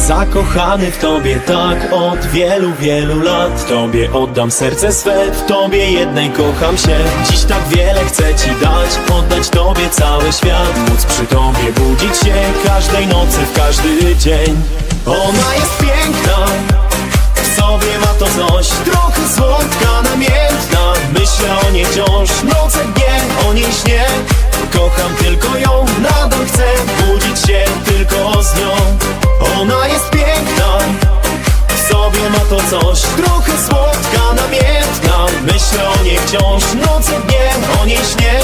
Zakochany w tobie tak od wielu, wielu lat. Tobie oddam serce swe, w tobie jednej kocham się. Dziś tak wiele chcę ci dać, oddać tobie cały świat. Móc przy tobie budzić się każdej nocy, w każdy dzień. Ona jest piękna, w sobie ma to coś, trochę słodka, namiętna. Myślę o niej wciąż, noce, dnie, o niej śnię. Kocham tylko ją, nadal chcę budzić się tylko z nią. Ona jest piękna, w sobie ma to coś, trochę słodka, namiętna. Myślę o niej wciąż, noce, dnie, o niej śnię.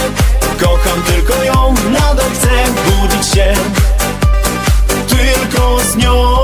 Kocham tylko ją, nadal chcę budzić się tylko z nią.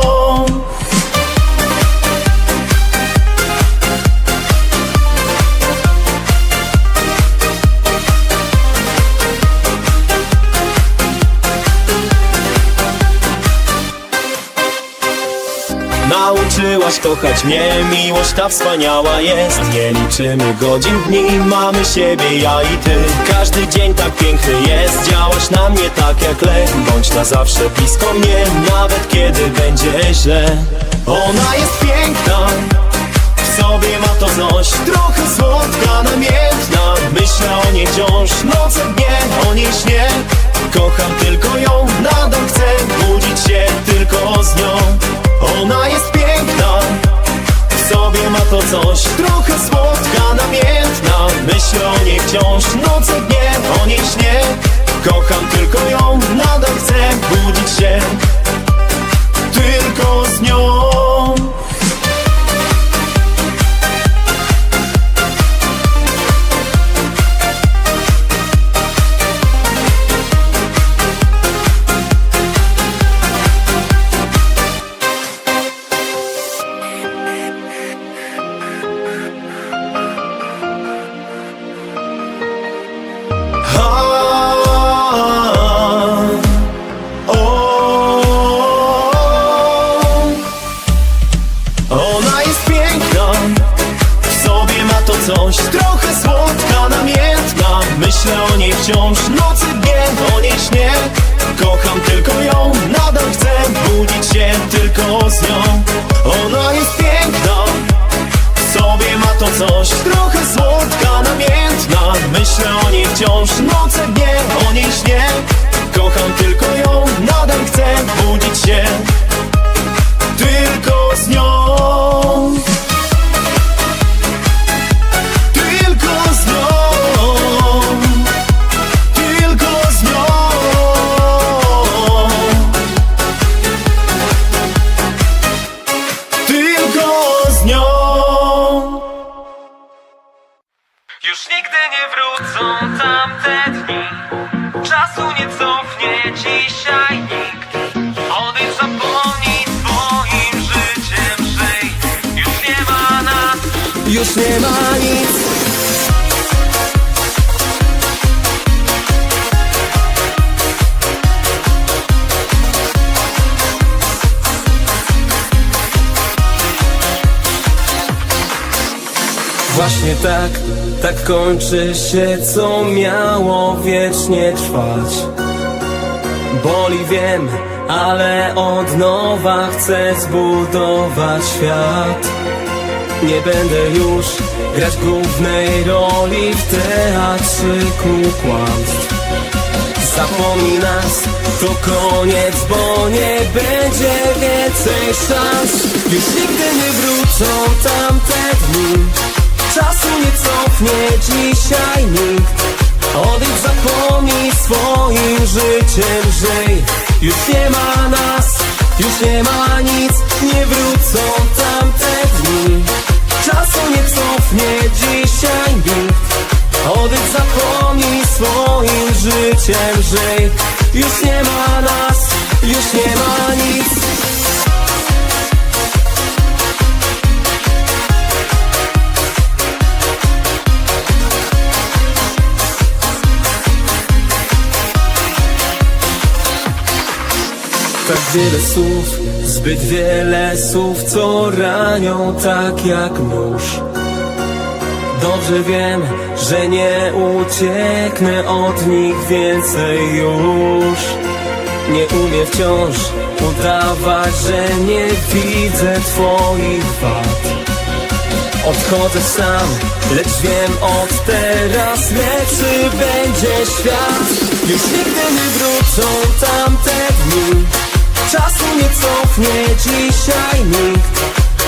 Nauczyłaś kochać mnie, miłość ta wspaniała jest. Nie liczymy godzin, dni, mamy siebie, ja i ty. Każdy dzień tak piękny jest, działasz na mnie tak jak lek. Bądź na zawsze blisko mnie, nawet kiedy będzie źle. Ona jest piękna, w sobie ma to coś, trochę słodka, namiętna. Myślę o niej wciąż, noce, dnie, o niej śnię. Kocham tylko ją, nadal chcę budzić się tylko z nią. Ona jest piękna, w sobie ma to coś, trochę słodka, namiętna. Myślę o niej wciąż, noce, dnie, o niej śnię. Kocham tylko ją, nadal chcę budzić się tylko z nią. Coś, trochę słodka, namiętna. Myślę o niej wciąż, nocy, dnie, o niej śnię. Kocham tylko ją, nadal chcę budzić się tylko z nią. Ona jest piękna, w sobie ma to coś, trochę słodka, namiętna. Myślę o niej wciąż, noce, dnie, o niej śnię. Kocham tylko ją, nadal chcę budzić się tylko z nią. Już nigdy nie wrócą tamte dni, czasu nie cofnie dzisiaj nikt. Odejdź, zapomnij swoim życiem, żyj. Już nie ma nas, już nie ma nic. Właśnie tak kończy się, co miało wiecznie trwać. Boli, wiem, ale od nowa chcę zbudować świat. Nie będę już grać głównej roli w teatrzyku kłamstw. Zapomnij nas, to koniec, bo nie będzie więcej szans. Już nigdy nie wrócą tamte dni, czasu nie cofnie dzisiaj nikt. Odejdź, zapomnij swoim życiem, żyj. Już nie ma nas, już nie ma nic. Nie wrócą tamte dni, czasu nie cofnie dzisiaj nikt. Odejdź, zapomnij swoim życiem, żyj. Już nie ma nas, już nie ma nic. Tak wiele słów, zbyt wiele słów, co ranią tak jak nóż. Dobrze wiem, że nie ucieknę od nich więcej już. Nie umiem wciąż udawać, że nie widzę twoich wad. Odchodzę sam, lecz wiem od teraz, lepszy będzie świat. Już nigdy nie wrócą tamte dni, czasu nie cofnie dzisiaj nikt.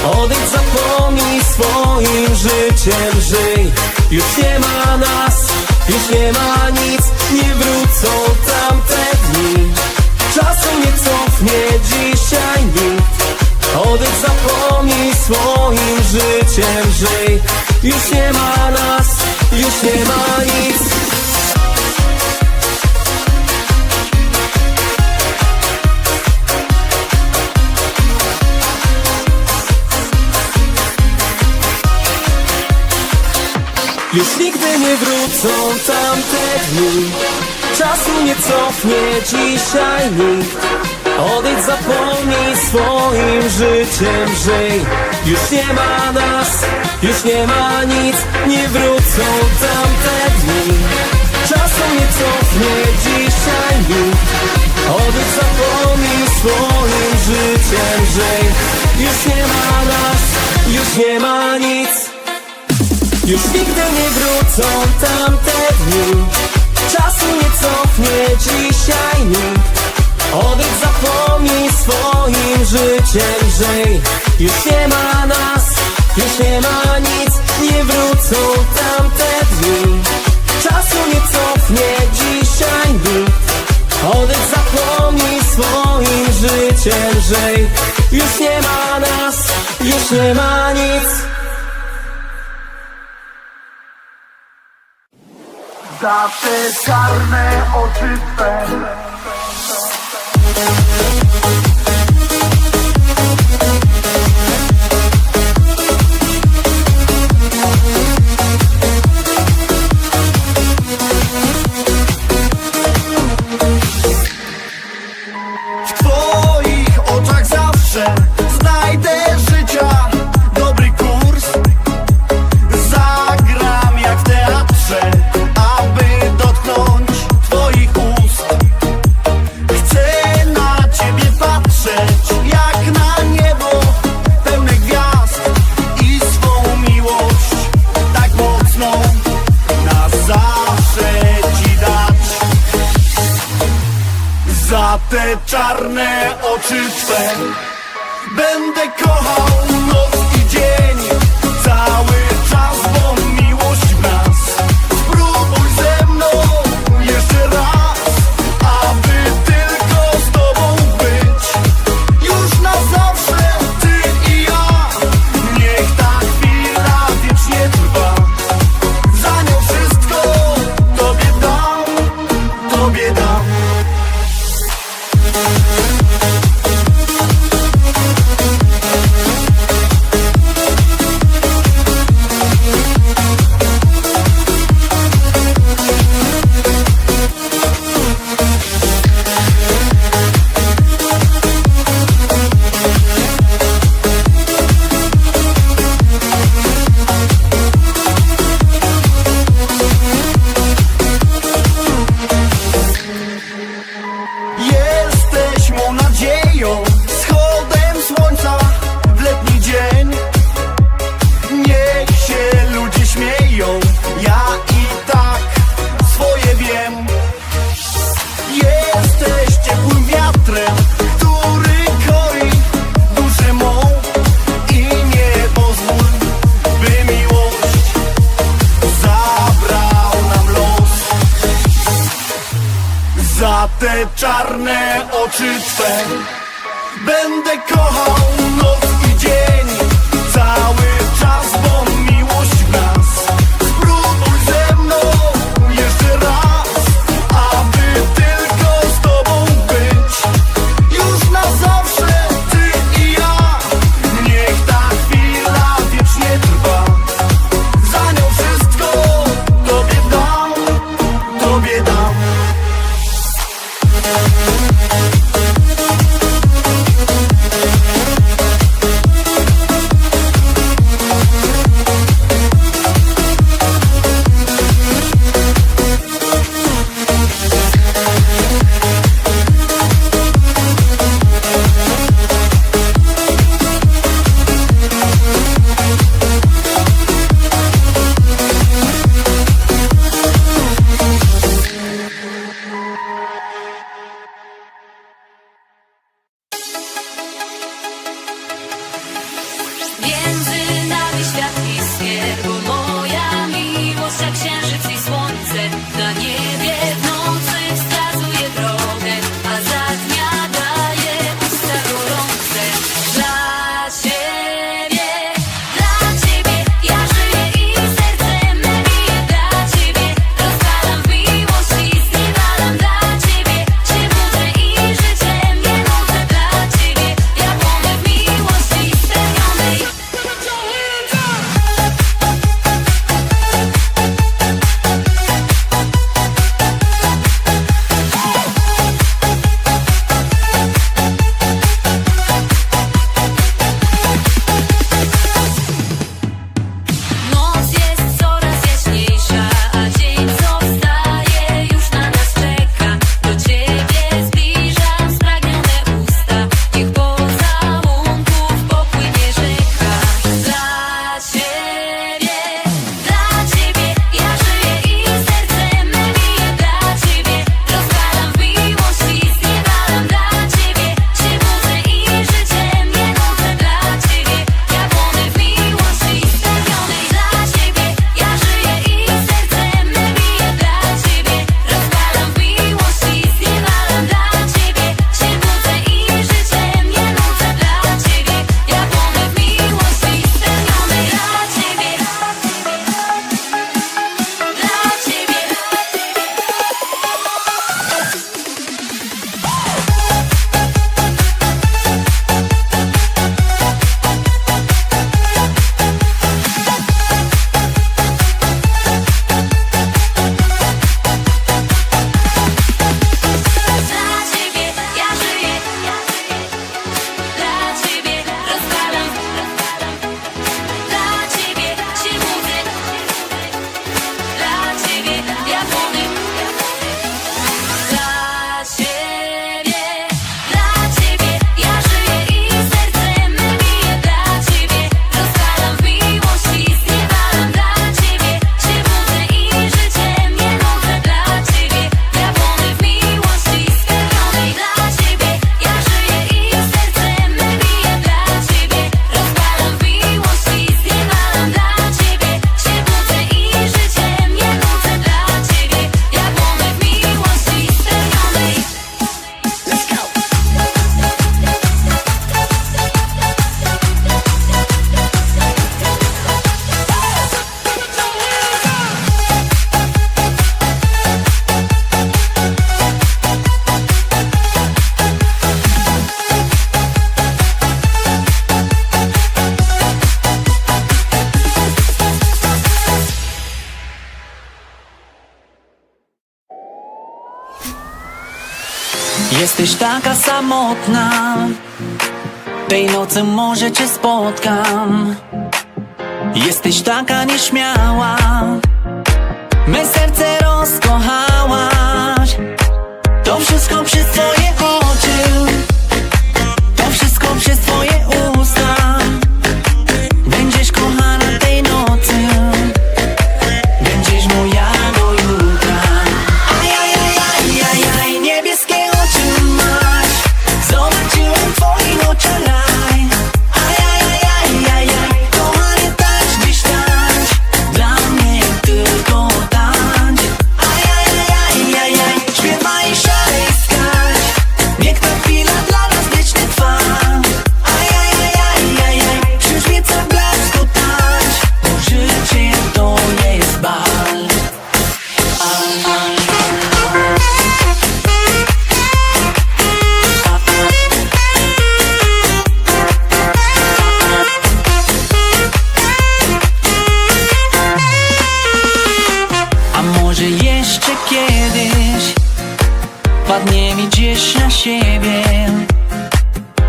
Odejdź, zapomnij, swoim życiem żyj. Już nie ma nas, już nie ma nic, nie wrócą tamte dni. Czasu nie cofnie dzisiaj nikt. Odejdź, zapomnij, swoim życiem żyj. Już nie ma nas, już nie ma nic. Już nigdy nie wrócą tamte dni, czasu nie cofnie dzisiaj nikt. Odejdź, zapomnij, swoim życiem żyj. Już nie ma nas, już nie ma nic, nie wrócą tamte dni. Czasu nie cofnie dzisiaj nikt. Odejdź, zapomnij, swoim życiem żyj. Już nie ma nas, już nie ma nic. Już nigdy nie wrócą tamte dni, czasu nie cofnie dzisiaj nikt. Odejdź, zapomnij, swoim życiem żyj. Już nie ma nas, już nie ma nic, nie wrócą tamte dni. Czasu nie cofnie dzisiaj nikt. Odejdź, zapomnij, swoim życiem żyj. Już nie ma nas, już nie ma nic. Za te czarne oczy twe. W twoich oczach zawsze znajdę życia dobry kurs. Zagram jak w teatrze, aby dotknąć twoich ust. Chcę na ciebie patrzeć jak na niebo pełne gwiazd i swą miłość tak mocną na zawsze ci dać. Za te czarne oczy twe będę kochał noc i dzień, cały czas, bo miłość w nas. Spróbuj ze mną jeszcze raz, aby tylko z tobą być. Już na zawsze ty i ja, niech ta chwila wiecznie trwa. Za nią wszystko tobie dam, tobie dam. Jesteś mą nadzieją, wschodem słońca w letni dzień. Niech się ludzie śmieją, ja i tak swoje wiem. Jesteś ciepłym wiatrem, który koi duszę mą. I nie pozwól, by miłość zabrał nam los. Za te czarne oczy twe będę kochał noc i dzień, cały czas, bo miłość w nas. Spróbuj ze mną jeszcze raz, aby tylko z tobą być. Już na zawsze ty i ja, niech ta chwila wiecznie trwa. Za nią wszystko tobie dam, tobie dam. Jesteś taka samotna, tej nocy może cię spotkam. Jesteś taka nieśmiała, me serce rozkochałaś. To wszystko przez twoje oczy, to wszystko przez twoje usta. Będziesz kochana tej nocy, będziesz moja do jutra. Ajajajajajaj, niebieskie oczy masz, zobaczyłem w twoich oczach raj. Ajajajajajaj, kochanie tańcz, dziś tańcz, dla mnie tylko tańcz. Ajajajajajaj, śpiewaj i szalej skacz, niech ta chwila dla nas wiecznie trwa. Ajajajajajaj, księżniczka blasku tańcz, bo życie to jest bal. A może jeszcze kiedyś padniemy gdzieś na siebie,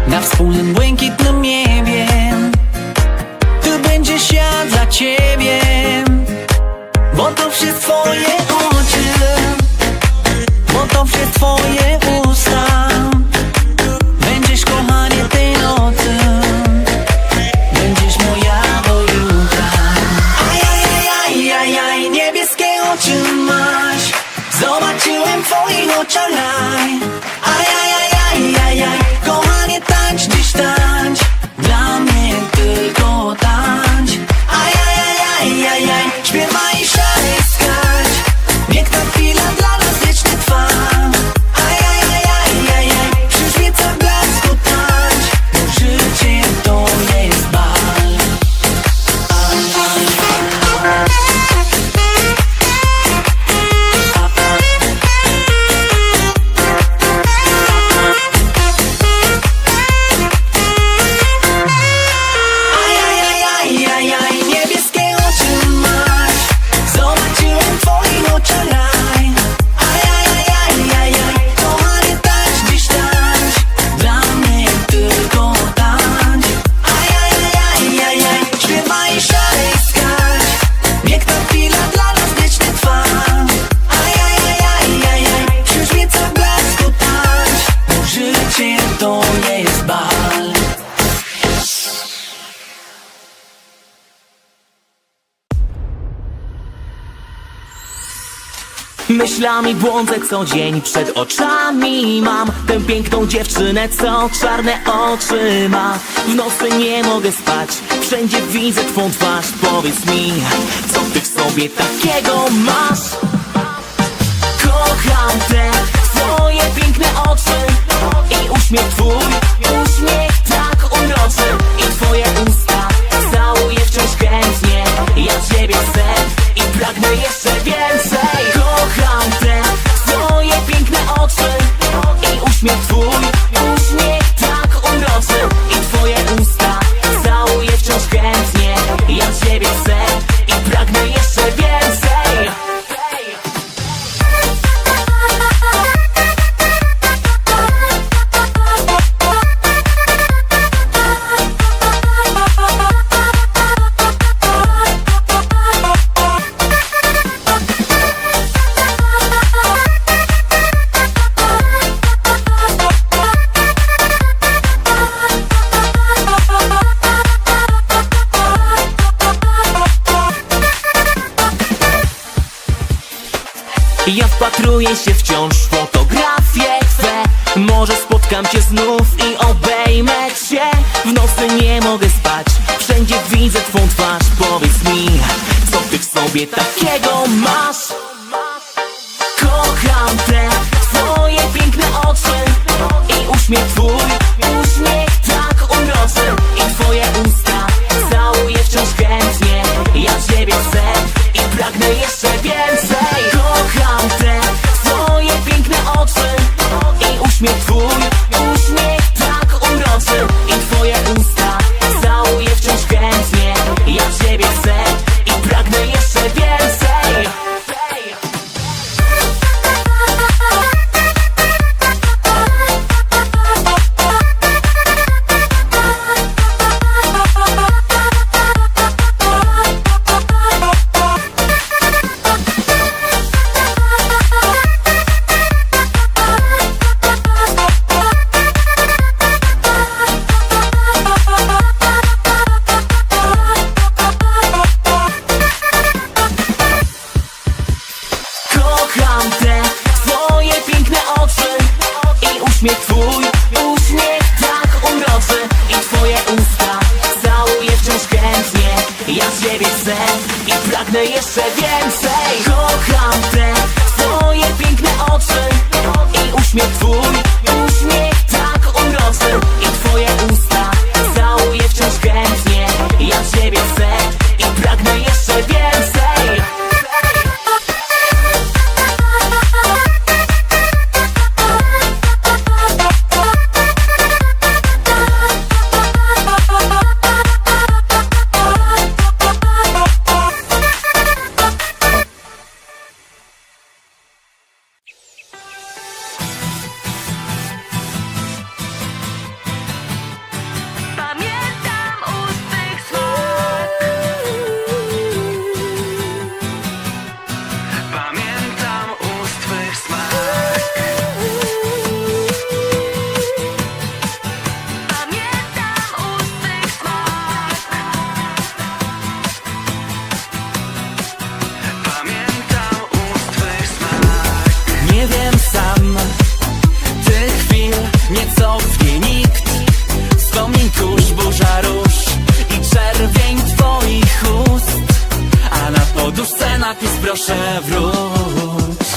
na wspólnym błękitnym niebie. Tu będzie świat dla ciebie, bo to przez twoje oczy, bo to przez twoje usta. Będziesz kochanie tej nocy, będziesz moja do jutra. Ajajajajajaj, niebieskie oczy masz, zobaczyłem w twoich oczach raj. Ajajajajajaj, kochanie tańcz, dziś tańcz, dla mnie tylko tańcz. Ajajajajajaj, śpiewaj i szalej skacz, niech ta chwila dla nas wiecznie trwa. Ajajajajajaj, księżniczka blasku tańcz, bo życie to jest bal. Ajajajajajaj, niebieskie oczy masz, zobaczyłem w twoich oczach raj. Ajajajajajaj, kochanie tańcz, dziś tańcz, dla mnie tylko tańcz. Ajajajajajaj, śpiewaj i szalej skacz, niech ta chwila dla nas wiecznie trwa. Ajajajajajaj, księżniczka blasku tańcz, bo życie to jest bal. Myślami błądzę co dzień, przed oczami mam tę piękną dziewczynę, co czarne oczy ma. W nocy nie mogę spać, wszędzie widzę twą twarz. Powiedz mi, co ty w sobie takiego masz? Kocham te twoje piękne oczy i uśmiech twój, uśmiech tak uroczy. I twoje usta całuję wciąż chętnie, ja ciebie chcę i pragnę jeszcze więcej. Kocham te twoje piękne oczy i uśmiech twój, uśmiech tak uroczy. I twoje usta całuję wciąż chętnie, ja ciebie chcę i pragnę jeszcze więcej. Ja wpatruję się wciąż w fotografie twe. Może spotkam cię znów i obejmę cię. W nocy nie mogę spać, wszędzie widzę twą twarz. Powiedz mi, co ty w sobie takiego masz? Kocham te twoje piękne oczy i uśmiech twój, uśmiech tak uroczy. I twoje usta całuję wciąż chętnie, ja ciebie chcę i pragnę jeszcze więcej. Kocham te twoje piękne oczy i uśmiech twój, uśmiech tak uroczy. I twoje usta całuję wciąż chętnie, ja ciebie chcę i pragnę jeszcze więcej. pragnę jeszcze więcej. Kocham te twoje piękne oczy i uśmiech twój, uśmiech tak uroczy. I twoje usta całuję wciąż chętnie. Ja ciebie chcę i pragnę jeszcze więcej. Pamiętam ust twych słów. Pamiętam ust twych smak. Pamiętam ust twych smak. Pamiętam ust twych smak. Nie wiem sam, tych chwil nie cofnie nikt. Wspomnień kurz, burza róż i czerwień twoich ust. A na poduszce napis proszę wróć.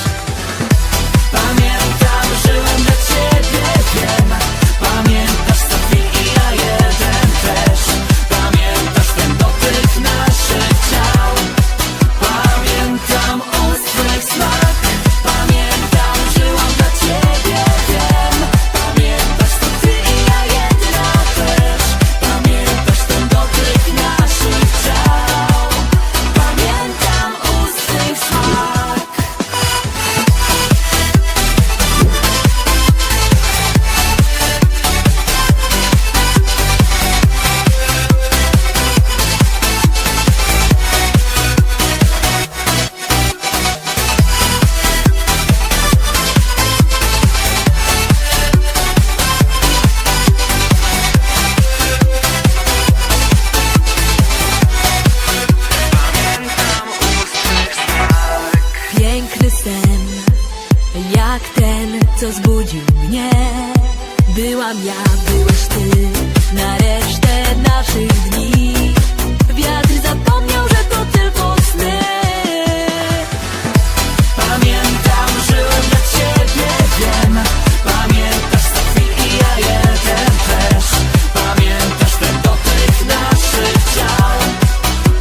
Pamiętam, żyłem dla ciebie, wiem. Pamiętasz co chwil i ja jeden też. Pamiętasz ten dotyk naszych ciał. Pamiętam ust twych smak. Pamiętam, żyłam dla ciebie, wiem. Pamiętasz to ty i ja jedna też. Pamiętasz ten dotyk naszych ciał. Pamiętam ust twych smak. Pamiętam ust twych smak. Piękny sen, jak ten, co zbudził mnie. Byłam ja, byłeś ty, na resztę naszych dni. Wiatr zapomniał, że to tylko sny. Pamiętam, żyłem dla ciebie, wiem. Pamiętasz co chwil i ja jeden też. Pamiętasz ten dotyk naszych ciał.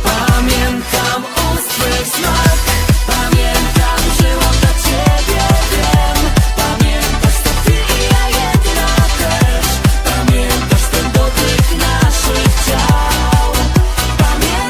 Pamiętam ust twych smak. Pamiętam, żyłam dla ciebie, wiem. Pamiętasz co ty i ja jedna też. Pamiętasz ten dotyk naszych ciał. Pamiętam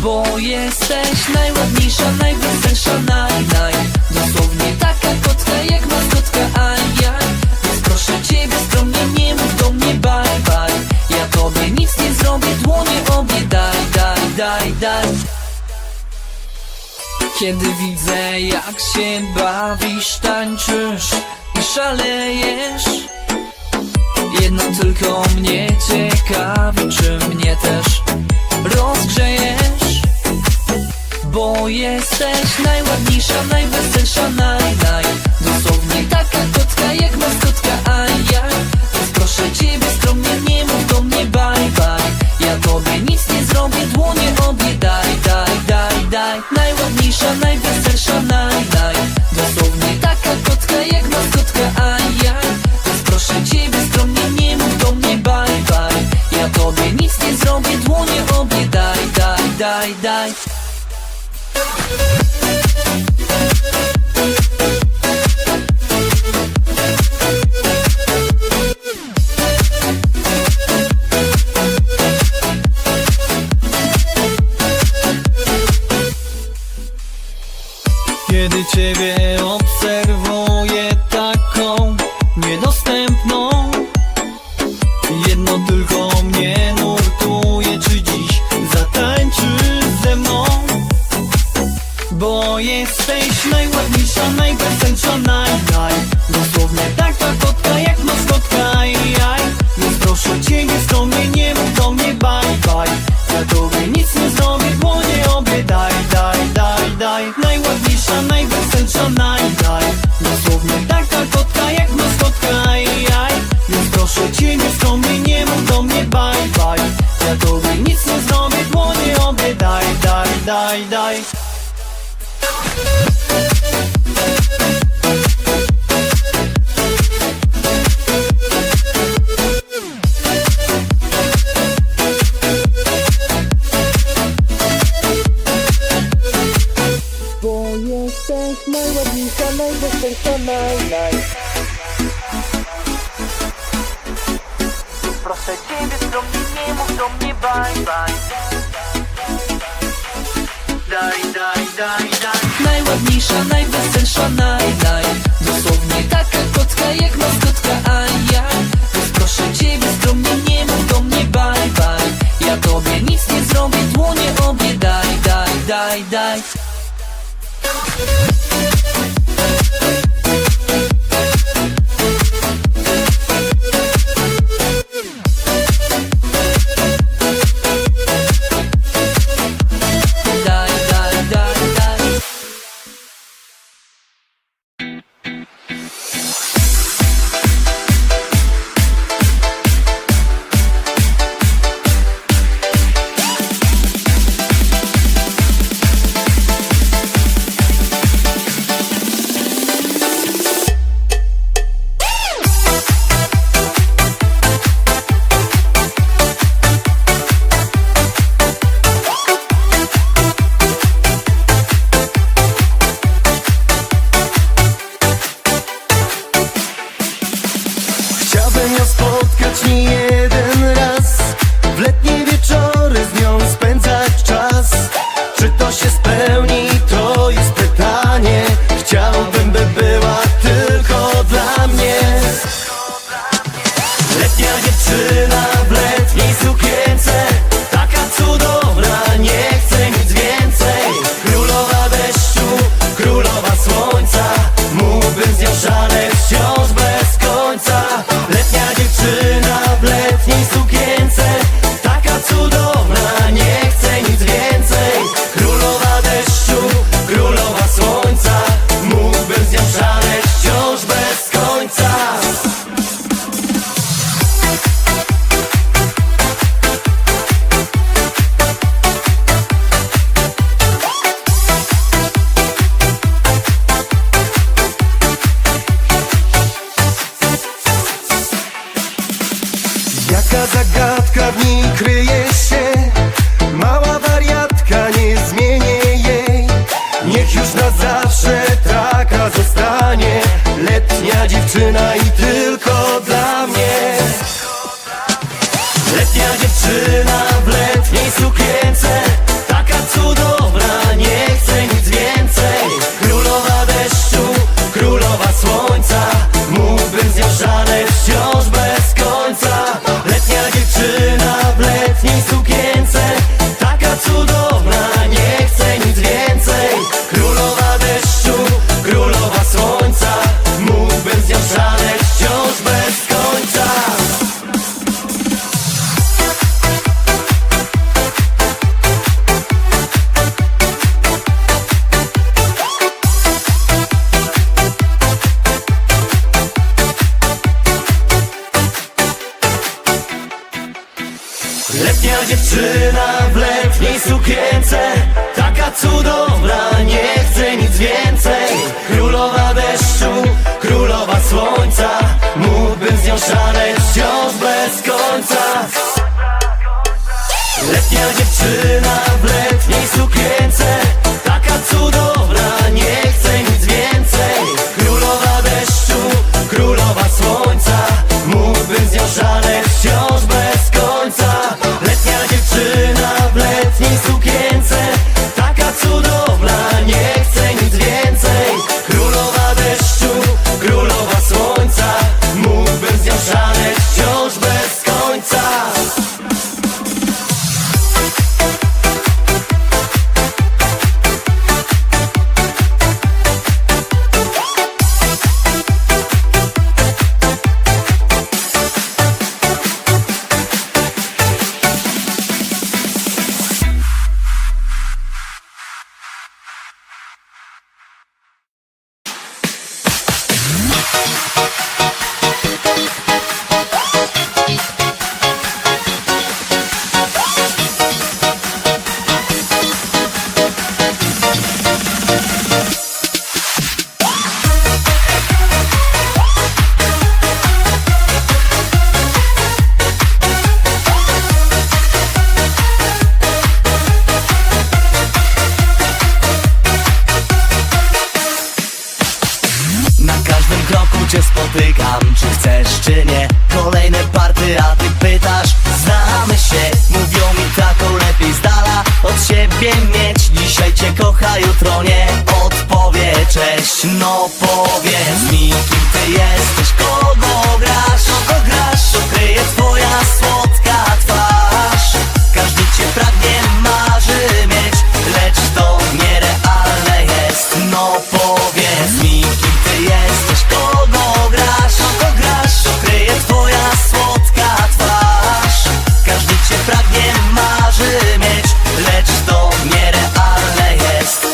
Bo jesteś najładniejsza, najweselsza, dosłownie taka kotka jak maskotka, ajaj. Więc proszę ciebie skromnie, nie mów do mnie bye bye. Ja tobie nic nie zrobię, dłonie obie daj, daj, daj, daj. Kiedy widzę jak się bawisz, tańczysz i szalejesz, jedno tylko mnie ciekawi, czy mnie też rozgrzejesz. Bo jesteś najładniejsza, najweselsza, dosłownie taka kotka jak maskotka, ajaj. Więc proszę ciebie skromnie, nie mów do mnie bye bye. Ja tobie nic nie zrobię, dłonie obie daj, daj, daj, daj. Najładniejsza, najweselsza, dosłownie taka kotka jak maskotka, ajaj. Więc proszę ciebie skromnie, nie mów do mnie bye bye. Ja tobie nic nie zrobię, dłonie obie daj, daj, daj, daj. Kiedy ciebie obserwuję taką niedostępną, jedno tylko mnie nurtuje, czy dziś zatańczysz ze mną. Bo jesteś najładniejsza, najweselsza, dosłownie taka kotka jak maskotka, jaj. Więc proszę ciebie skromnie, nie mów do mnie bye bye. Ja tobie nic nie zrobię, dłonie obie daj, daj, daj, daj. Najładniejsza, najweselsza, dosłownie taka kotka jak maskotka, jaj. Więc proszę ciebie skromnie, nie mów do mnie bye bye. Ja tobie nic nie zrobię, dłonie obie daj, daj, daj, daj. Bo jesteś najładniejsza, najweselsza, Proszę ciebie skromnie, nie mów do mnie bye bye. Daj, daj, daj, daj. Najładniejsza, najweselsza, dosłownie taka kotka jak maskotka, ajaj. Więc proszę ciebie skromnie, nie mów do mnie bye bye. Ja tobie nic nie zrobię, dłonie obie daj, daj, daj, daj. Daj, daj, daj, daj. Chciałbym ją spotkać nie jeden raz, w letnie wieczory z nią spędzać czas. Czy to się spełni, to jest pytanie. Chciałbym, by była tylko dla mnie. Letnia dziewczyna w letniej sukience, taka cudowna, nie chcę nic więcej. Królowa deszczu, królowa słońca, mógłbym z nią szaleć wciąż bez końca. Letnia dziewczyna w letniej sukience, taka cudowna, nie chcę nic więcej. Królowa deszczu, królowa słońca, mógłbym z nią szaleć wciąż bez końca. Jaka zagadka w niej kryje się? Mała wariatka, nie zmienię jej. Niech już na zawsze taka zostanie. Letnia dziewczyna i tylko dla mnie. Letnia dziewczyna w letniej sukience, taka cudowna. wciąż bez końca. Letnia dziewczyna w letniej sukience, taka cudowna, nie chcę nic więcej. Królowa deszczu, królowa słońca, mógłbym z nią szaleć wciąż bez końca. Letnia dziewczyna w letniej sukience, taka cudowna, nie chcę nic więcej. Królowa deszczu, królowa słońca, mógłbym z nią szaleć wciąż bez końca. Letnia dziewczyna w letniej sukience, taka cudowna, nie chcę nic więcej. Królowa deszczu, królowa słońca, mógłbym z nią szaleć wciąż bez końca. Letnia dziewczyna w letniej sukience, taka cudowna, nie chcę nic więcej. Królowa deszczu, królowa słońca, mógłbym z nią szaleć wciąż bez końca. Na każdym kroku cię spotykam, czy chcesz, czy nie. Kolejne party, a ty pytasz, znamy się. Mówią mi taką lepiej z dala od siebie mieć. Dzisiaj cię kocha, jutro nie. Odpowie cześć, no powiedz mi, kim ty jesteś, kogo grasz. Kogo grasz, ukryje twoja słodka twarz. Każdy cię pragnie, marzy mieć, lecz to nierealne jest. No powiedz mi, kim ty jesteś, kogo grasz. Kogo grasz, ukryje twoja słodka twarz. Każdy cię pragnie, marzy mieć, lecz to nierealne jest.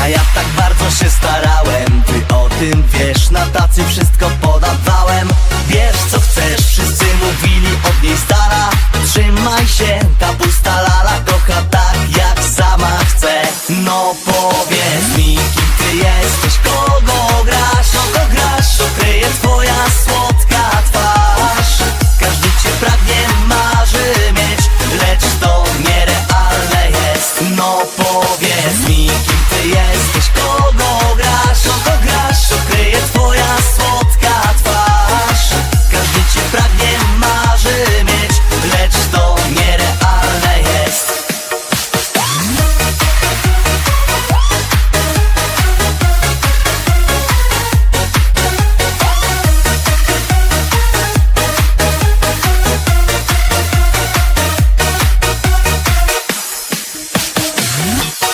A ja tak bardzo się starałem, ty o tym wiesz. Na tacy wszystko podawałem. Wiesz co chcesz, wszyscy mówili od niej z dala. Trzymaj się, ta pusta lala kocha tak jak sama chce. No powiedz mi, kim ty jesteś, kogo grasz. Kogo grasz, ukryje twoja słodka twarz. Każdy cię pragnie, marzy mieć, lecz to nierealne jest. No powiedz mi, kim ty jesteś, kogo grasz. Kogo grasz, ukryje twoja słodka twarz. Każdy cię pragnie, marzy mieć, lecz to nierealne jest.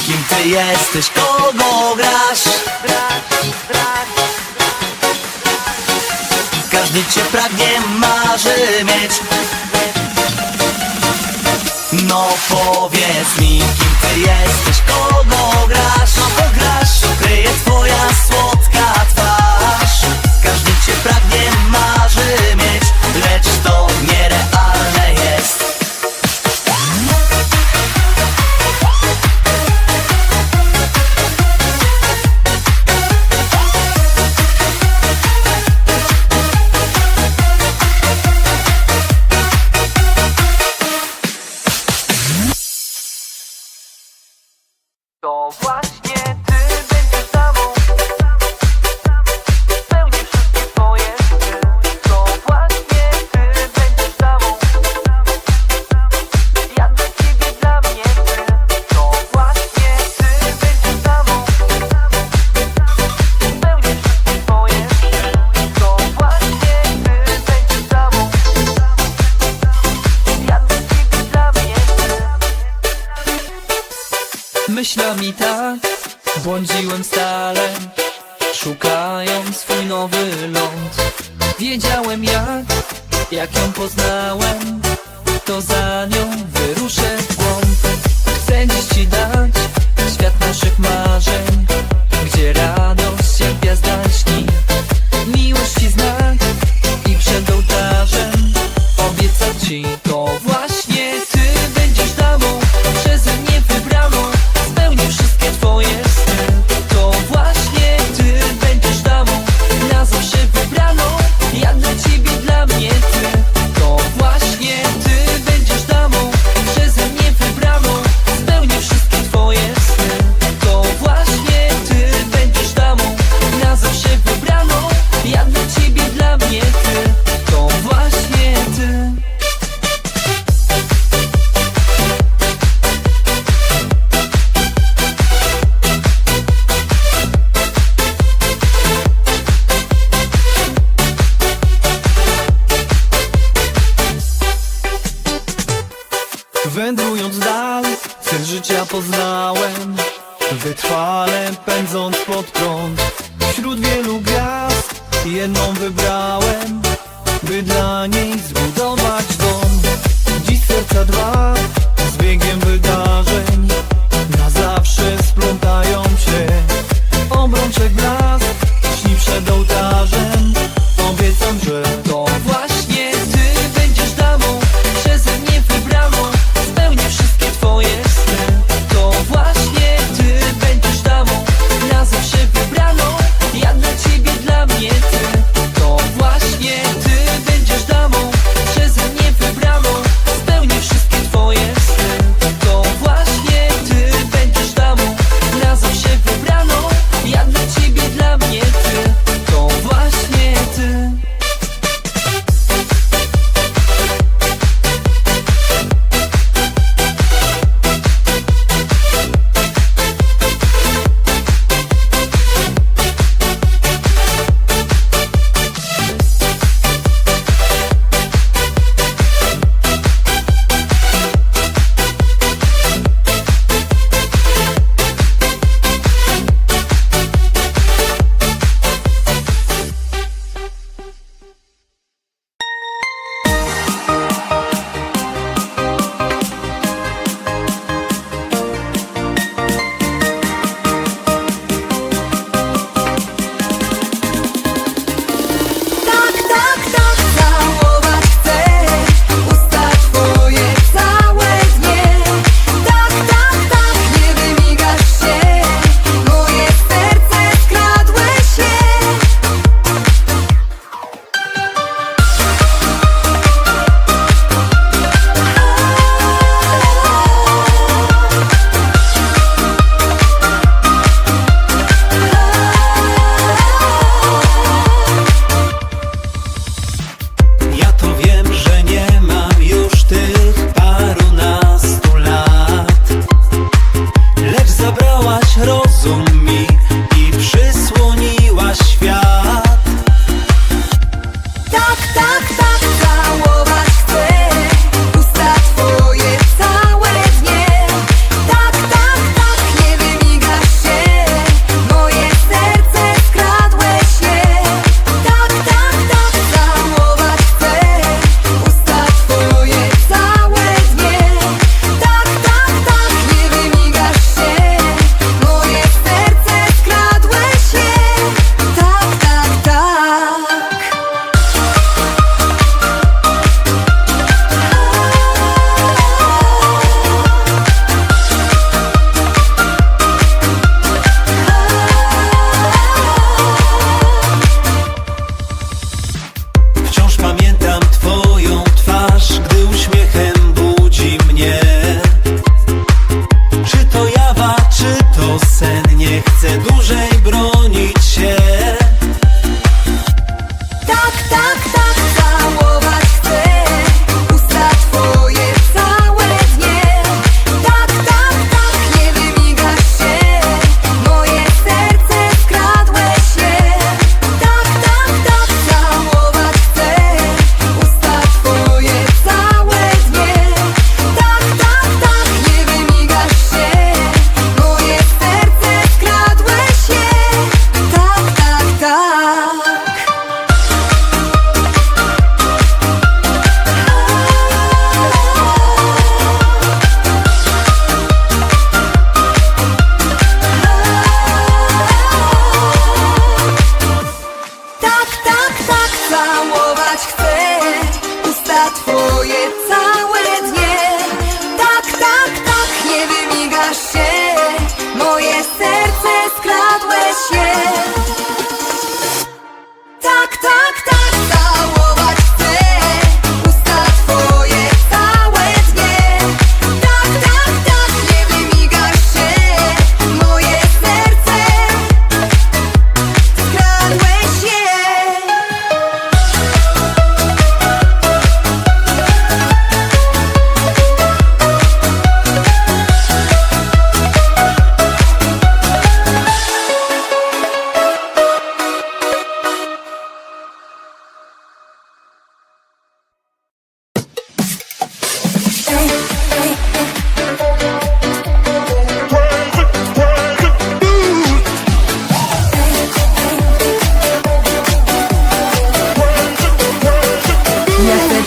Kim ty jesteś, kogo grasz. Każdy cię pragnie, marzy mieć. No powiedz mi, kim ty jesteś, kogo grasz. Kogo grasz, ukryje twoja słodka twarz. Każdy cię pragnie, marzy mieć, lecz to nierealne jest. To właśnie ty będziesz za mną. myślami tak błądziłem stale, szukając swój nowy ląd. Wiedziałem jak ją poznałem, to za nią wyruszę w głąb. Chcę dziś ci dać świat naszych marzeń, gdzie radość jak gwiazda śni. Miłości znak i przed ołtarzem obiecać ci, to właśnie ty będziesz damą przeze mnie wybraną. Spełnię wszystkie twoje sny, to właśnie ty będziesz damą na zawsze wybraną. Ja dla ciebie, dla mnie ty, to właśnie ty będziesz damą przeze mnie wybraną. Spełnię wszystkie twoje sny, to właśnie ty będziesz damą na zawsze wybraną. Ja dla ciebie, dla mnie ty, to właśnie ty. Wędrując dalej, cel życia poznałem, wytrwale pędząc pod prąd. Wśród wielu gwiazd jedną wybrałem, by dla niej zbudować dom. Dziś serca dwa z biegiem wydarzeń na zawsze splątają się. Obrączek blask śni przed ołtarzem, obiecam, że To właśnie ty będziesz damą przeze mnie wybraną. Spełnię wszystkie twoje sny, to właśnie ty będziesz damą na zawsze wybraną. Ja dla ciebie, dla mnie ty, to właśnie ty będziesz damą przeze mnie wybraną. Spełnię wszystkie twoje sny, to właśnie ty będziesz damą na zawsze wybraną. Ja dla ciebie, dla mnie ty, to właśnie ty. Tak, tak, tak, całować chcę usta twoje całe dnie. Tak, tak, tak, nie wymigasz się, moje serce skradłeś się. Ja to wiem, że nie mam już tych parunastu lat, lecz zabrałaś rozum mi i przysłoniłaś świat. Tak, tak, tak, całować chcę usta twoje całe dnie. Tak, tak, tak, nie wymigasz się, moje serce skradłeś się. Tak, tak, tak, całować chcę usta twoje całe dnie. Tak, tak, tak, nie wymigasz się, moje serce skradłeś się. Tak, tak, tak. Wciąż pamiętam twoją twarz, gdy uśmiechem budzi mnie. Czy to jawa, czy to sen, nie chcę dłużej bronić się. Tak, tak, tak, całować chcę usta twoje całe dnie. Tak, tak, tak, nie wymigasz się, moje serce skradłeś się. Tak, tak, tak, całować chcę usta twoje całe dnie. Tak, tak, tak, nie wymigasz się, moje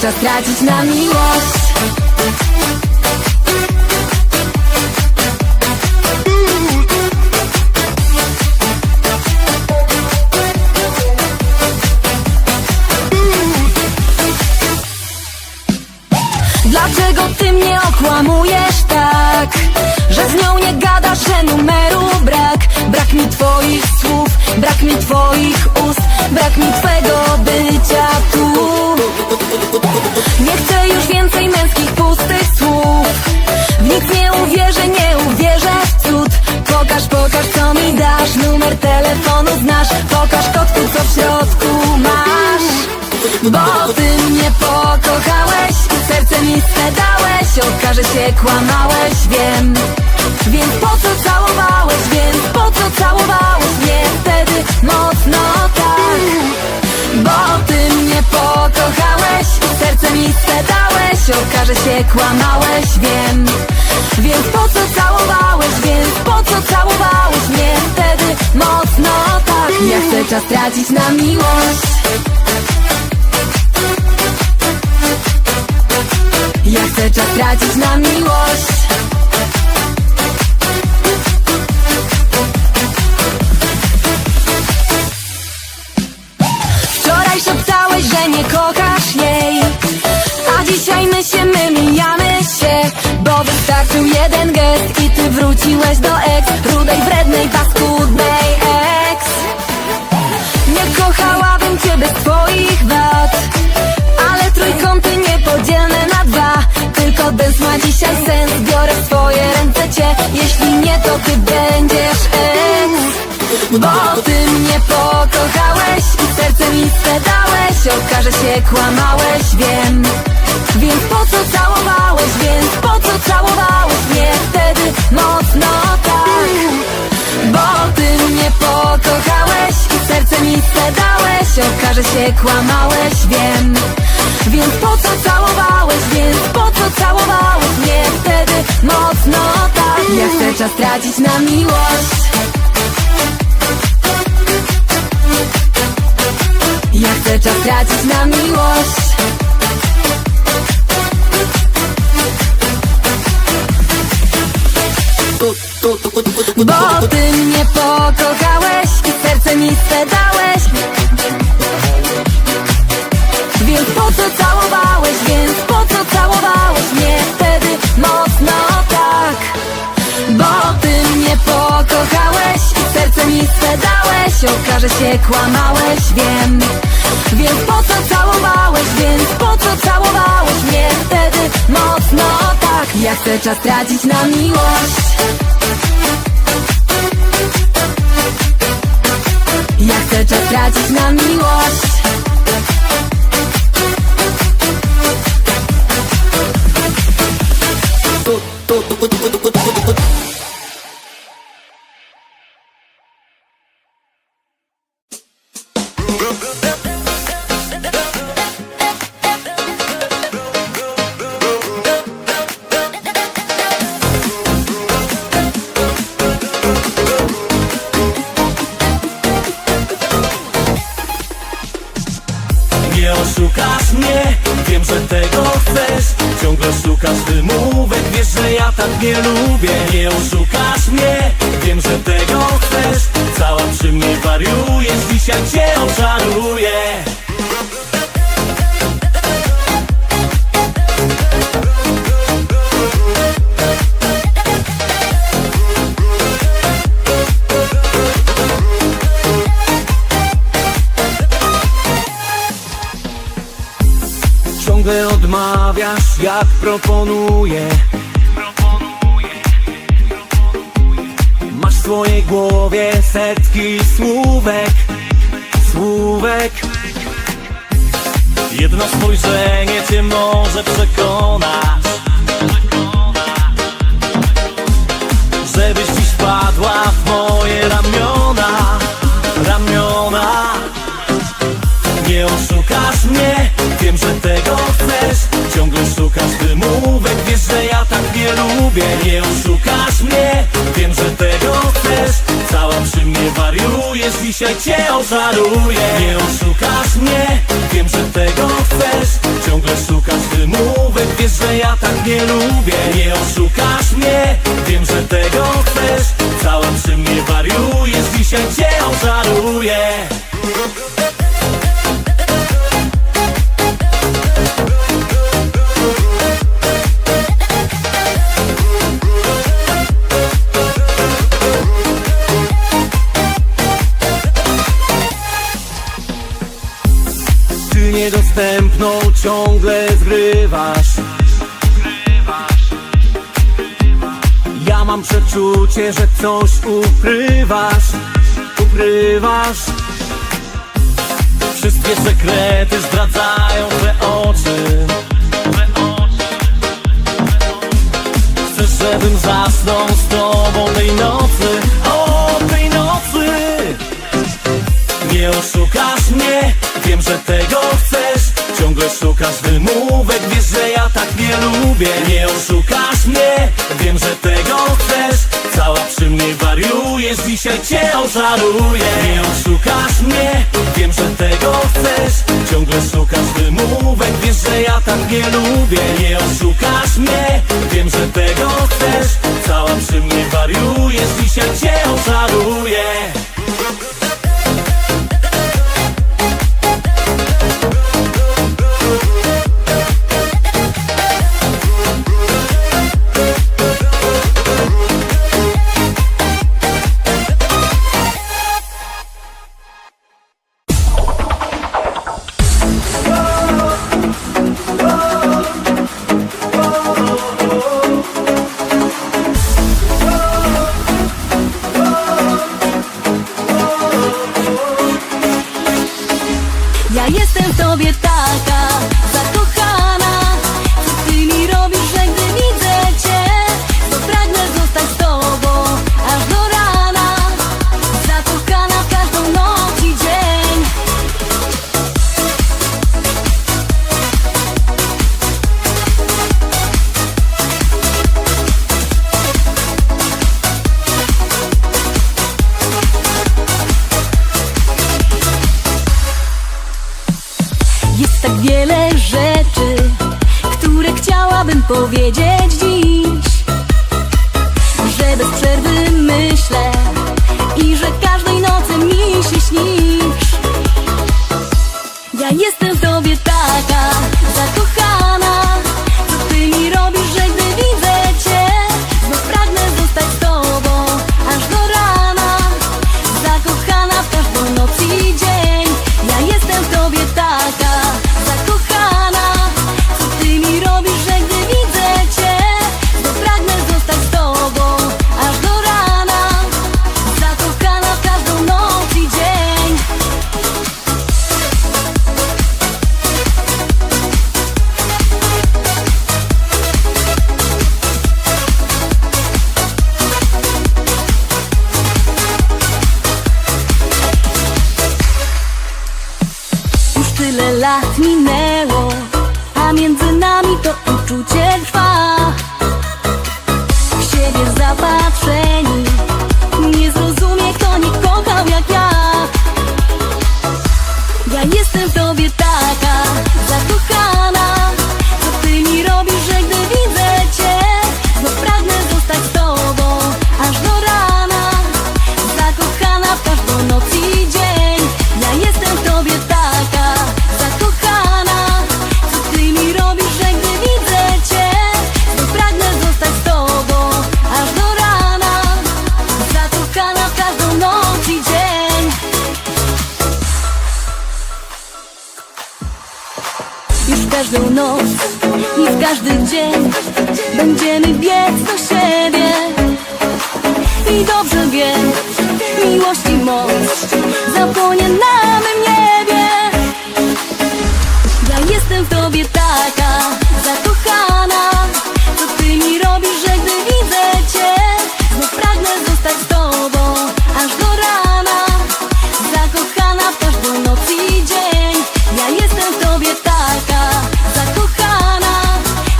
czas tracić na miłość. Dlaczego ty mnie okłamujesz tak? Że z nią nie gadasz, że numeru brak. Brak mi twoich słów, brak mi twoich ust, brak mi twego bycia tu. Nie chcę już więcej męskich pustych słów. W nic nie uwierzę, nie uwierzę w cud. Pokaż, pokaż co mi dasz, numer telefonu znasz. Pokaż kotku co w środku masz. Bo ty mnie pokochałeś i serce mi swe dałeś. Okaże się kłamałeś, wiem. Więc po co całowałeś, więc po co całowałeś mnie wtedy mocno tak? Bo ty mnie pokochałeś i serce mi swe dałeś. Okaże się kłamałeś, wiem. Więc po co całowałeś, więc po co całowałeś mnie wtedy mocno tak? Ja chcę czas tracić na miłość. Ja chcę czas tracić na miłość. Wczoraj szeptałeś, że nie kochasz jej, a dzisiaj my mijamy się. Bo wystarczył jeden gest i ty wróciłeś do ex. Rudej, wrednej, paskudnej ex. Nie kochałabym cię bez twoich wad, ale trójkąty niepodzielne na dwa. Tylko dens ma dzisiaj sens. Biorę w swoje ręce cię. Jeśli nie, to ty będziesz ex. Bo ty mnie pokochałeś i serce mi swe dałeś. Okaże się kłamałeś, wiem. Więc po co całowałeś, więc po co całowałeś mnie wtedy mocno tak? Bo ty mnie pokochałeś i serce mi swe dałeś. Okaże się kłamałeś, wiem. Więc po co całowałeś, więc po co całowałeś mnie wtedy mocno tak? Ja chcę czas tracić na miłość. Ja chcę czas tracić na miłość. Bo ty mnie pokochałeś i serce mi swe dałeś. Więc po co całowałeś, więc po co całowałeś mnie wtedy mocno tak? Bo ty mnie pokochałeś i serce mi swe dałeś. Okaże się kłamałeś, wiem. Więc po co całowałeś, więc po co całowałeś mnie wtedy mocno tak? Ja chcę czas tracić na miłość. Ja chcę czas tracić na miłość. Nie oszukasz mnie, wiem, że tego chcesz. Ciągle szukasz wymówek, wiesz, że ja tak nie lubię. Nie oszukasz mnie, wiem, że tego chcesz. Cała przy mnie wariujesz, dzisiaj cię oczaruję. Ciągle odmawiasz, jak proponuję. Masz w swojej głowie setki słówek. Jedno spojrzenie cię może przekonać, żebyś dziś padła w moje ramiona. Nie oszukasz mnie, wiem, że tego chcesz. Ciągle szukasz wymówek, wiesz, że ja tak nie lubię. Nie oszukasz mnie, wiem, że tego chcesz. Cała przy mnie wariujesz, dzisiaj cię oczaruję. Nie oszukasz mnie, wiem, że tego chcesz. Ciągle szukasz tak nie lubię. Nie oszukasz mnie, wiem, że tego chcesz. Cała przy mnie wariujesz, dzisiaj cię oczaruję. Ty niedostępną ciągle zgrywasz. Ja mam przeczucie, że coś ukrywasz. Wszystkie sekrety zdradzają twe oczy. Chcesz, żebym zasnął z tobą tej nocy. O, tej nocy. Nie oszukasz mnie, wiem, że tego chcesz. Ciągle szukasz wymówek, wiesz, że ja tak nie lubię. Nie oszukasz mnie, wiem, że tego chcesz. Cała przy mnie wariujesz, dzisiaj cię oczaruję. Nie oszukasz mnie, wiem, że tego chcesz. Ciągle szukasz wymówek, wiesz, że ja tak nie lubię. Nie oszukasz mnie, wiem, że tego chcesz. Cała przy mnie wariujesz, dzisiaj cię oczaruję. Ja jestem w tobie taka zakochana. Co ty mi robisz, że gdy widzę cię, to pragnę zostać z tobą aż do rana. Zakochana w każdą noc i dzień. Jest tak wiele rzeczy, które chciałabym powiedzieć dziś. Że bez przerwy myślę i że każdej nocy mi się śnisz. Ja jestem w tobie taka zakochana. Co ty mi robisz, że gdy widzę cię, znów pragnę zostać z tobą aż do rana. Zakochana w każdą noc i dzień. Ja jestem w tobie taka zakochana. Co ty mi robisz, że gdy widzę cię, znów pragnę zostać z tobą aż do rana. Zakochana w każdą noc i dzień. Już tyle lat minęło, a między nami to uczucie trwa. W siebie zapatrzeni, nie zrozumie, kto nie kochał jak ja. Ja jestem w tobie taka zakochana. Co ty mi robisz, że gdy widzę cię, znów pragnę zostać z tobą aż do rana. Zakochana w każdą noc i dzień. Ja jestem w tobie taka zakochana. Co ty mi robisz, że gdy widzę cię, znów pragnę zostać z tobą aż do rana. Zakochana w każdą noc i dzień. Już w każdą noc i w każdy dzień będziemy biec do siebie. I dobrze wiem, miłości moc zapłonie na mym niebie. Ja jestem w tobie taka zakochana. Co ty mi robisz, że gdy widzę cię, znów pragnę zostać z tobą aż do rana. Zakochana w każdą noc i dzień. Ja jestem w tobie taka zakochana.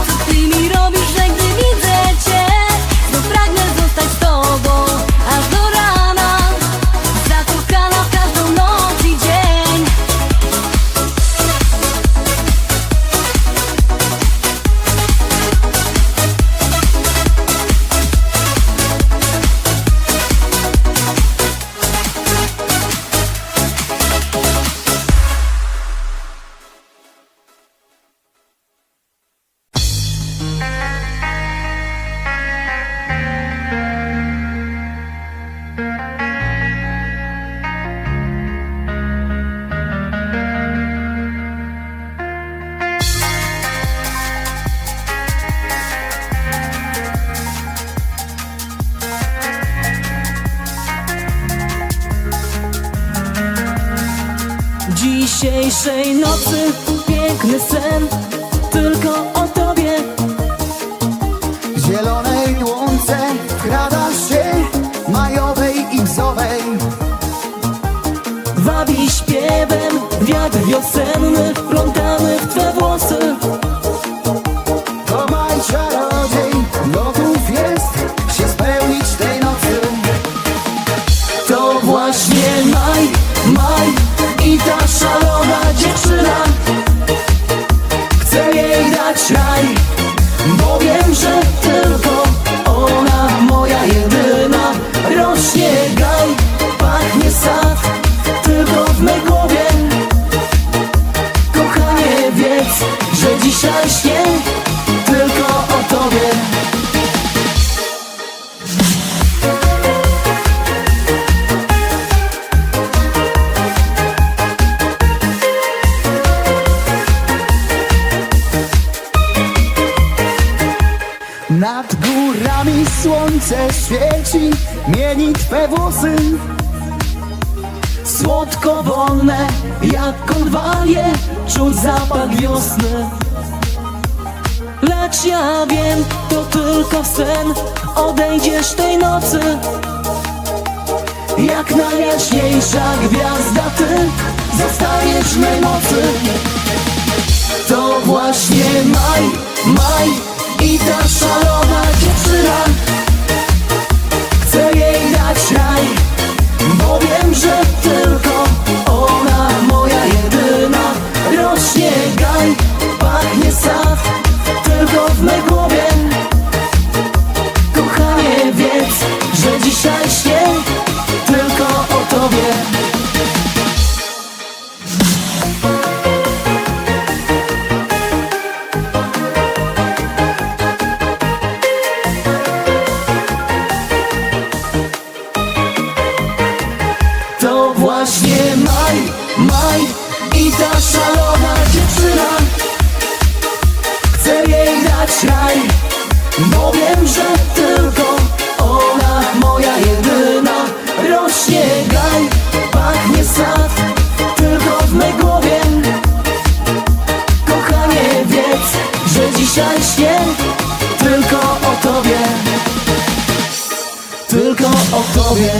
Co ty mi robisz, że gdy widzę cię, znów pragnę zostać z tobą aż do rana. Zakochana w każdą noc i dzień. dzisiejszej nocy piękny sen, tylko o tobie. W zielonej łące wkradasz się, majowej i bzowej. Wabi śpiewem wiatr wiosenny, wplątany w twe włosy. To maj czarodziej, gotów jest się spełnić tej nocy. To właśnie maj, maj i ta szalona dziewczyna. Chcę jej dać raj, bo wiem, że tylko ona moja jedyna. Rośnie gaj, pachnie sad, tylko w mej głowie. Kochanie, wiedz, że dzisiaj śnię tylko o tobie. Nad górami słońce świeci, mieni twe włosy. Słodko wolne jak konwalie, czuć zapach wiosny. Lecz ja wiem, to tylko sen, odejdziesz tej nocy. Jak najjaśniejsza gwiazda ty zostajesz w mej nocy. To właśnie maj, maj i ta szalona dziewczyna. Chcę jej dać raj, bo wiem, że tylko ona moja jedyna. Rośnie gaj, pachnie sad, tylko w mej głowie. Kochanie, wiedz, że dzisiaj śnię tylko o tobie. To właśnie maj, maj i ta szalona dziewczyna. Chcę jej dać raj, bo wiem, że tylko ona moja jedyna. Rośnie gaj, pachnie sad, tylko w mej głowie. Kochanie, wiedz, że dzisiaj śnię tylko o tobie. Tylko o tobie.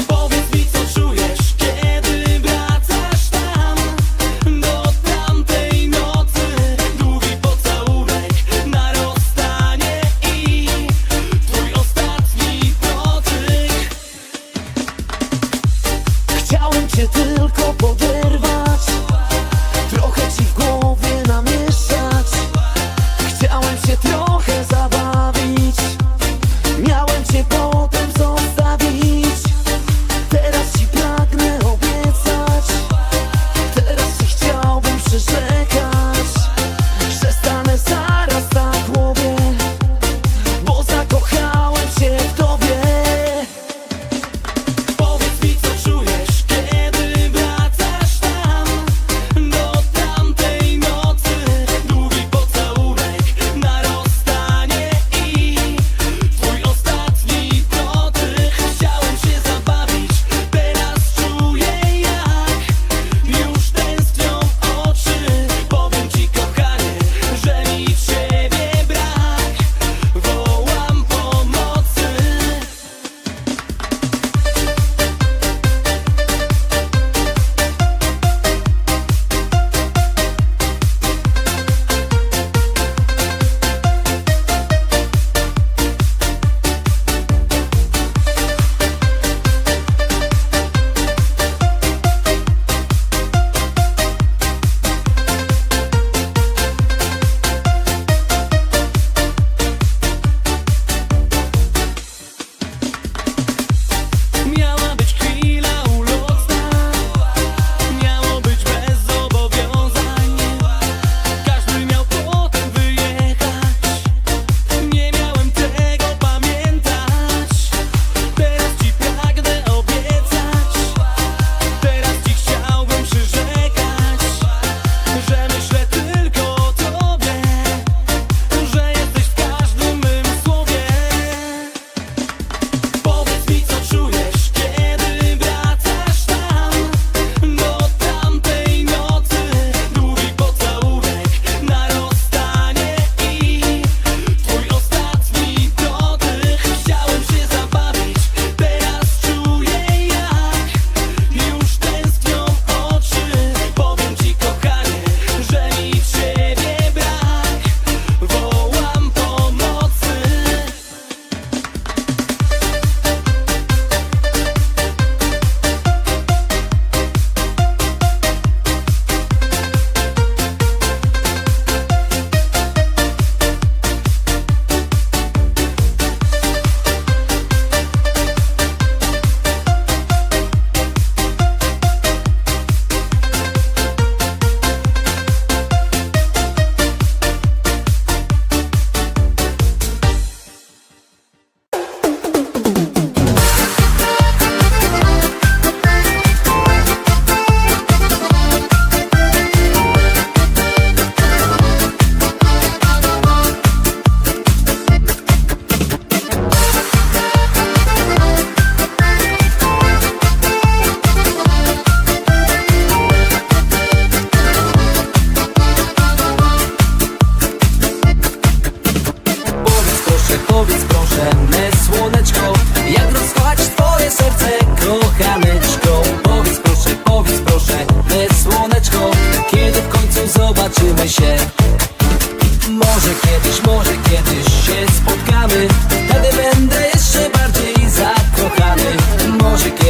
Powiedz mi, co czujesz, kiedy wracasz tam do tamtej nocy. Długi pocałunek na rozstanie i twój ostatni dotyk. Chciałem cię tylko poderwać, trochę ci w głowie namieszać. Chciałem cię trochę zabawić, miałem cię potem zostawić. Teraz ci pragnę obiecać, teraz ci chciałbym przyrzekać, że stanę zaraz na głowie, bo zakochałem się w tobie. Powiedz mi, co czujesz, kiedy wracasz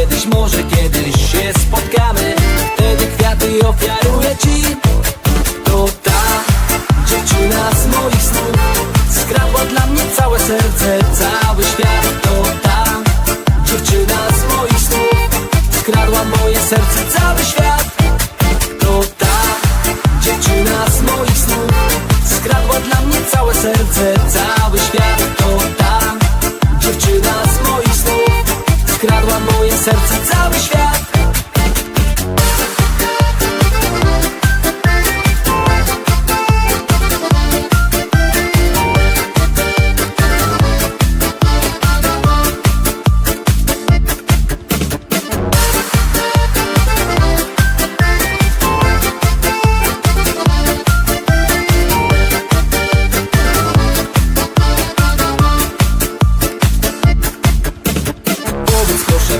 kiedyś, może kiedyś się spotkamy. Wtedy kwiaty ofiaruję ci. To ta dziewczyna z moich snów skradła dla mnie całe serce, cały świat. To ta dziewczyna z moich snów skradła moje serce, cały świat. To ta dziewczyna z moich snów skradła dla mnie całe serce, cały świat. To ta dziewczyna z moich snów skradła moje serce, cały świat.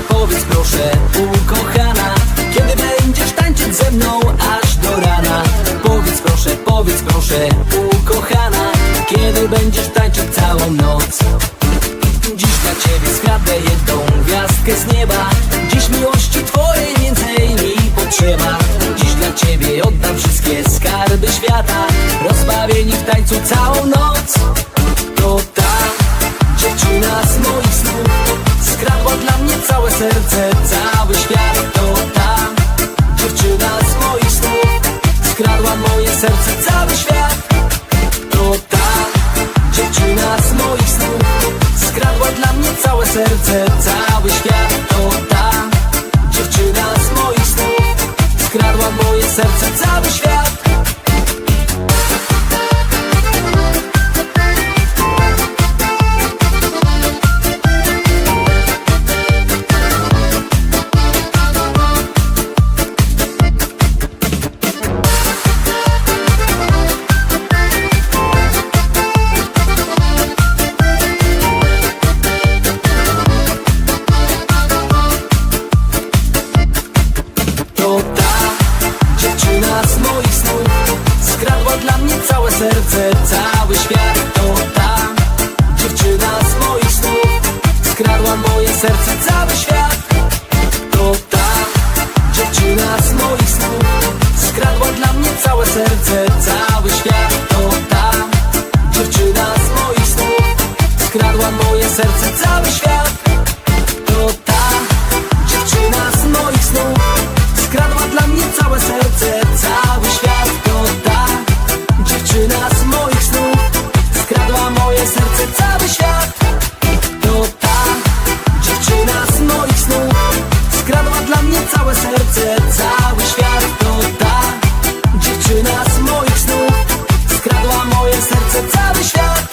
Powiedz proszę, ukochana, kiedy będziesz tańczyć ze mną aż do rana. Powiedz proszę, ukochana, kiedy będziesz tańczyć całą noc. Dziś dla ciebie skradnę jedną gwiazdkę z nieba. Dziś miłości twojej więcej mi potrzeba. Dziś dla ciebie oddam wszystkie skarby świata, rozbawieni w tańcu całą noc. To ta dziewczyna z moich snów skradła dla mnie całe serce, cały świat. To ta dziewczyna z moich snów skradła moje serce, cały świat. To ta dziewczyna z moich snów skradła dla mnie całe serce, cały świat. To ta dziewczyna z moich snów skradła moje serce, cały świat. To ta dziewczyna z moich snów skradła dla mnie całe serce, cały świat. To ta dziewczyna z moich snów skradła moje serce, cały świat. To ta dziewczyna z moich snów skradła dla mnie całe serce, cały świat. To ta dziewczyna z moich snów skradła moje serce, cały świat. To ta dziewczyna z moich snów skradła dla mnie całe serce, cały świat. To ta dziewczyna z moich snów skradła moje serce, cały świat. To ta dziewczyna z moich snów skradła dla mnie całe serce, cały świat. To ta dziewczyna z moich snów skradła moje serce, cały świat.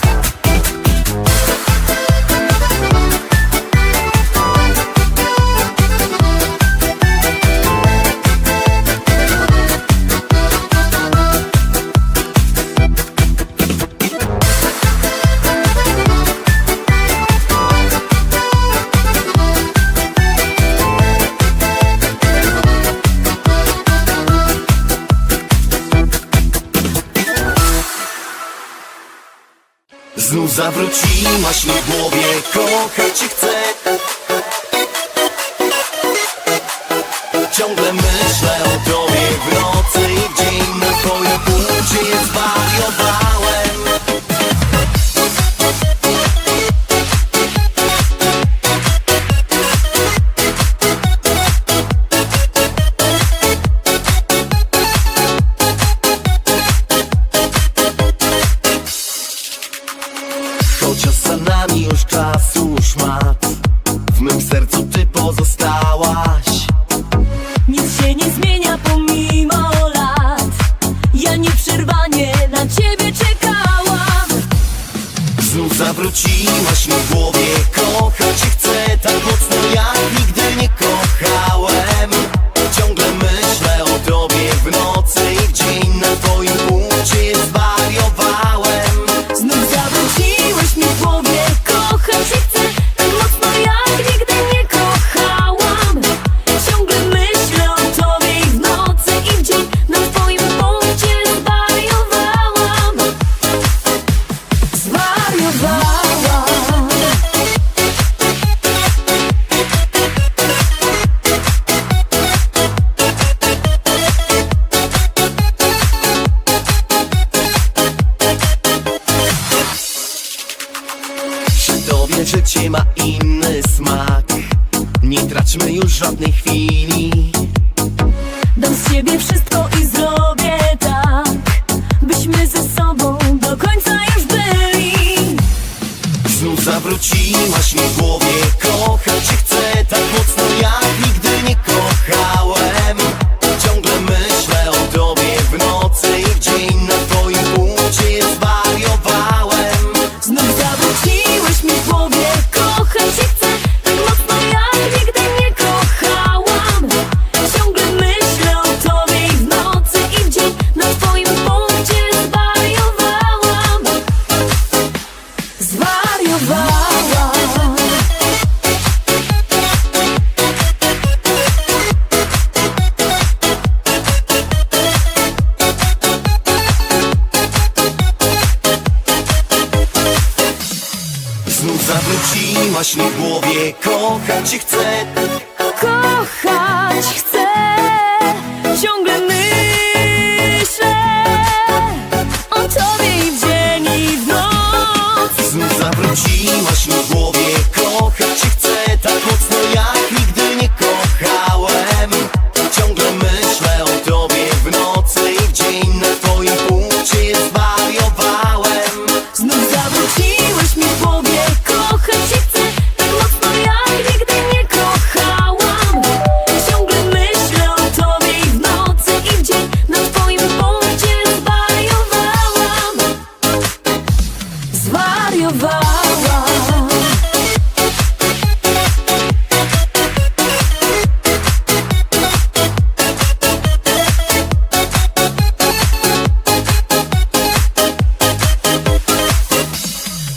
Znów zawróci maśl w głowie, kochać cię chcę. Ciągle myślę o tobie w nocy i w dzień. Na twoim punkcie zwariowałem. Chociaż za nami już czasu szmat, w mym sercu ty pozostałaś. Nic się nie zmienia, pomimo traćmy już żadnej chwili. Dam z siebie wszystko i zrobię tak, byśmy ze sobą do końca już byli. Znów zawróciłaś mi w głowie, kochać cię chcę tak mocno jak nigdy nie kochałem. Ciągle myślę o tobie w nocy i w dzień, na twoim punkcie zwariowałem. Znów zawróciłeś mi w głowie, kochać cię chcę tak mocno jak nigdy nie kochałam. Ciągle myślę o tobie i w nocy i w dzień, na twoim punkcie zwariowałam. Zwariowałam. Znów zawróciłaś mi w głowie, kochać cię chcę. Kochać chcę, ciągle myślę o tobie i w dzień i w noc. Znów zawróciłaś mi w głowie, kochać cię chcę tak mocno jak nigdy nie kochałem. Ciągle myślę o tobie w nocy i w dzień, na twoim punkcie zwariowałem. Znów zawróciłeś mi w głowie, kochać cię chcę tak mocno jak nigdy nie kochałam. Ciągle myślę o tobie i w nocy i w dzień, na twoim punkcie zwariowałam. Zwariowałam.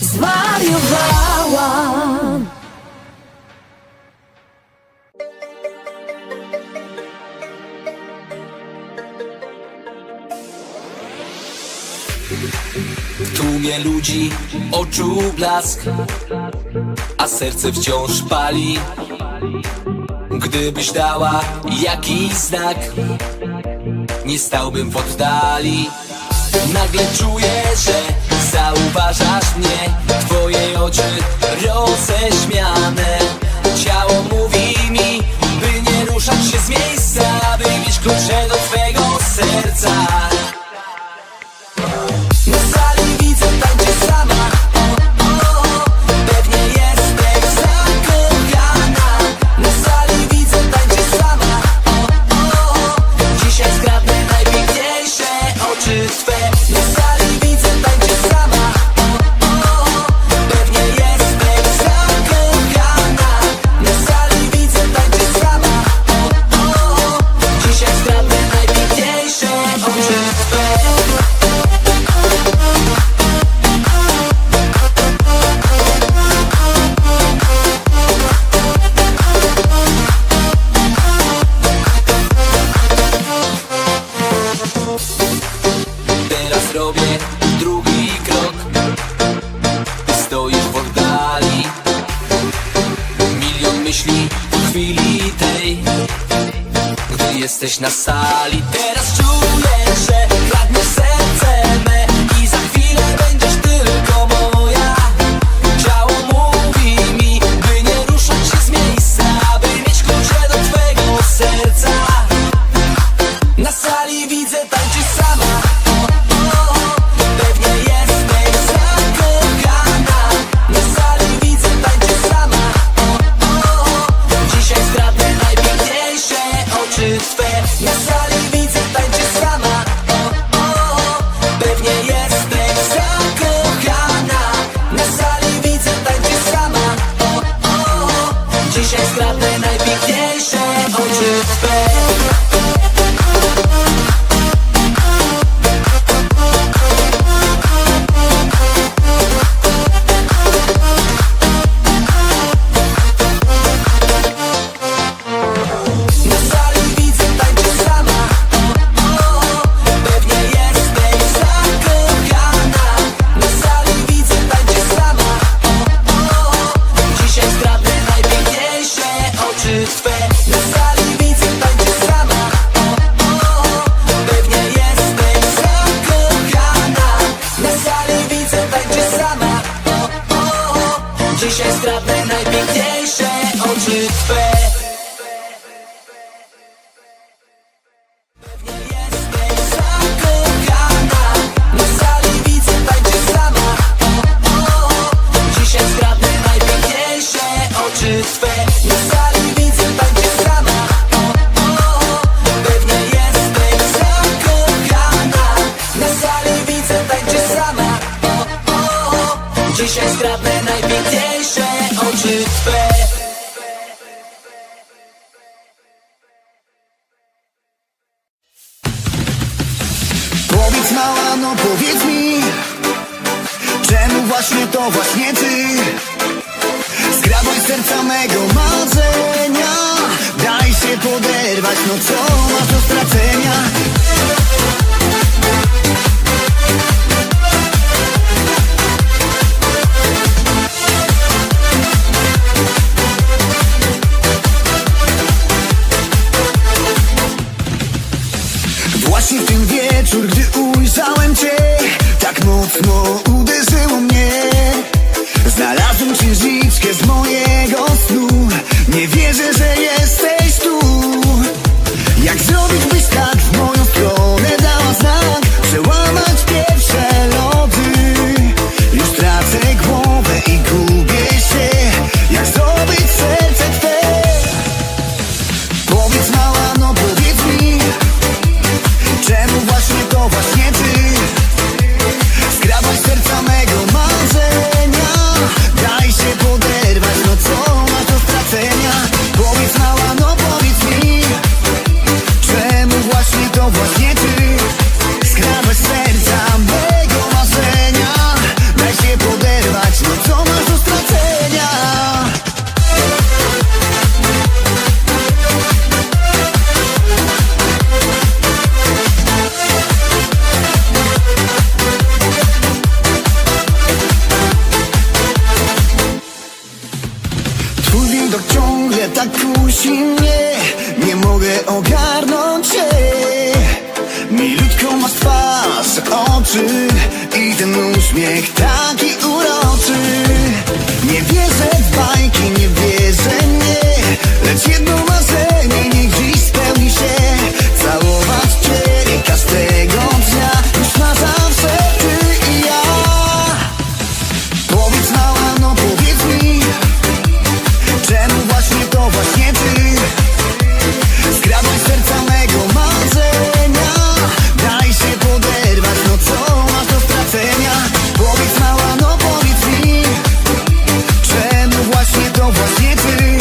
Zwariowałam. W tłumie ludzi oczu blask, a serce wciąż pali. Gdybyś dała jakiś znak, nie stałbym w oddali. Nagle czuję, że zauważasz mnie, twoje oczy roześmiane. Ciało mówi mi, by nie ruszać się z miejsca, by mieć klucze do twego serca. Na sali widzę, tańczysz sama, pewnie jesteś zakochana. Na sali widzę, tańczysz sama, dzisiaj zgrabnę najpiękniejsze oczy twe. Na sali widzę, tańczysz sama, pewnie jesteś zakochana. Na sali widzę, tańczysz sama, dzisiaj zgrabnę najpiękniejsze oczy twe. Teraz robię drugi krok, ty stoisz w oddali. Milion myśli w chwili tej, gdy jesteś na sali. Teraz czuję, że kradnie serce me i za chwilę będziesz tylko moja. Ciało mówi mi, by nie ruszać się z miejsca, by mieć klucze do twego serca. Na sali widzę, tańczysz sama, pewnie jesteś zakochana. Na sali widzę, tańczysz sama, dzisiaj zgrabnę najpiękniejsze oczy twe. Na sali widzę, tańczysz sama, pewnie jesteś zakochana. Na sali widzę, tańczysz sama, dzisiaj zgrabnę najpiękniejsze oczy twe. Na sali widzę, tańczysz sama, pewnie jesteś zakochana. Na sali widzę, tańczysz sama, dzisiaj zgrabnę najpiękniejsze oczy twe. Na sali widzę, no powiedz mi, czemu właśnie to właśnie ty skradłaś serca mego marzenia? Daj się poderwać, no co masz do stracenia? Właśnie w ten wieczór, gdy ujrzałem cię, tak mocno uderzyło mnie. Znalazłem księżniczkę z mojego snu. Nie wierzę, że jesteś tu. Jak zrobić, byś tak w moją stronę dała znak? Przełamać pierwsze lody. Już tracę głowę i gubię się. Jak zdobyć serce twe? Powiedz mała, no powiedz mi, czemu właśnie to właśnie ty skradłaś serca mego marzenia? Daj się poderwać, no co masz do stracenia? Powiedz mała, no powiedz mi, czemu właśnie to właśnie ty skradłaś serca mego marzenia? Daj się poderwać, no co masz do stracenia? Twój widok ciągle tak kusi mnie. Nie mogę ogarnąć się. Milutką masz twarz, oczy i ten uśmiech taki uroczy. Nie wierzę w bajki, nie wierzę, nie. Lecz jedno marzenie niech dziś spełni się. Całować cię każdego dnia. Już na zawsze ty i ja. Powiedz mała, no powiedz mi, czemu właśnie to właśnie ty skradłaś serca mego marzenia? Daj się poderwać, no co masz do stracenia? Powiedz mała, no powiedz mi, czemu właśnie to właśnie ty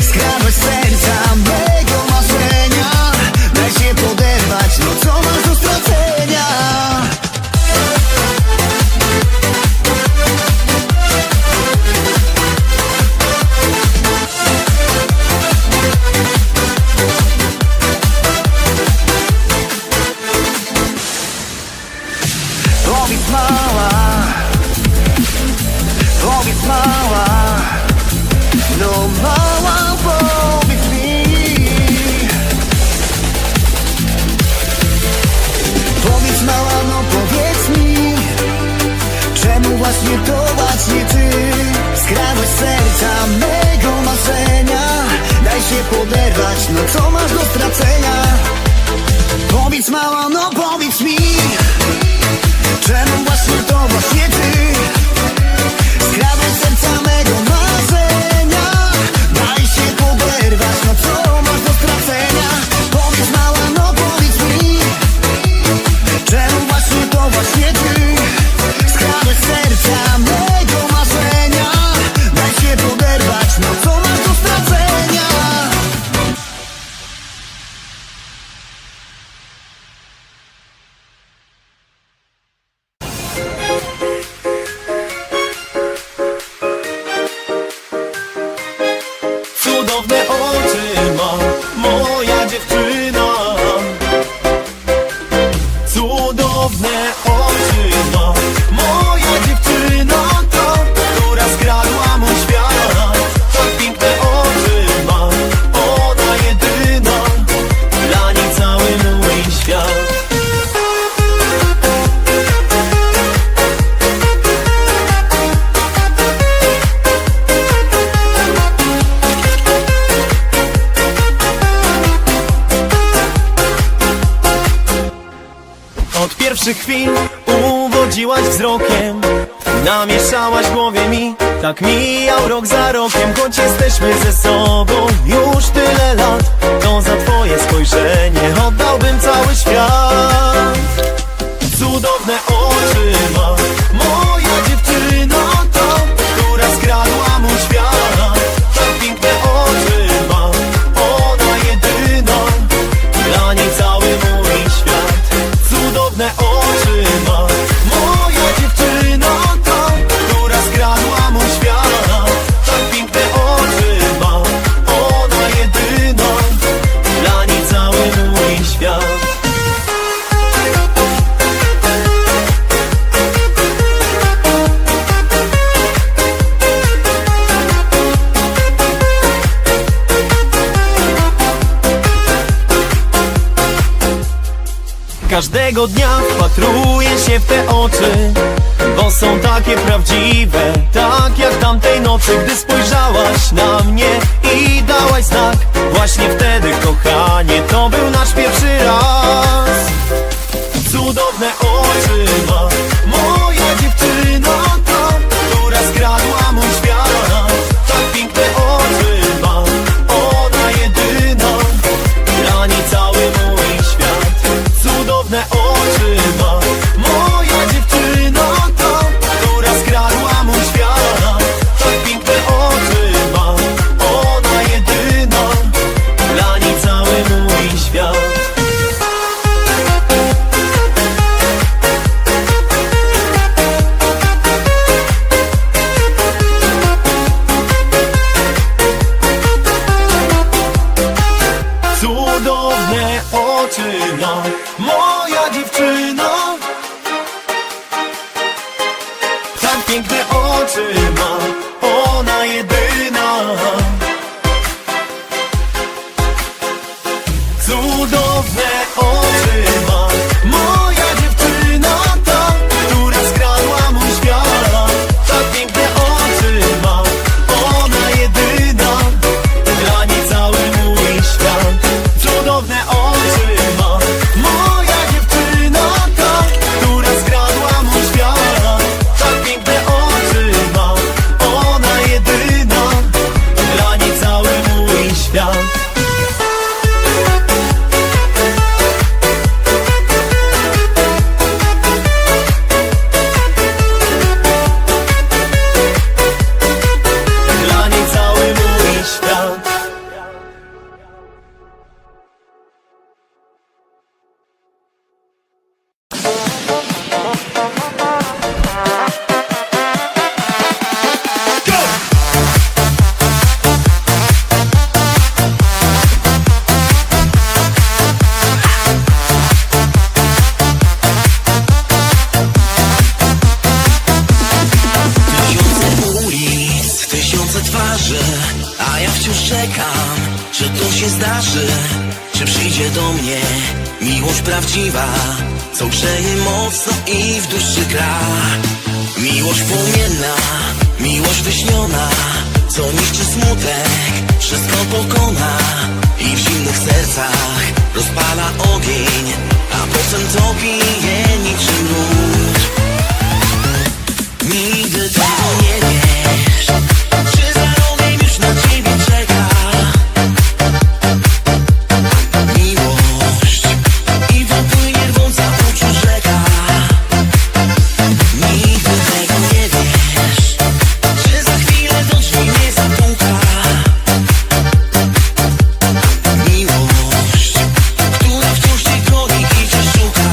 skradłaś serca mego marzenia? Daj się poderwać, no co masz do stracenia? Powiedz mała, powiedz mała, no mała, powiedz mi. Powiedz mała, no powiedz mi, czemu właśnie to właśnie ty skradłaś serca mego marzenia? Daj się poderwać, no co masz do stracenia? Powiedz mała, no powiedz mi, czemu właśnie to właśnie ty skradłaś serca mego marzenia? Daj się poderwać, no co masz do stracenia? Powiedz mała, no powiedz mi, czemu właśnie to właśnie ty skradłaś serca mego marzenia? Daj się poderwać, no co masz do stracenia? Cudowne oczy ma moja dziewczyna. Cudowne oczy ma moja dziewczyna, ta, która skradła mój świat. Tak piękne oczy ma ona jedyna, dla niej cały mój świat. Od pierwszych chwil uwodziłaś wzrokiem, namieszałaś w głowie mi. Tak mijał rok za rokiem, choć jesteśmy ze sobą już tyle lat, to za twoje spojrzenie oddałbym cały świat. Cudowne oczy ma moja dziewczyna, ta, która skradła mój świat. Tak piękne oczy ma ona jedyna, dla niej cały mój świat. Cudowne oczy ma Każdego dnia wpatruję się w te oczy, bo są takie prawdziwe, tak jak tamtej nocy, gdy spojrzałaś na mnie i dałaś znak. Właśnie wtedy, kochanie, to był nasz pierwszy raz. Cudowne oczy ma moja dziewczyna, ta, która skradła mój świat. Tak piękne oczy ma ona jedyna, dla niej cały mój świat. Cudowne oczy ma moja dziewczyna, ta, która skradła mój świat. Tak piękne oczy ma ona jedyna, dla niej cały mój świat. Cudowne oczy ma moja dziewczyna, tak piękne oczy ma ona jedyna. Cudowne oczy ma moja dziewczyna, ta, która skradła mój świat. Tak piękne oczy ma ona jedyna, dla niej cały mój świat. Cudowne oczy ma moja dziewczyna, ta, która skradła mój świat. Tak piękne oczy ma ona jedyna, dla niej cały mój świat. Dla niej cały mój świat. Tysiące ulic, tysiące twarzy, a ja wciąż czekam, czy to się zdarzy, czy przyjdzie do mnie miłość prawdziwa, co grzeje mocno i w duszy gra. Miłość płomienna, miłość wyśniona, co niszczy smutek, wszystko pokona i w zimnych sercach rozpala ogień, a potem topi je niczym lód. Nigdy tego nie wiesz, czy za rogiem już na ciebie czeka miłość i popłynie rwąca uczuć rzeka. Nigdy tego nie wiesz, czy za chwilę do drzwi nie zapuka miłość, która wciąż cię goni i cię szuka.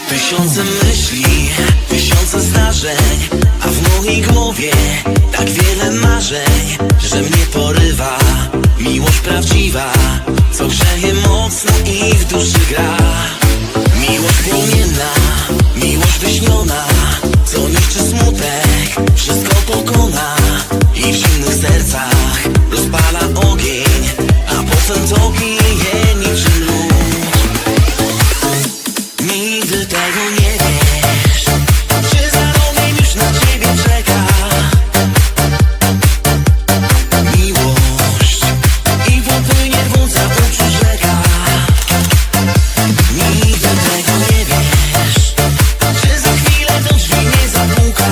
Tysiące myśli, tysiące zdarzeń, a w mojej głowie tak wiele marzeń, że mnie porywa miłość prawdziwa, co grzeje mocno i w duszy gra. Miłość płomienna, miłość wyśniona, co niszczy smutek, wszystko pokona i w zimnych sercach rozpala ogień, a potem topi je niczym lód. Nigdy tego nie wiesz, czy za rogiem już na ciebie czeka miłość i popłynie rwąca uczuć rzeka. Nigdy tego nie wiesz, czy za chwilę do drzwi nie zapuka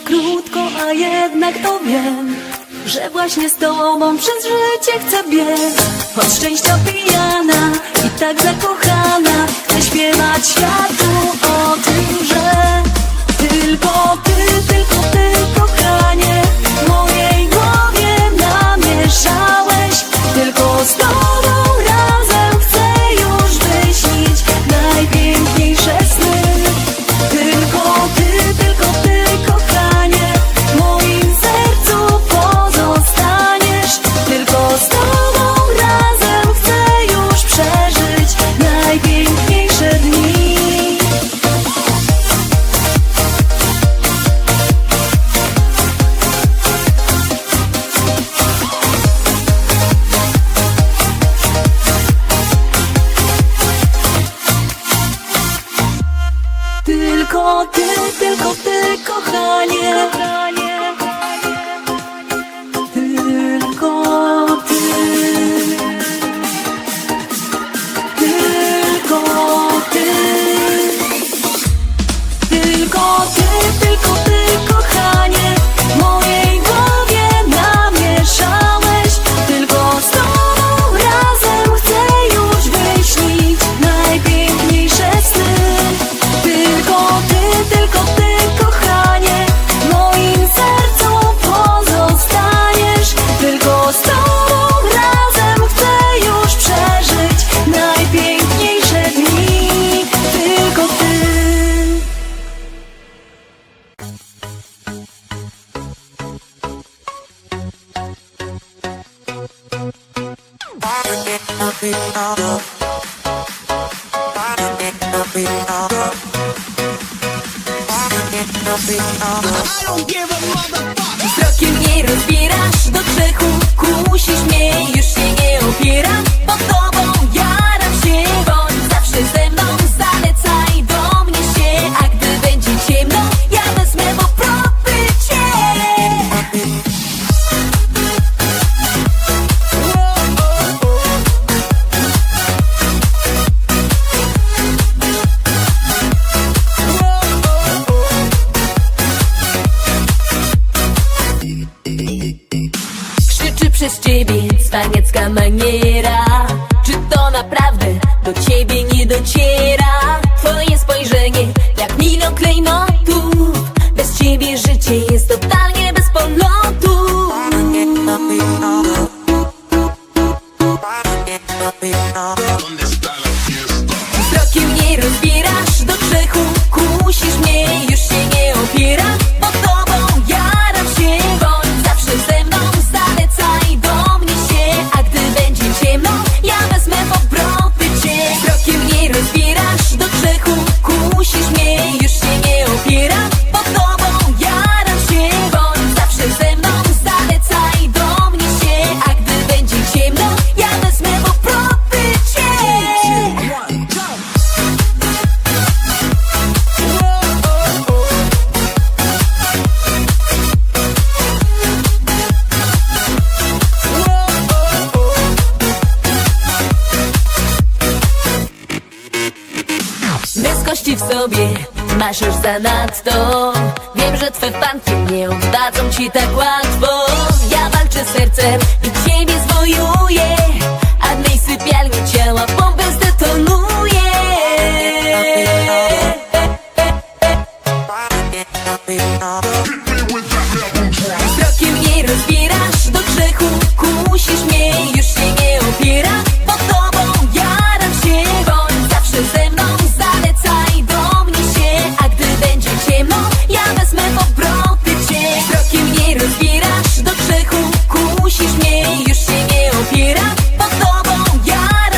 krótko, a jednak to wiem, że właśnie z tobą przez życie chcę biec. Od szczęścia pijana i tak zakochana, chcę śpiewać światu o tym, że tylko ty, kochanie, w mojej głowie namieszałeś. Tylko z tobą razem chcę już wyśnić najpiękniejsze sny. Tylko ty, kochanie, w moim sercu pozostaniesz. Tylko z tobą razem chcę już przeżyć najpiękniejsze dni. Tylko ty, kochanie. Tylko ty. Tylko ty. Tylko ty, kochanie, w mojej głowie namieszałeś. Tylko z tobą razem chcę już wyśnić najpiękniejsze sny. Tylko ty, kochanie, w moim sercu pozostaniesz. Tylko z tobą razem chcę już przeżyć najpiękniejsze dni. Tylko ty. Wzrokiem nie rozbierasz do grzechu, kusisz mnie, już się nie opieram. Pod tobą jaram się, bądź zawsze ze mną, zalecaj do mnie się. A gdy będzie ciemno, ja wezmę w obroty cię. Krzyczy przez ciebie cwaniacka maniera. Czy to naprawdę do ciebie nie dociera? Twoje spojrzenie jak milion klejnotów. Bez ciebie życie jest totalnie bez polotu. Wzrokiem nie rozbierasz do grzechu, kusisz mnie, już się nie opieram. Pod tobą jaram się, bądź zawsze ze mną, zalecaj do mnie się. A gdy będzie ciemno, ja wezmę w obroty cię. Wzrokiem nie rozbierasz do grzechu, kusisz mnie, już się nie opieram. Pod tobą jaram się, bądź zawsze ze mną, zalecaj do mnie się. A gdy będzie ciemno, ja wezmę w obroty cię. Bez kości w sobie masz już zanadto. Wiem, że twe fanki nie oddadzą ci tak łatwo. Ja walczę sercem i ciebie zwojuję, a w mej sypialni ciała bombę zdetonuję. Wzrokiem nie rozbierasz do grzechu, kusisz mnie, już się nie opieram. Pod tobą jaram się, bądź zawsze ze mną, zalecaj do mnie się. A gdy będzie ciemno, ja wezmę w obroty cię. Wzrokiem nie rozbierasz do grzechu, kusisz mnie, już się nie opieram. Pod tobą jaram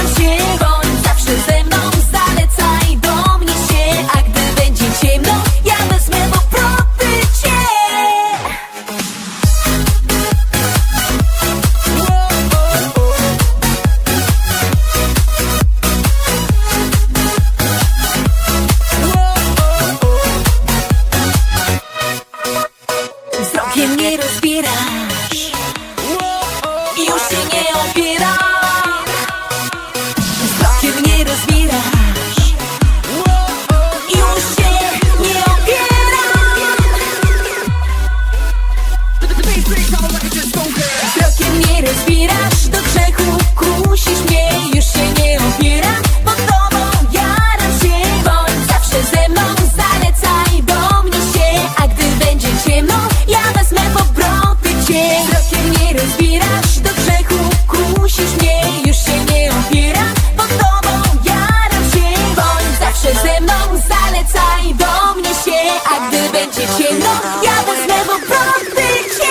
cię sięgną, ja wezmę, bo proszę cię.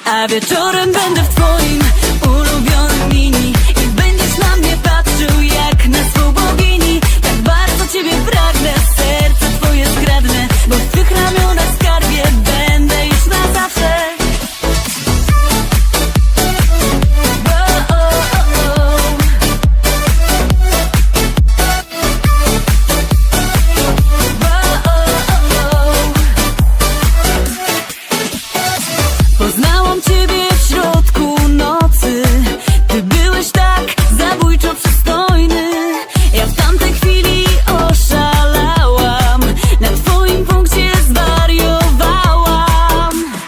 A wieczorem będę w twoim ulubionym mini i będziesz na mnie patrzył jak na swą bogini. Tak bardzo ciebie pragnę, serce twoje skradnę, bo w twych ramionach skarbie będę już na zawsze. O, o, o, o. Poznałam ciebie w środku nocy. Ty byłeś tak zabójczo przystojny. Ja w tamtej chwili oszalałam, na twoim punkcie zwariowałam.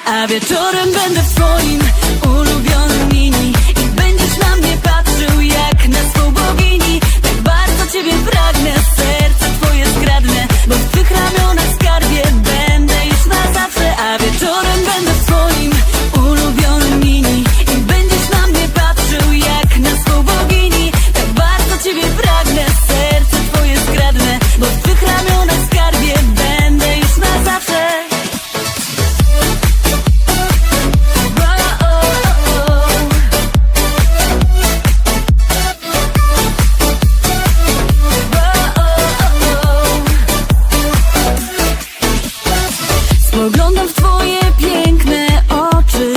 A wieczorem będę w twoim ulubionym mini i będziesz na mnie patrzył jak na swą bogini. Tak bardzo ciebie pragnę, serce twoje skradnę, bo w twych ramionach skarbie będę już na zawsze. A wieczorem będę w twoim ulubionym mini i będziesz na mnie patrzył jak na swą bogini. Tak bardzo ciebie pragnę, serce twoje skradnę, bo w twych ramionach skarbie będę już na zawsze. Spoglądam w twoje piękne oczy,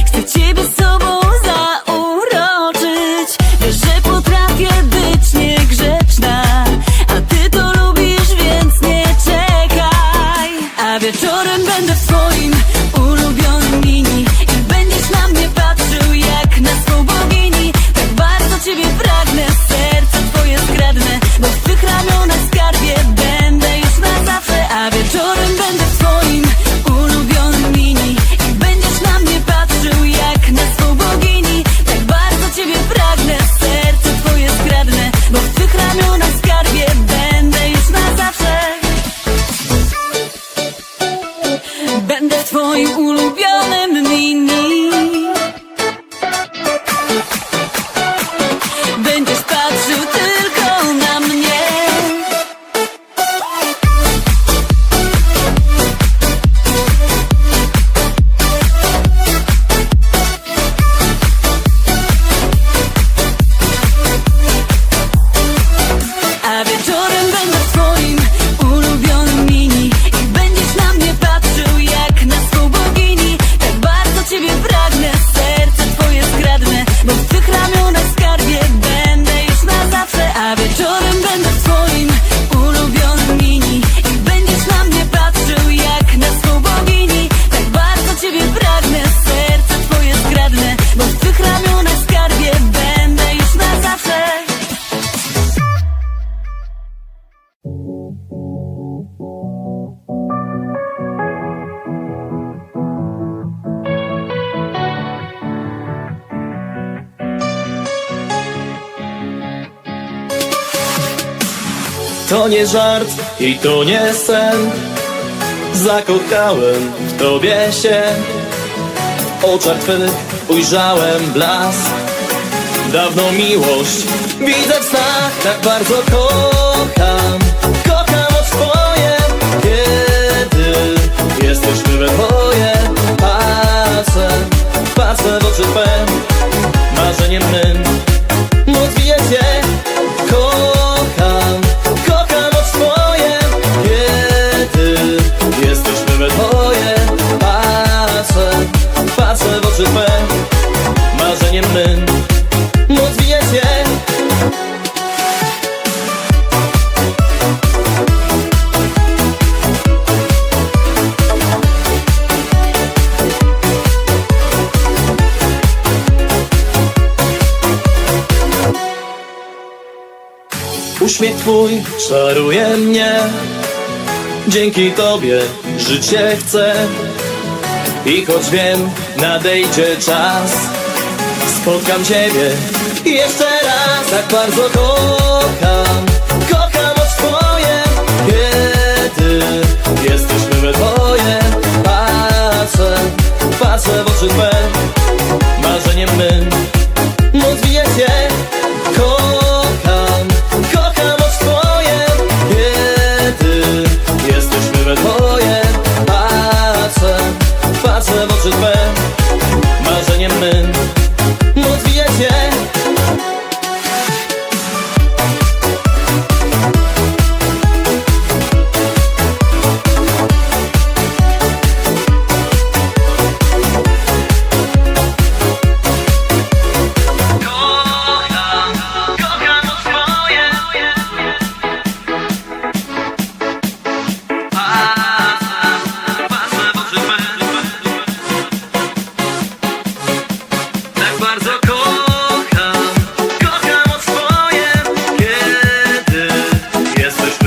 chcę ciebie z sobą zauroczyć. Wiesz, że potrafię być niegrzeczna, a ty to lubisz, więc nie czekaj. A wieczorem będę w twoim ulubionym mini i będziesz na mnie patrzył jak na swą bogini. Tak bardzo ciebie pragnę, serce twoje skradnę, bo w twych ramionach skarbie będę już na zawsze. A wieczorem będę w twoim ulubionym mini i będziesz na mnie patrzył jak na swą bogini. Tak bardzo ciebie pragnę, serce twoje skradnę, bo w twych ramionach skarbie będę już na zawsze. Będę w twoim ulubionym mini. Będziesz patrzył tylko na mnie. A wieczorem będę w twoim ulubionym mini i będziesz na mnie patrzył jak na swą bogini. Tak bardzo ciebie pragnę, serce twoje skradnę, bo w twych ramionach skarbie będę już na zawsze. A wieczorem będę w twoim ulubionym mini i będziesz na mnie patrzył jak na swą bogini. Tak bardzo ciebie pragnę, serce twoje skradnę, bo w twych ramionach skarbie będę już na zawsze. To nie żart i to nie sen. Zakochałem w tobie się. W oczach twych ujrzałem blask. Dawną miłość widzę w snach. Tak bardzo kocham, kocham od twoje. Kiedy jesteśmy we dwoje, patrzę w oczy twe. Marzeniem mym odbije się. Kocham, kocham od twoje. Kiedy jesteśmy we dwoje, patrzę w oczy twe. Marzeniem mym odbije się. Uśmiech twój czaruje mnie. Dzięki tobie życie chcę. I choć wiem, nadejdzie czas, spotkam ciebie jeszcze raz. Tak bardzo kocham, kocham od twoje. Kiedy jesteśmy we dwoje,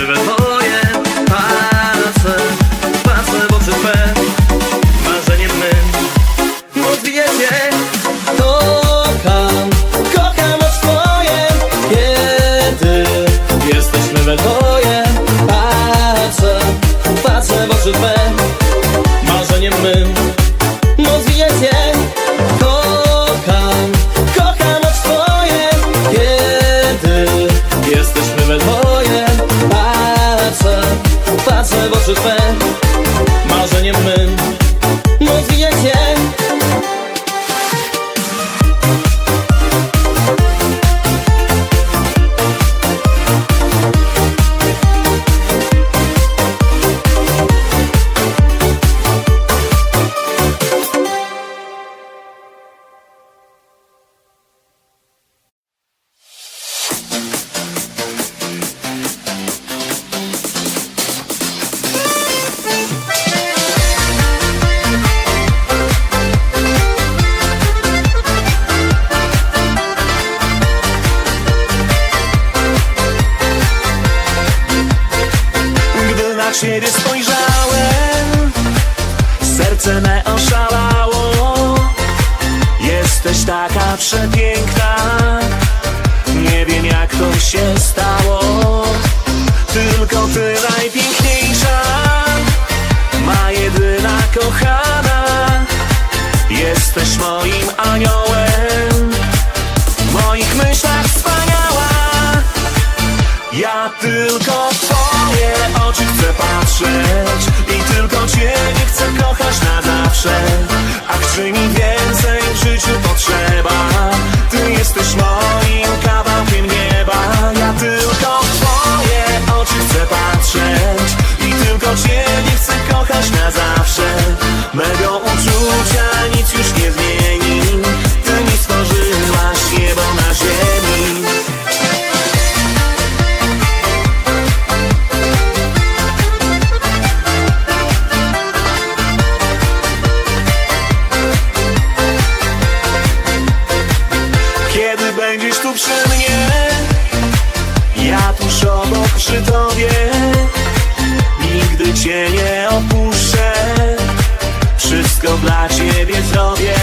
Jesteśmy we dwoje. Patrzę w oczy twe, marzeniem mym rozwija się. Kocham aż twoje, kiedy jesteśmy we dwoje. Patrzę w oczy twe, marzeniem mym rozwija się. Kocham aż twoje, kiedy jesteśmy we dwoje. Patrzę w oczy twe, marzeniem mym rozwija się. Gdy na ciebie spojrzałem, serce me oszalało. Jesteś taka przepiękna, nie wiem jak to się stało. Tylko ty najpiękniejsza, ma jedyna kochana. Jesteś moim aniołem, w moich myślach wspaniała. Ja tylko w twoje oczy chcę patrzeć i tylko ciebie chcę kochać na zawsze. A czy mi więcej w życiu potrzeba? Ty jesteś moim kawałkiem nieba. Ja tylko w twoje oczy chcę patrzeć i tylko ciebie chcę kochać na zawsze. Mego uczucia nic już nie zmieni. Ty mi stworzyłaś niebo na ziemi. Kiedy będziesz tu przy mnie, ja tuż obok przy tobie. Nigdy cię nie opuszczę, wszystko dla ciebie zrobię.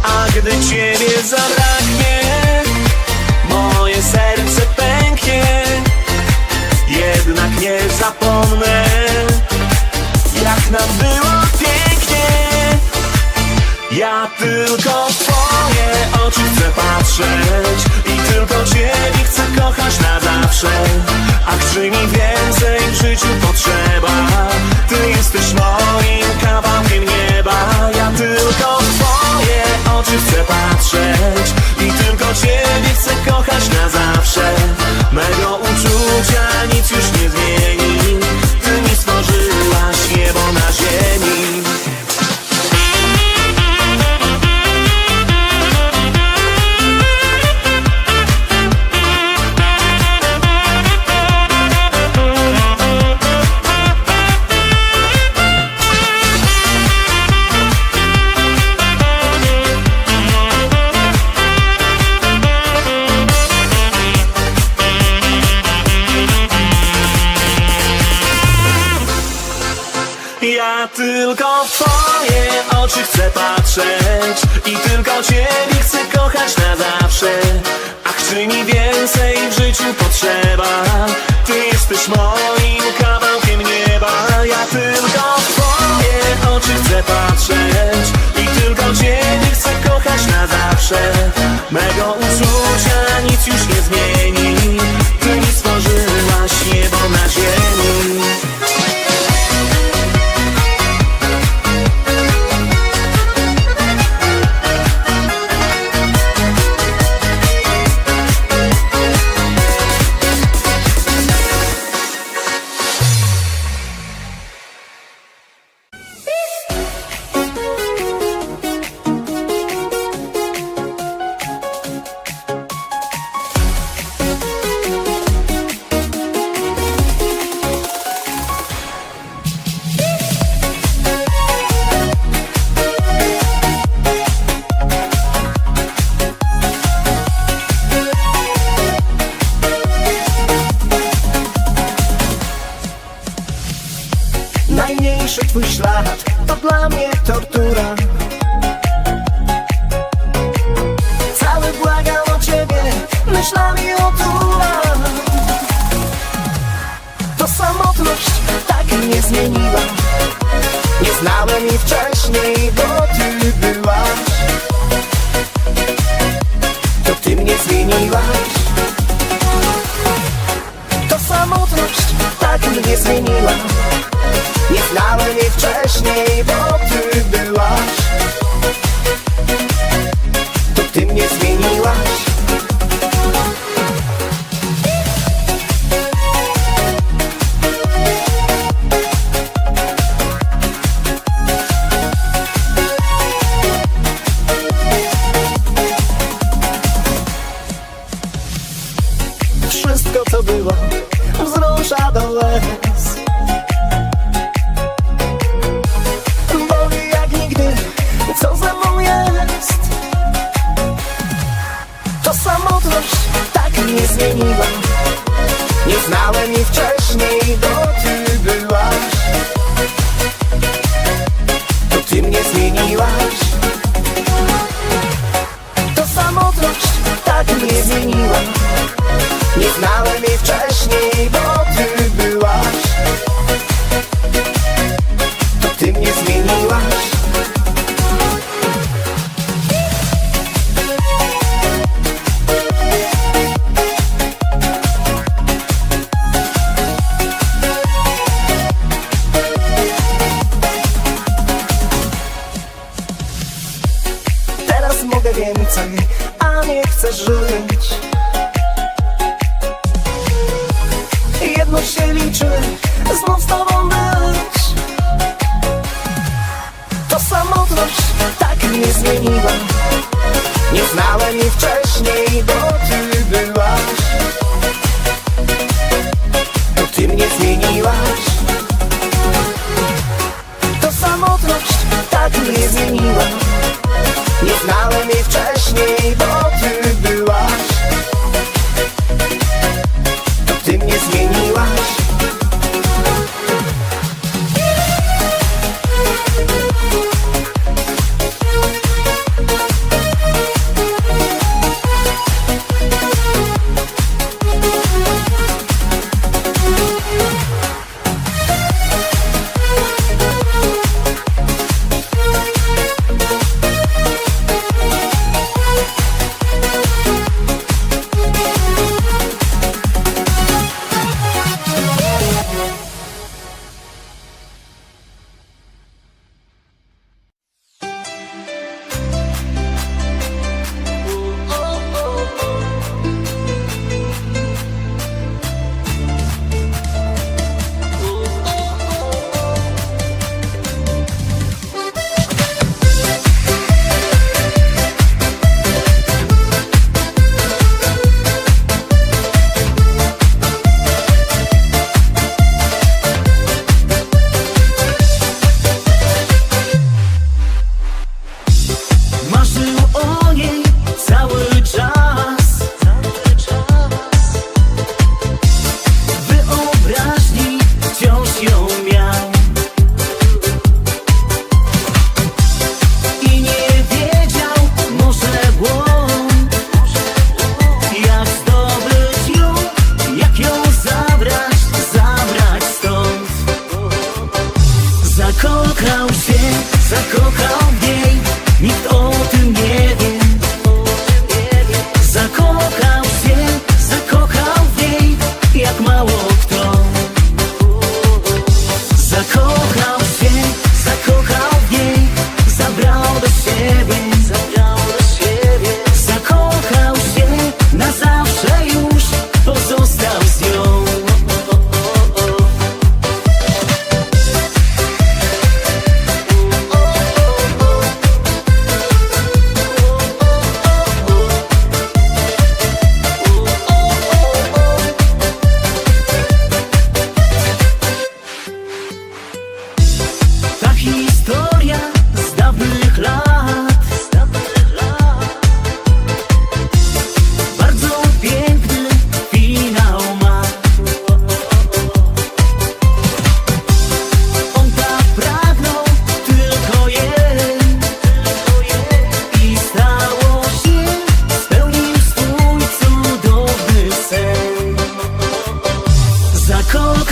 A gdy ciebie zabraknie, moje serce pęknie. Jednak nie zapomnę, jak nam było pięknie. Ja tylko w twoje oczy chcę patrzeć i tylko ciebie chcę kochać na zawsze. A czy mi więcej w życiu potrzeba? Ty jesteś moim kawałkiem nieba. Ja tylko w twoje oczy chcę patrzeć i tylko ciebie chcę kochać na zawsze. Mego uczucia nic już nie zmieni. Ty mi stworzyłaś niebo na ziemi. Ja tylko w twoje oczy chcę patrzeć i tylko ciebie chcę kochać na zawsze. Ach, czy mi więcej w życiu potrzeba? Ty jesteś moim kawałkiem nieba. Ja tylko w twoje oczy chcę patrzeć i tylko ciebie chcę kochać na zawsze. Mego uczucia nic już nie zmieni. Ty mi stworzyłaś niebo na ziemi. najmniejszy twój ślad to dla mnie tortura. Cały błagam o ciebie, myślami otulam. To samotność tak mnie zmieniła. Nie znałem jej wcześniej, bo ty byłaś. To ty mnie zmieniłaś. To samotność tak mnie zmieniła. Nie znałem jej wcześniej, bo ty byłaś. To ty mnie zmieniłaś. Wszystko co było wzrusza do łez. Boli jak nigdy, co ze mną jest. To samotność tak mnie zmieniła. Nie znałem jej wcześniej, bo ty byłaś. To ty mnie zmieniłaś. To samotność tak mnie zmieniła. Nie znałem jej wcześniej, bo ty byłaś. To ty mnie zmieniłaś. Teraz mogę więcej, a nie chcę żyć. Jedno się liczy, znów z tobą być. To samotność tak mnie zmieniła. Nie znałem jej wcześniej, bo ty byłaś. To ty mnie zmieniłaś. To samotność tak mnie zmieniła. Nie znałem jej wcześniej, bo ty byłaś. To ty mnie zmieniłaś.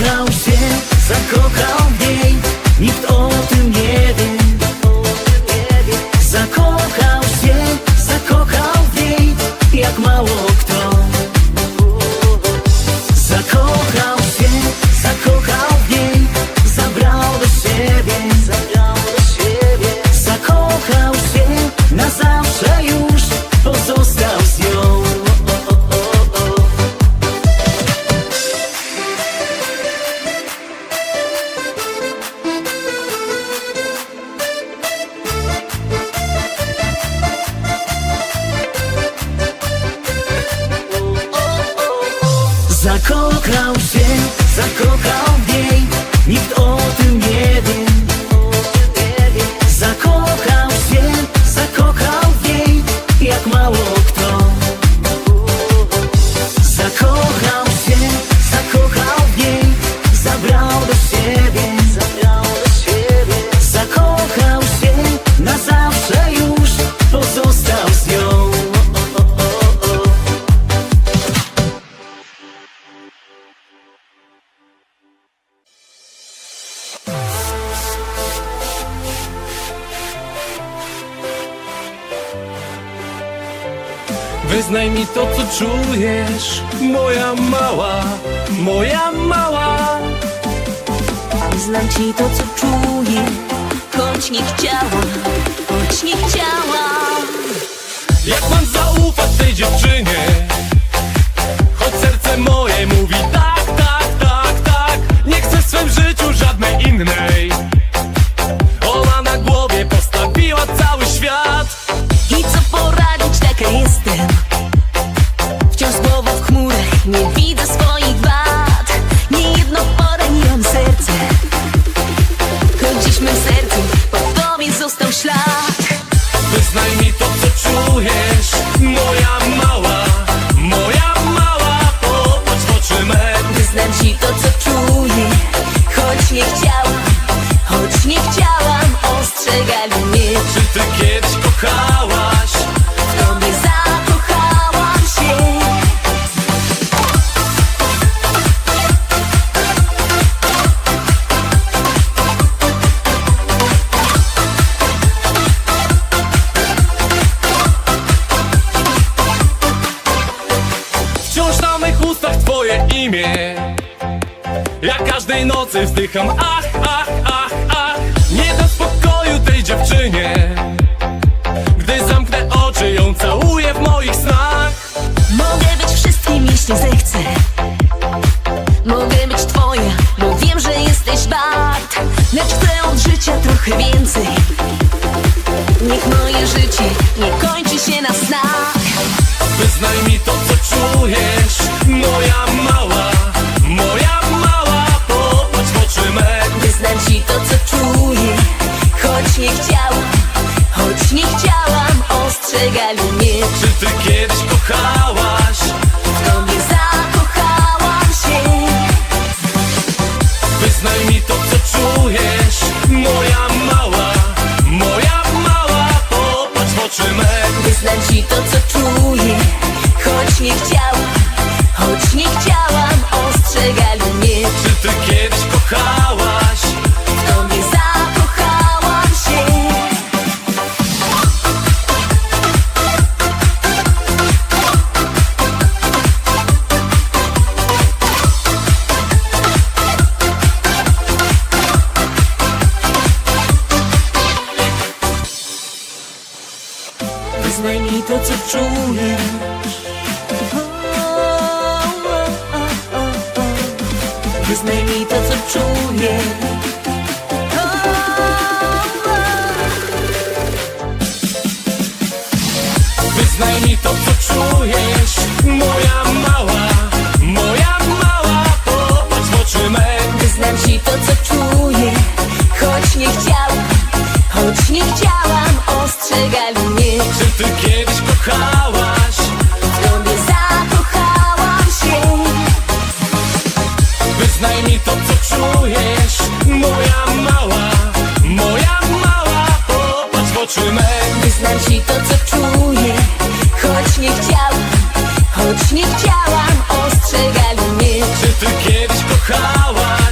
Zakochał się, zakochał w niej, nikt o tym nie wie. Zakochał się, zakochał w niej, jak mało kto. Zakochał się, zakochał w niej, zabrał do siebie. Zakochał się, na zawsze już pozostał z nią. Zakochał się, zakochał w niej, nikt o tym nie wie. Zakochał się, zakochał w niej, jak mało kto. Zakochał się, zakochał w niej, zabrał do siebie. Zakochał się, na zawsze już pozostał z nią. Wyznaj mi to, co czujesz, moja mała, moja mała. Znam ci to, co czuję, choć nie chciałam, choć nie chciałam. Jak mam zaufać tej dziewczynie, choć serce moje mówi tak, tak, tak, tak. Nie chcę w swym życiu żadnej innej. Ona na głowie postawiła cały świat. I co poradzić, taka jestem. Wciąż z głową w chmurach, nie widzę swoich wad. Niejedno poraniłam serce, choć dziś w mym sercu po tobie został ślad. Wyznaj mi to, co czujesz, moja mała, moja mała. Popatrz w oczy me. Wyznam ci to, co czuję, choć nie chciałam, choć nie chciałam. Ostrzegali mnie, Czy ty kiedyś kochałaś? w tobie zakochałam się. Wciąż na mych ustach twoje imię. Ja każdej nocy wzdycham, ach, ach, ach, ach. Nie dam spokoju tej dziewczynie. Gdy zamknę oczy, ją całuję w moich snach. Mogę być wszystkim, jeśli zechcę. Mogę być twoja, bo wiem, że jesteś wart. Lecz chcę od życia trochę więcej. Niech moje życie nie kończy się na snach. Wyznaj mi to, co czujesz, moja mała, moja mała. Popatrz w oczy me. Wyznam ci to, co czuję, choć nie chciałam, choć nie chciałam. Ostrzegali mnie, Czy ty kiedyś kochałaś? w tobie zakochałam się. Wyznaj mi to, co czujesz, moja mała, moja mała. Popatrz w oczy me. Wyznam ci to, co czuję, choć nie chciałam, choć nie chciałam. Ostrzegali mnie, Czy ty kiedyś kochałaś? w tobie zakochałam się. Wyznaj mi to, co czujesz. Wyznaj mi to, co czuję. Wyznaj mi to, co czujesz, moja mała, moja mała. Popatrz w oczy me. Wyznam ci to, co czuję, choć nie chciałam, choć nie chciałam. Ostrzegali mnie, Czy ty kiedyś kochałaś? w tobie zakochałam się. Wyznaj mi to, co czujesz, moja mała, moja mała. Popatrz w oczy me. Wyznam ci to, co czuję, choć nie chciałam, choć nie chciałam. Ostrzegali mnie, Czy ty kiedyś kochałaś?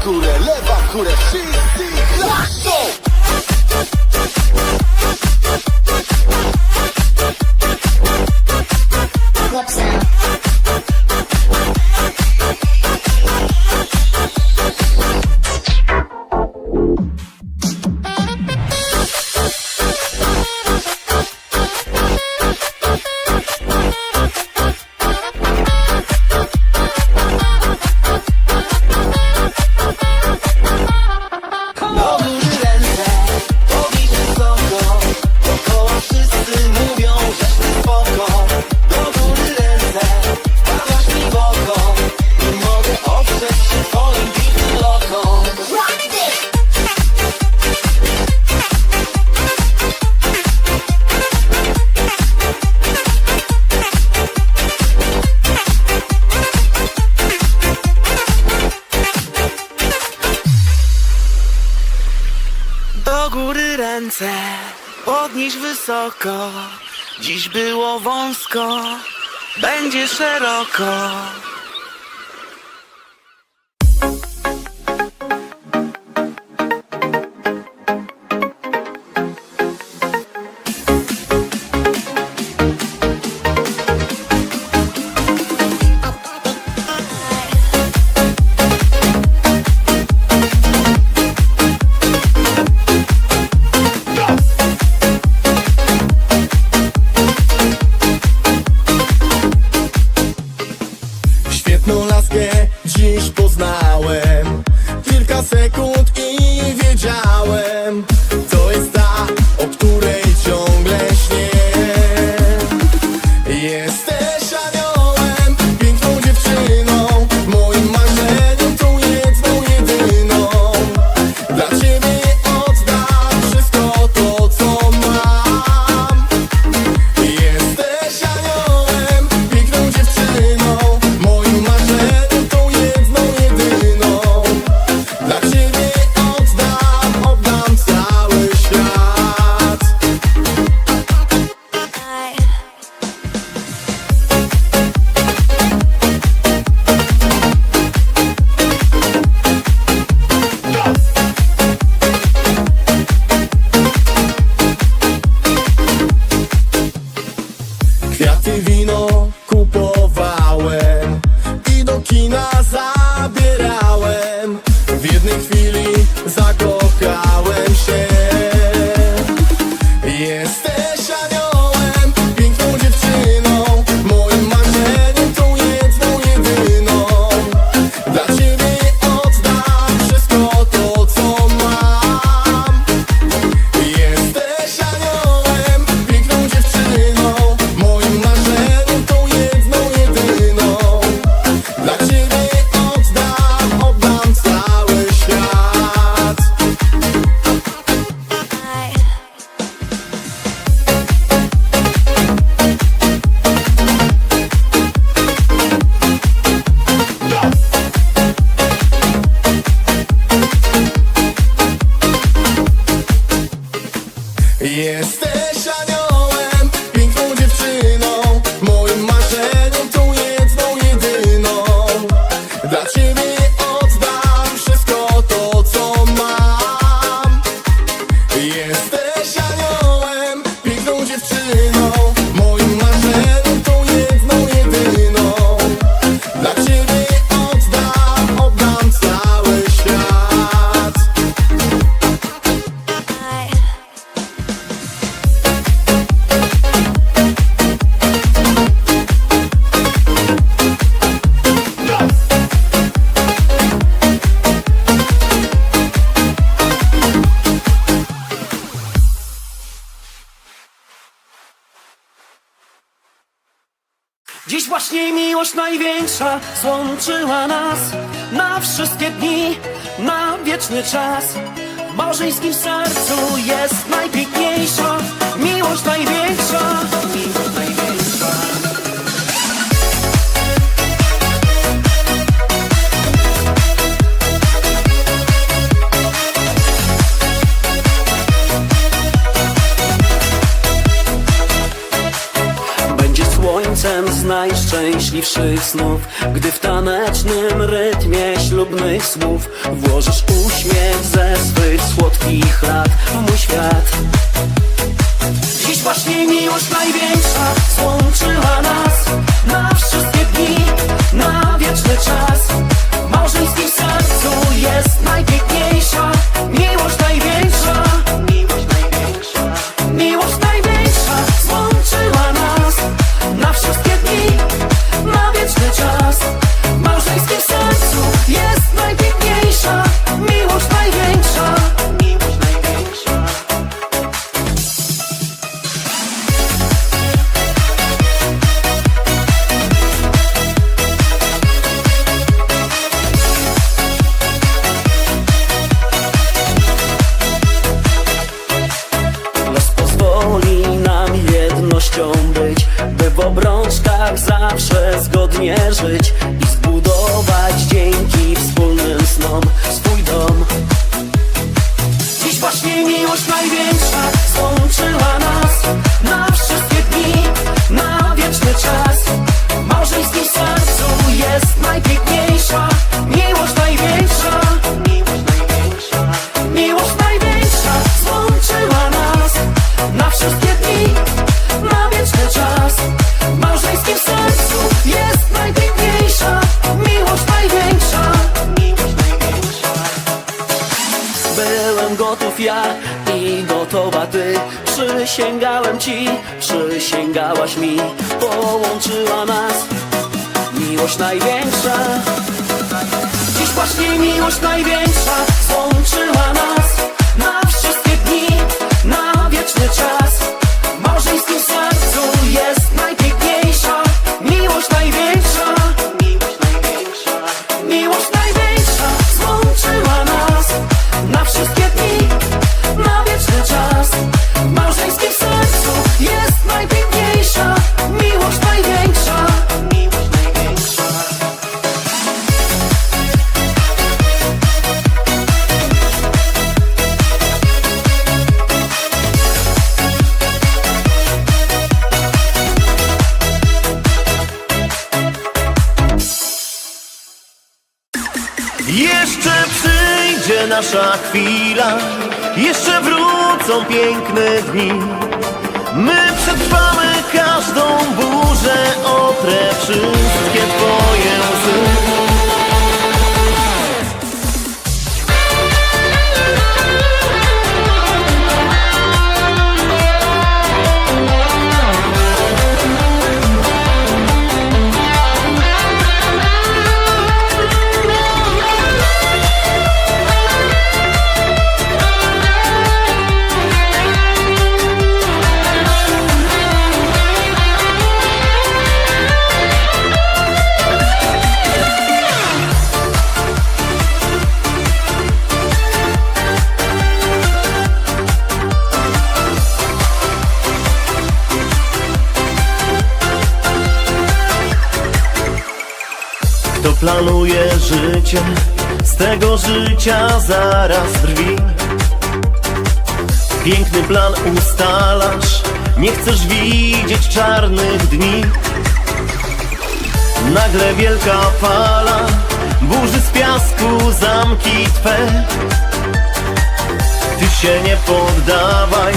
górę, lewa w górę, wszyscy klaszczą! Do góry ręce, podnieś wysoko. Dookoła wszyscy mówią, że ty spoko. Do góry ręce, wpadłaś mi w oko. Nie mogę oprzeć się twoim dziwnym lokom. Do góry ręce, podnieś wysoko. Dziś było wąsko, będzie szeroko. Świetną laskę dziś poznałem. Kilka sekund i wiedziałem, to jest ta, o której ciągle śnię. Jesteś aniołem, piękną dziewczyną, moim marzeniem, tą jedną, jedyną. Dla ciebie oddam wszystko to, co mam. Jesteś aniołem, piękną dziewczyną, moim marzeniem, tą jedną, jedyną. Dla ciebie oddam cały świat. Kwiaty, wino kupowałem i do kina zabierałem. W jednej chwili zakochałem się. Jesteś aniołem, piękną dziewczyną, moim marzeniem, tą jedną, jedyną. Dla ciebie oddam wszystko to, co mam. Jesteś aniołem, piękną dziewczyną, moim marzeniem, tą jedną, jedyną. Dla ciebie oddam cały świat. Jesteś aniołem, piękną dziewczyną, moim marzeniem, tą jedną, jedyną. Dla ciebie oddam wszystko to, co mam. Jesteś aniołem, piękną dziewczyną, moim marzeniem, tą jedną, jedyną. Dla ciebie oddam cały świat. Dziś właśnie miłość największa złączyła nas na wszystkie dni, na wieczny czas. W małżeńskim sercu jest najpiękniejsza miłość największa, miłość największa. najszczęśliwszych snów, gdy w tanecznym rytmie ślubnych słów włożysz uśmiech ze swych słodkich lat w mój świat. Dziś właśnie miłość największa złączyła nas na wszystkie dni, na wieczny czas. W małżeńskim sercu jest najpiękniejsza miłość największa. Miłość największa złączyła nas na wszystkie dni, na wieczny czas. W małżeńskim sercu jest najpiękniejsza miłość największa. Miłość największa. Los pozwoli nam jednością być, by w obrączkach zawsze zgodnie żyć i zbudować dzięki wspólnym snom swój dom. Dziś właśnie miłość największa złączyła nas na wszystkie dni, na wieczny czas. W małżeńskim sercu jest najpiękniejsza miłość największa. Miłość największa złączyła nas na wszystkie dni, na wieczny czas. W małżeńskim sercu jest najpiękniejsza miłość największa. Byłem gotów ja i gotowa ty. Przysięgałem ci, przysięgałaś mi. Połączyła nas miłość największa. Dziś właśnie miłość największa złączyła nas na wszystkie dni, na wieczny czas. W małżeńskim sercu jest najpiękniejsza miłość największa. Miłość największa złączyła nas na wszystkie dni, na wieczny czas. W małżeńskim sercu jest najpiękniejsza miłość największa. Jeszcze przyjdzie nasza chwila, jeszcze wrócą piękne dni. My przetrwamy każdą burzę, otrę wszystkie twoje łzy. Kto planuje życie, z tego życia zaraz drwi. Piękny plan ustalasz, nie chcesz widzieć czarnych dni. Nagle wielka fala burzy z piasku zamki twe. Ty się nie poddawaj,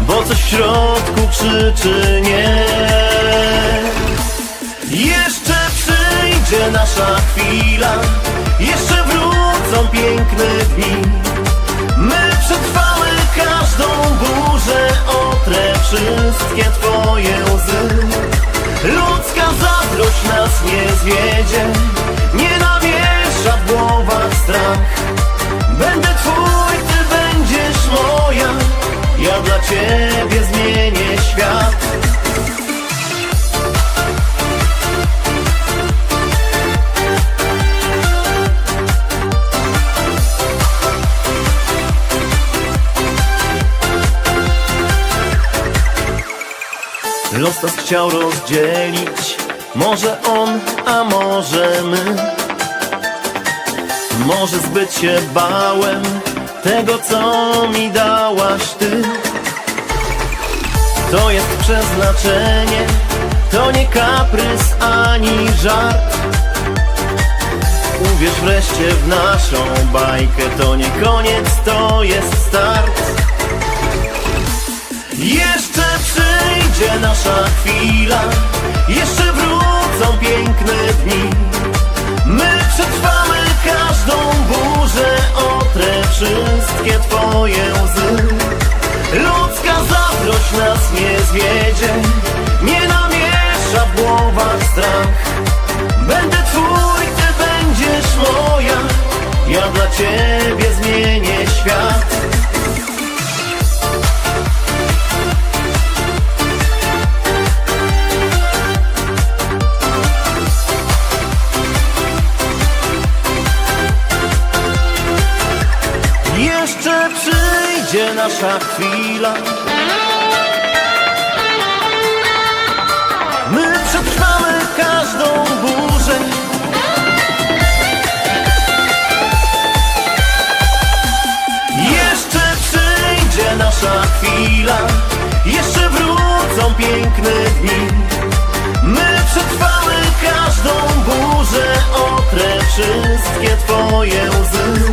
bo coś w środku krzyczy nie. Jeszcze przyjdzie nasza chwila, jeszcze wrócą piękne dni. My przetrwamy każdą burzę, otrę wszystkie twoje łzy. Ludzka zazdrość nas nie zwiedzie, nie nawiesza w głowach strach. Będę twój, ty będziesz moja, ja dla ciebie zmienię świat. Los nas chciał rozdzielić, może on, a może my. Może zbyt się bałem tego, co mi dałaś ty. To jest przeznaczenie, to nie kaprys ani żart. Uwierz wreszcie w naszą bajkę, to nie koniec, to jest start. Jeszcze przyjdzie nasza chwila, jeszcze wrócą piękne dni. My przetrwamy każdą burzę, otrę wszystkie twoje łzy. Ludzka zazdrość nas nie zwiedzie, nie namiesza w głowach strach. Będę twój, ty będziesz moja, ja dla ciebie zmienię świat. Jeszcze przyjdzie nasza chwila, my przetrwamy każdą burzę. Jeszcze przyjdzie nasza chwila, jeszcze wrócą piękne dni. My przetrwamy każdą burzę, otrę wszystkie twoje łzy.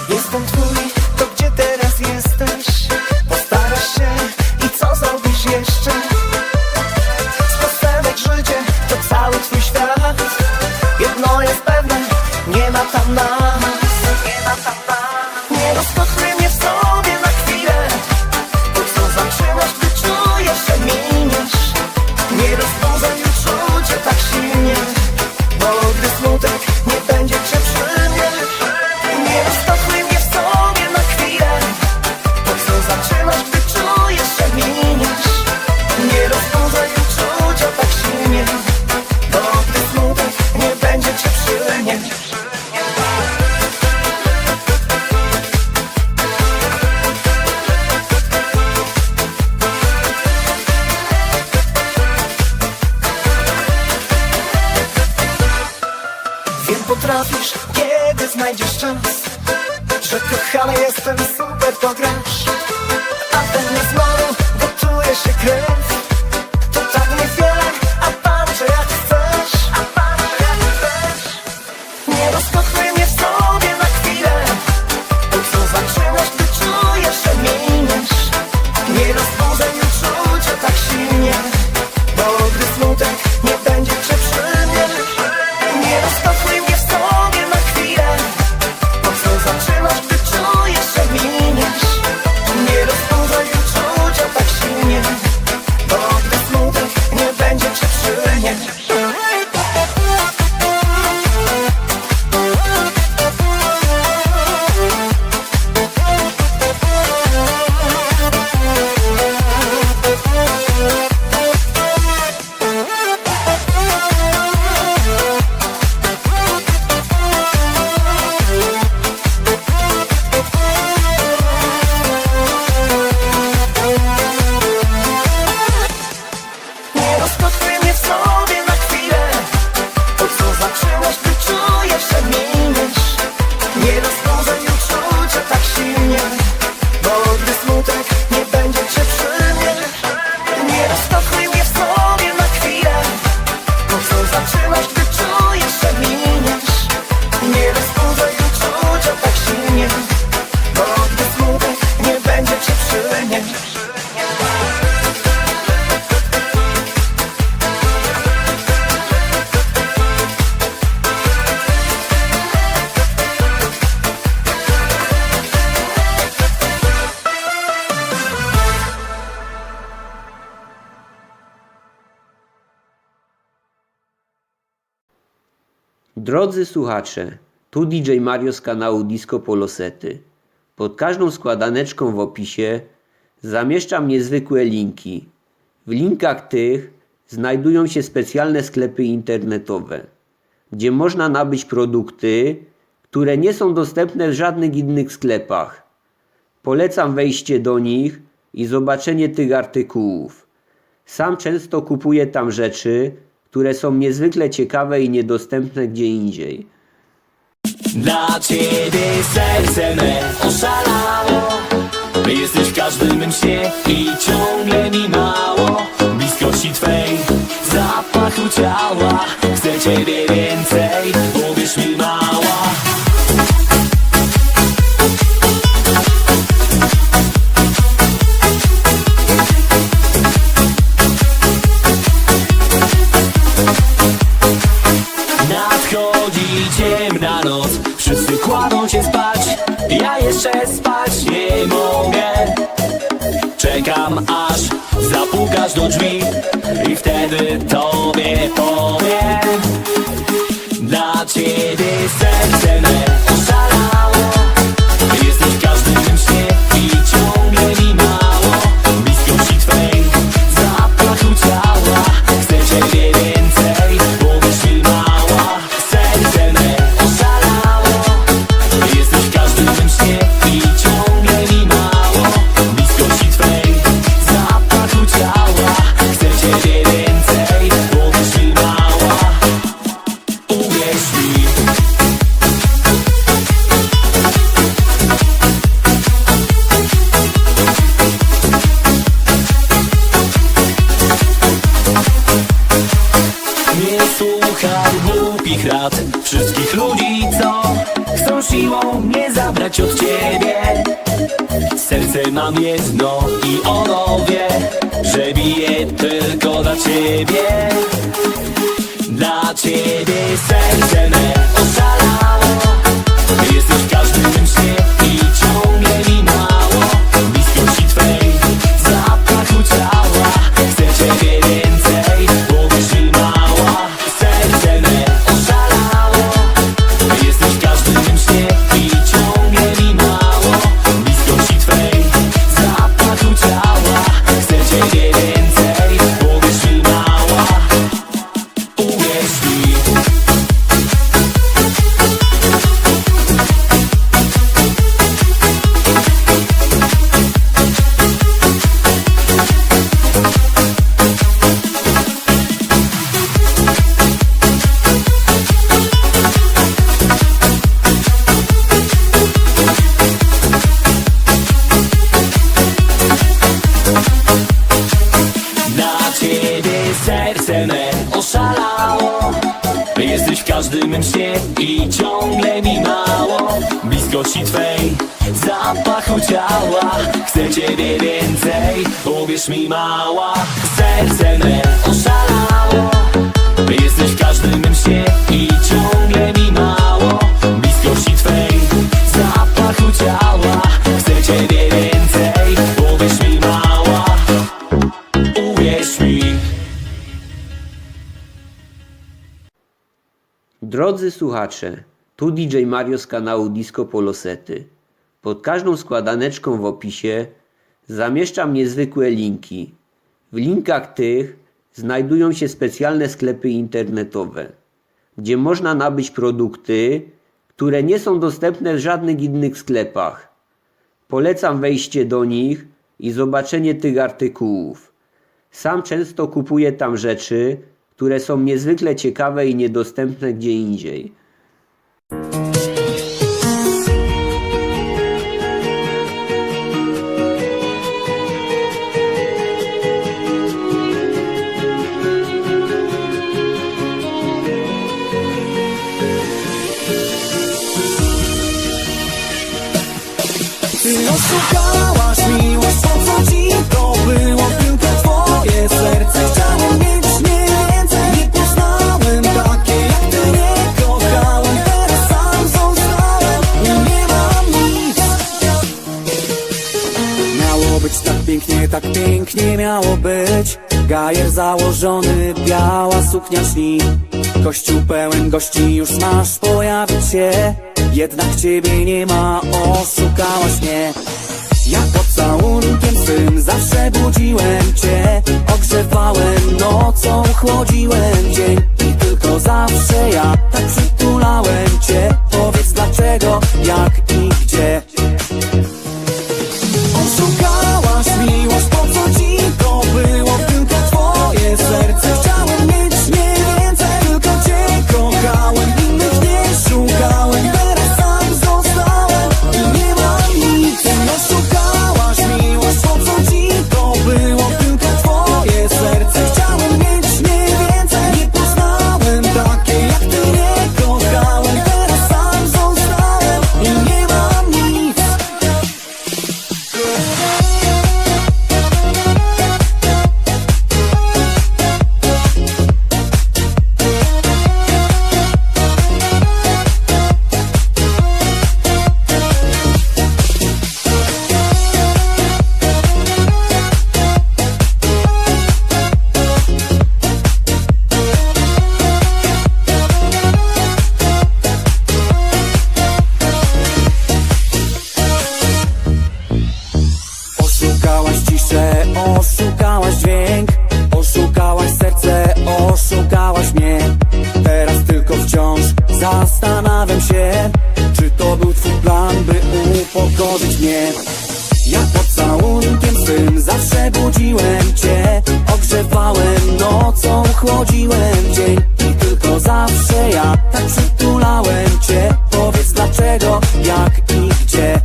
Jestem twój, to gdzie teraz jesteś? Postarasz się i co zrobisz jeszcze? Sposobek życie to cały twój świat. Jedno jest pewne, nie ma tam nas. Nie rozkochaj mnie w sobie na chwilę. To co zaczynasz, gdy czujesz, że miniesz. Nie rozpoznaj uczucia tak silnie, bo gdy smutek nie będzie cię przy mnie. Nie rozkochaj mnie w sobie na chwilę. To co zaczynasz, gdy czujesz, że miniesz. Nie rozpoznaj uczucia tak silnie, bo gdy smutek nie będzie cię przy mnie. Wiem, potrafisz, kiedy znajdziesz czas, że kochany jestem, super to grasz. A we mnie znowu gotuje się krew. To tak niewiele, a patrzę jak chcesz. Nie rozkochaj mnie w sobie na chwilę. To co zaczynasz, gdy czujesz, że miniesz. Nie rozpoznaj uczucia tak silnie, bo gdy smutek nie będzie cię przy mnie. Nie rozkochaj mnie w sobie na chwilę. To co zaczynasz, gdy czujesz, że miniesz. Nie rozpoznaj uczucia tak silnie, bo Drodzy słuchacze, tu DJ Mario z kanału Disco Polosety. Pod każdą składaneczką w opisie zamieszczam niezwykłe linki. W linkach tych znajdują się specjalne sklepy internetowe, gdzie można nabyć produkty, które nie są dostępne w żadnych innych sklepach. Polecam wejście do nich i zobaczenie tych artykułów. Sam często kupuję tam rzeczy, które są niezwykle ciekawe i niedostępne gdzie indziej. Dla ciebie serce me oszalało. Jesteś w każdym mym śnie i ciągle mi mało. Bliskości twej, zapachu ciała. Chcę ciebie więcej, uwierz mi mała. Nadchodzi ciemna noc, wszyscy kładą się spać. Ja jeszcze spać nie mogę. Czekam aż zapukasz do drzwi i wtedy tobie powiem. Dla ciebie serce me oszalało. Jesteś w każdym mym śnie i ciągle mi mało. Bliskości twej, zapachu ciała. Chcę ciebie więcej, uwierz mi mała. Serce me oszalało. Jesteś w każdym mym śnie i ciągle mi mało. Bliskości twej, zapachu ciała. Chcę ciebie więcej, uwierz mi mała. Uwierz mi. Nie słucham głupich rad wszystkich ludzi, co chcą siłą mnie zabrać od ciebie. Serce mam jedno i ono wie, że bije tylko dla ciebie. Dla ciebie serce me oszalało. Jesteś w każdym mym śnie i ciągle mi mało. Bliskości twej, zapachu ciała. Chcę ciebie więcej, uwierz mi mała. Serce me oszalało. Jesteś w każdym mym śnie i ciągle mi mało. Bliskości twej, zapachu ciała. Chcę ciebie więcej, uwierz mi mała. Uwierz mi. Dla ciebie serce me oszalało. Jesteś w każdym mym śnie i ciągle mi mało. Bliskości twej, zapachu ciała. Chcę ciebie więcej, uwierz mi mała. Serce me oszalało. Jesteś w każdym mym śnie i ciągle mi mało. Bliskości twej, zapachu ciała. Chcę ciebie więcej, uwierz mi mała. Uwierz mi. Drodzy słuchacze, tu DJ Mario z kanału Disco Polosety. Pod każdą składaneczką w opisie zamieszczam niezwykłe linki. W linkach tych znajdują się specjalne sklepy internetowe, gdzie można nabyć produkty, które nie są dostępne w żadnych innych sklepach. Polecam wejście do nich i zobaczenie tych artykułów. Sam często kupuję tam rzeczy, które są niezwykle ciekawe i niedostępne gdzie indziej. Ty oszukałaś miłość, po co ci to było tylko twoje serce. Chciałem mieć nie więcej, nie poznałem takiej jak ty, nie kochałem. Teraz sam zostałem i nie mam nic. Miało być tak pięknie miało być. Gajer założony, biała suknia śni. Kościół pełen gości, już masz pojawić się. Jednak ciebie nie ma, oszukałaś mnie. Ja pocałunkiem swym zawsze budziłem cię, ogrzewałem nocą, chłodziłem dzień. I tylko zawsze ja tak przytulałem cię. Powiedz dlaczego, jak i gdzie. Oszukałaś miłość, po co ci to było? Tylko twoje serce chciałem mieć, nie więcej. Tylko cię kochałem, innych nie szukałem. Teraz sam zostałem i nie mam nic. Oszukałaś miłość, po co ci to było? Tylko twoje serce chciałem mieć, nie więcej. Nie poznałem takiej jak ty, nie kochałem. Teraz sam zostałem i nie mam nic. Oszukałaś ciszę, oszukałaś dźwięk, oszukałaś serce, oszukałaś mnie. Teraz tylko wciąż zastanawiam się, czy to był twój plan, by upokorzyć mnie. Ja pocałunkiem swym zawsze budziłem cię, ogrzewałem nocą, chłodziłem dzień. I tylko zawsze ja tak przytulałem cię. Powiedz dlaczego, jak i gdzie.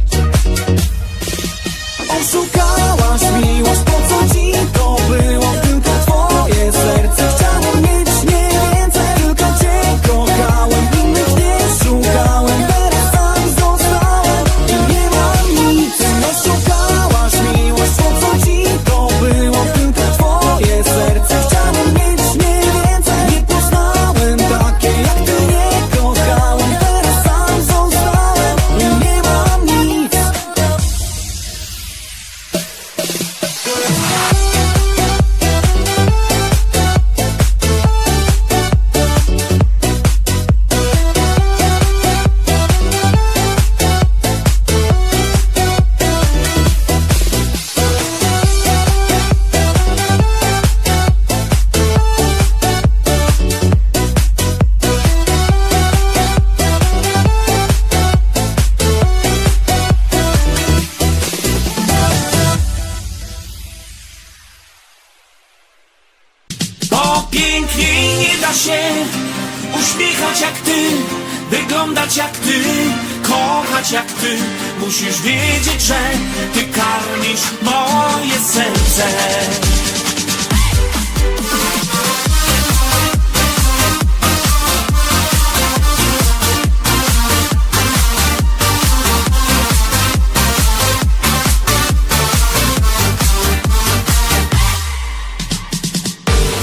Oszukałaś miłość, po co ci to było? Tylko twoje serce chciałem mieć, nie więcej. Tylko cię kochałem, innych nie szukałem. Teraz sam zostałem i nie mam nic. Oszukałaś miłość, po co ci to było? Tylko twoje serce chciałem mieć, nie więcej. Nie poznałem takiej jak ty, nie kochałem. Teraz sam zostałem i nie mam nic. Bo piękniej nie da się uśmiechać jak ty, wyglądać jak ty, kochać jak ty. Musisz wiedzieć, że ty karmisz moje serce.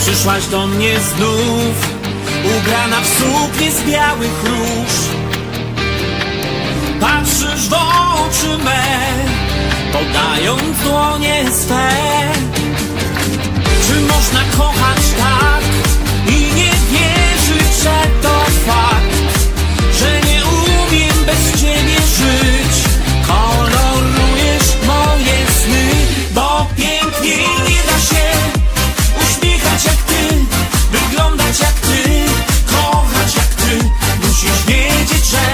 Przyszłaś do mnie znów, ubrana w suknię z białych róż. Patrzysz w oczy me, podając dłonie swe. Czy można kochać tak i nie wierzyć, że to fakt? Że nie umiem bez ciebie żyć. Kolorujesz moje sny, bo piękniej nie da się uśmiechać jak ty, wyglądać jak ty, kochać jak ty. Musisz wiedzieć, że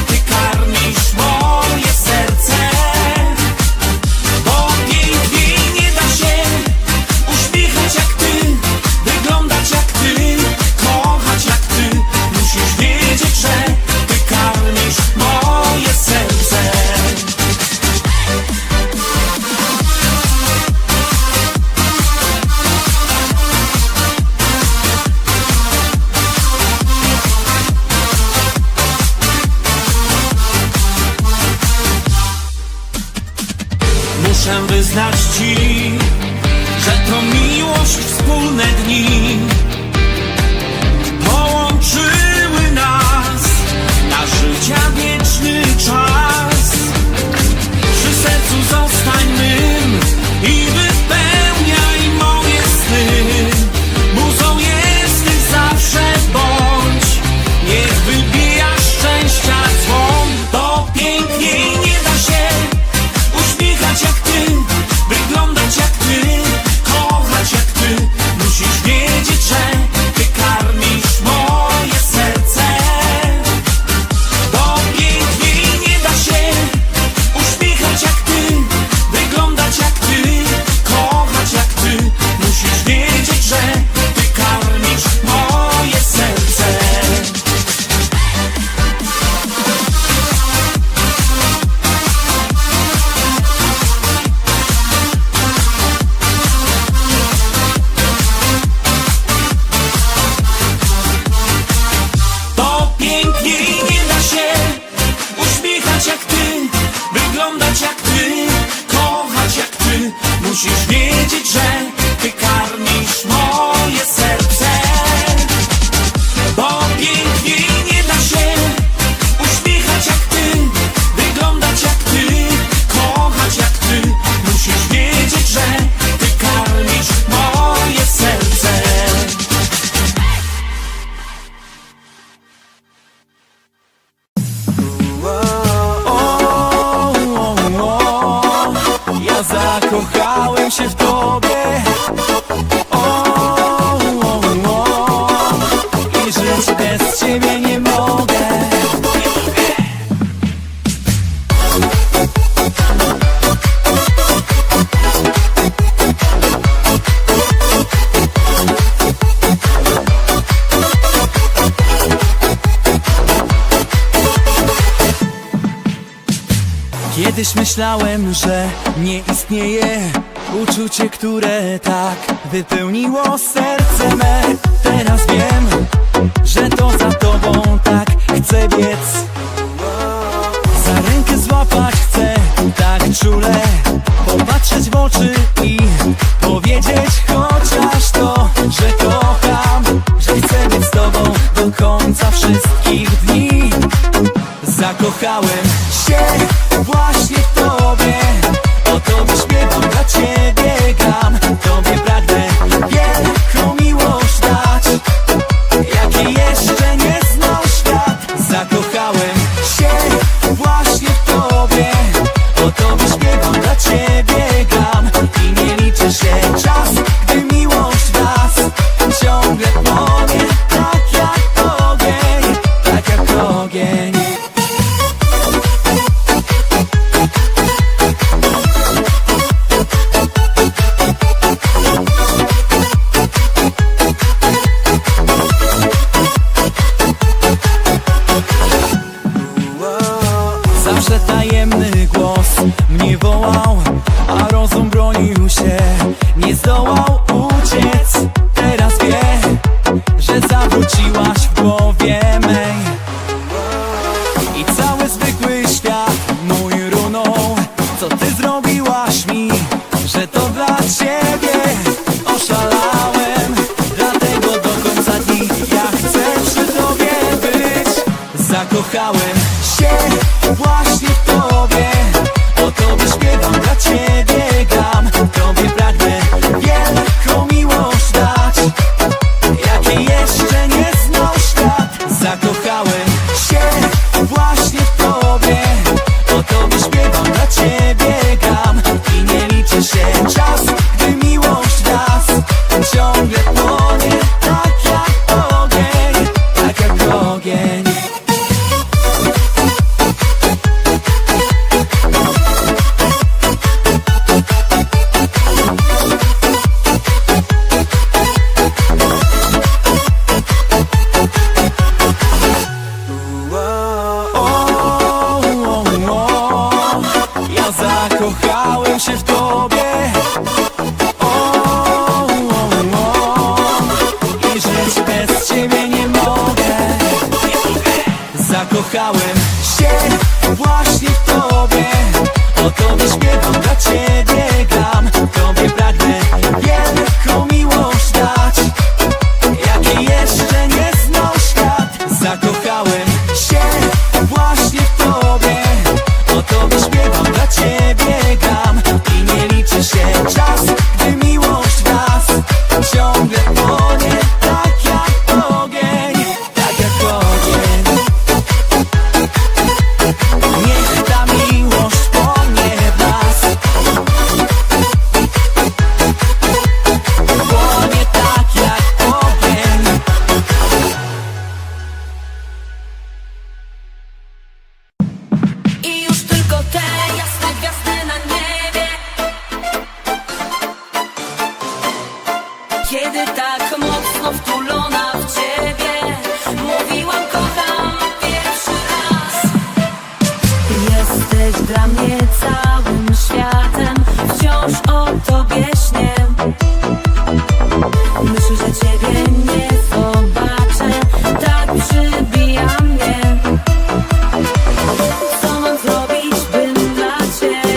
ty karmisz moje serce. Bo piękniej nie da się uśmiechać jak ty, wyglądać jak ty, kochać jak ty. Kochać jak ty, kochać jak ty. Musisz wiedzieć, że ty karmisz moje serce. Bo piękniej nie da się uśmiechać jak ty, wyglądać jak ty, kochać jak ty. Musisz wiedzieć, że ty karmisz moje serce. Ja zakochałem się w tobie. I żyć bez ciebie nie mogę. Kiedyś myślałem, że nie istnieje uczucie, które tak wypełniło serce me. Teraz wiem, że to za tobą tak chcę biec. Za rękę złapać chcę tak czule, popatrzeć w oczy i powiedzieć chociaż to, że kocham, że chcę być z tobą do końca wszystkich dni. Zakochałem się właśnie w tobie, o tobie śpiewam, dla ciebie gram, tobie pragnę wielką miłość dać, jakiej jeszcze nie znał świat. Zakochałem się właśnie w tobie, o tobie śpiewam, dla ciebie gram i nie liczy się czas, gdy miłość w nas ciągle płonie, tak jak ogień, tak jak ogień. Zawsze tajemny głos mnie wołał, a rozum bronił się, nie zdołał uciec. Teraz wie, że zawróciłaś w głowie mej i cały zwykły świat mój runął. Co ty zrobiłaś mi, że to dla ciebie oszalałem, dlatego do końca dni ja chcę przy tobie być. Zakochałem się właśnie w tobie, o tobie śpiewam, dla ciebie gram, tobie pragnę wielką miłość dać, jakiej jeszcze nie znał świat. Zakochałem się właśnie w tobie, o tobie śpiewam, dla ciebie gram i nie liczy się czas, gdy miłość w nas ciągle płonie, tak jak ogień, tak jak ogień. Ja zakochałem się w tobie. I żyć bez ciebie nie mogę. Zakochałem się właśnie w tobie, o tobie śpiewam, dla ciebie gram, tobie pragnę wielką miłość dać, jakiej jeszcze nie znał świat. Zakochałem się właśnie w tobie, o tobie śpiewam, dla ciebie gram i nie liczy się czas, gdy miłość w nas ciągle płonie, tak jak ogień, tak jak ogień. Niech ta miłość płonie w nas, płonie tak jak ogień. I już tylko te jasne gwiazdy na niebie, kiedy tak mocno wtulona w ciebie mówiłam kocham pierwszy raz. Jesteś dla mnie całym światem, wciąż o tobie śnię. Myślę, że ciebie nie zobaczę, tak przybija mnie. Co mam zrobić, bym dla ciebie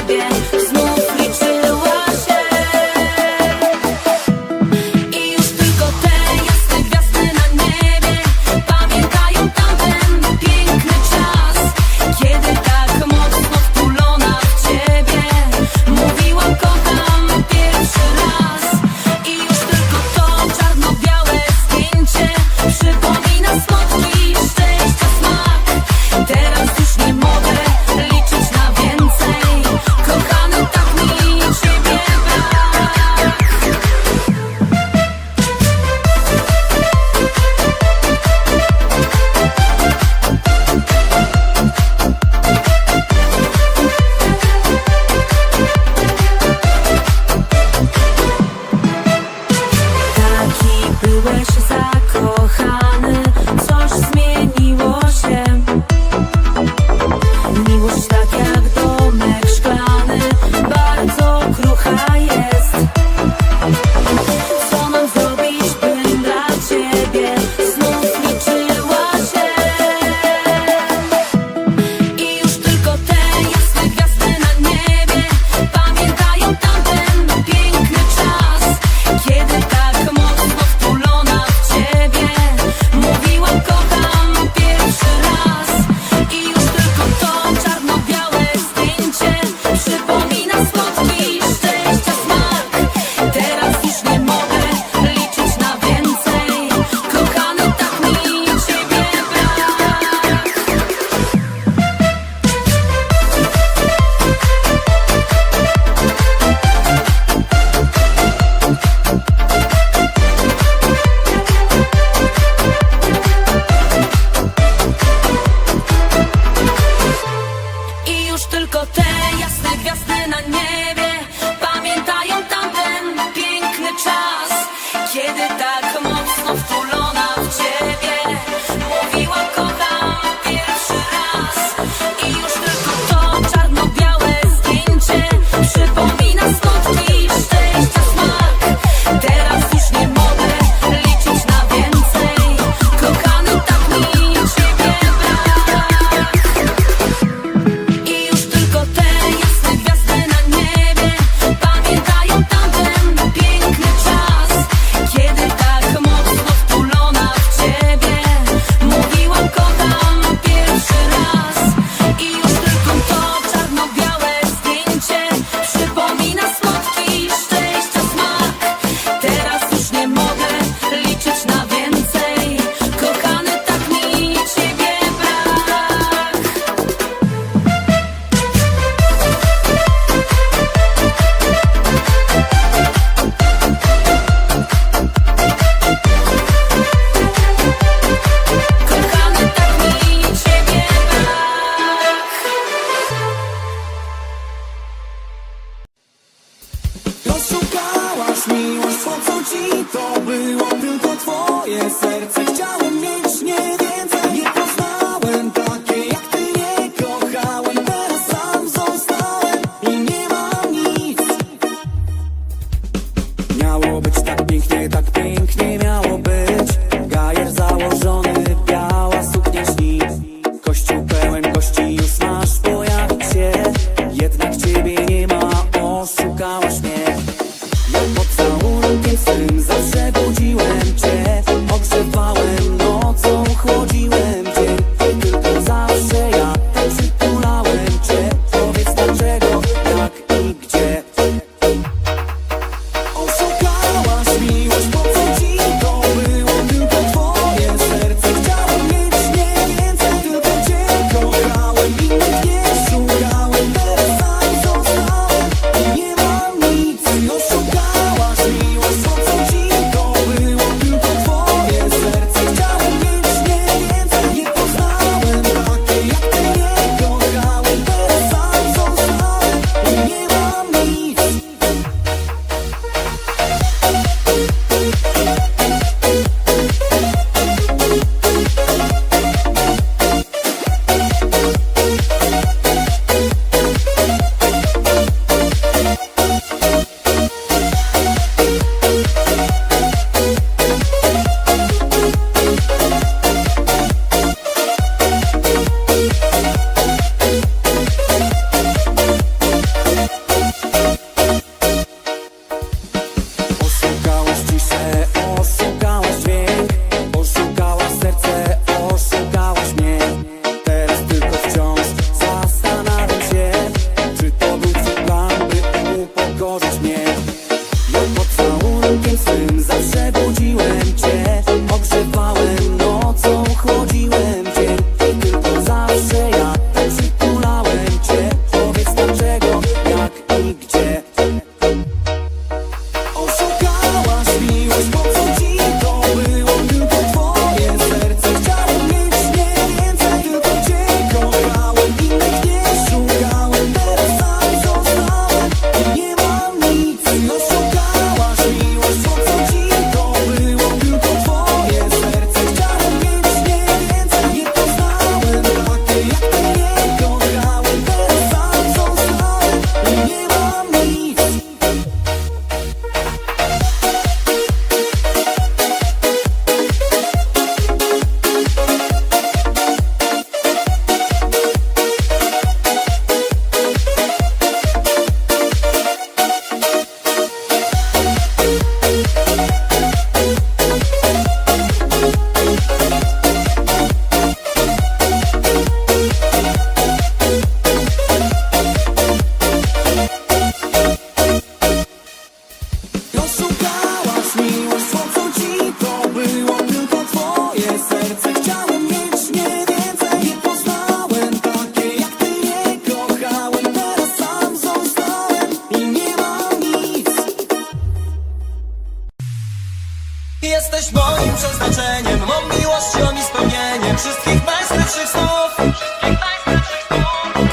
najskrytszych snów.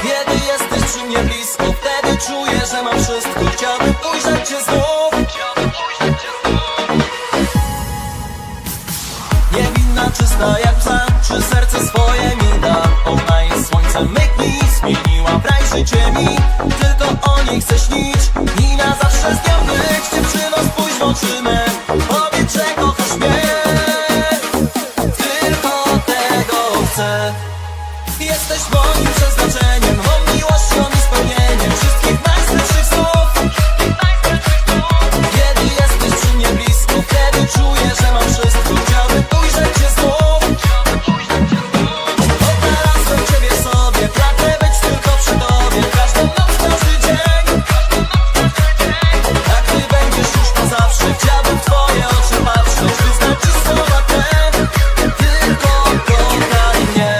Kiedy jesteś przy mnie blisko, wtedy czuję, że mam wszystko. Chciałbym ujrzeć cię znów. Niewinna, czysta jak psa, czy serce swoje mi da. Ona jest słońcem mych dni, zmieniła w raj życie mi. Tylko o niej chcę śnić i na zawsze z nią być. Dziewczyno, spójrz w oczy me, powiedz, że kochasz mnie. Tylko tego chcę. Jesteś moim przeznaczeniem, mą miłością i spełnieniem wszystkich najskrytszych snów. Kiedy jesteś przy mnie blisko, wtedy czuję, że mam wszystko. Chciałbym ujrzeć cię znów. Odnalazłem ciebie sobie, pragnę być tylko przy tobie. Każdą noc, każdy dzień. A gdy będziesz już na zawsze, chciałbym w twoje oczy patrzeć. Wyznać ci słowa te, tylko kochaj mnie.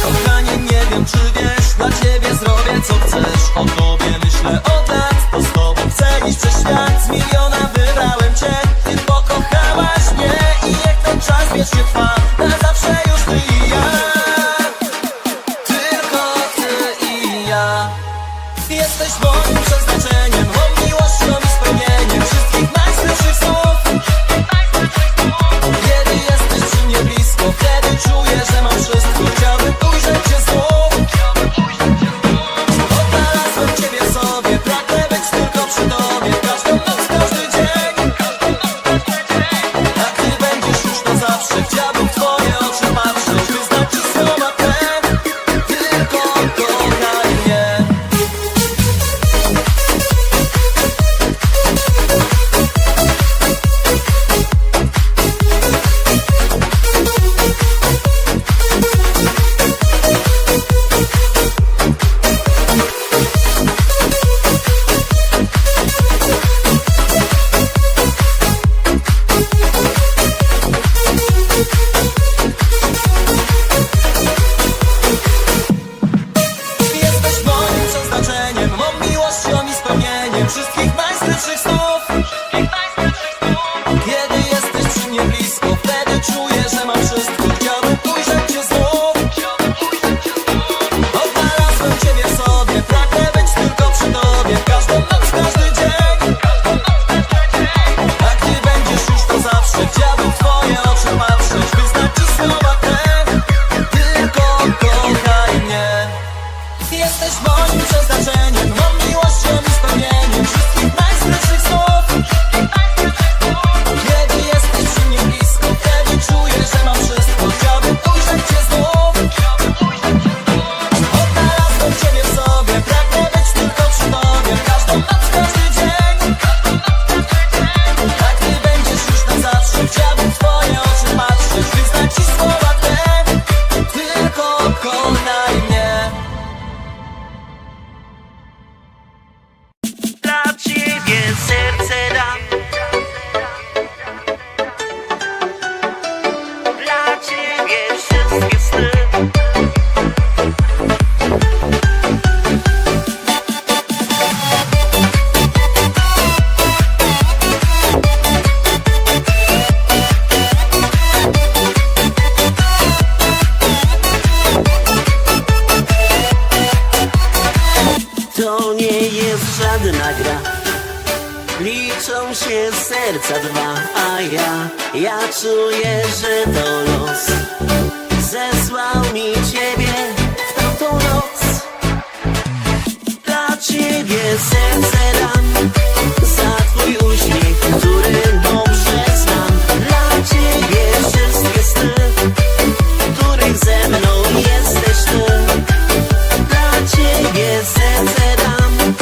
Kochanie, nie wiem czy wiesz, dla ciebie zrobię co chcesz. O tobie myślę od lat, bo z tobą chcę iść przez świat. Z miliona wybrałem cię, ty pokochałaś mnie. I niech ten czas wiecznie trwa, na zawsze już ty i ja. Tylko ty i ja. Jesteś moim przeznaczeniem, mą miłością i spełnieniem wszystkich najskrytszych snów. Kiedy jesteś przy mnie blisko, wtedy czuję, że mam wszystko. Chciałbym ujrzeć cię znów. Odnalazłem ciebie sobie, pragnę być tylko przy tobie. Każdą noc, każdy dzień. A gdy będziesz już na zawsze, chciałbym w twoje oczy patrzeć. Wyznać ci słowa te, tylko kochaj mnie. Jesteś moim przeznaczeniem, mą miłością i spełnieniem wszystkich najskrytszych snów. Kiedy jesteś przy mnie blisko, wtedy czuję, że mam wszystko. Chciałbym ujrzeć cię znów. Odnalazłem ciebie sobie, pragnę być tylko przy tobie. Każdą noc, każdy dzień. A gdy będziesz już to zawsze, chciałbym w twoje oczy patrzeć. Wyznać ci słowa te, tylko kochaj mnie. Jesteś moim przeznaczeniem, mą miłością i spełnieniem wszystkich najskrytszych snów. Kiedy jesteś przy mnie blisko, wtedy czuję, że mam wszystko. Chciałbym ujrzeć cię znów. Odnalazłem ciebie w sobie, pragnę być tylko przy tobie. Każdą noc, każdy dzień. A gdy będziesz już na zawsze, chciałbym w twoje oczy patrzeć. Wyznać ci słowa te, tylko kochaj mnie. Dla ciebie serce dam. Dla ciebie wszystkie sny. To nie jest żadna gra. Liczą się serca dwa, a ja czuję, że to los zesłał mi ciebie w tamtą noc. Dla ciebie serce dam, za twój uśmiech, który dobrze znam. Dla ciebie wszystkie sny, których ze mną jesteś ty. Dla ciebie serce dam,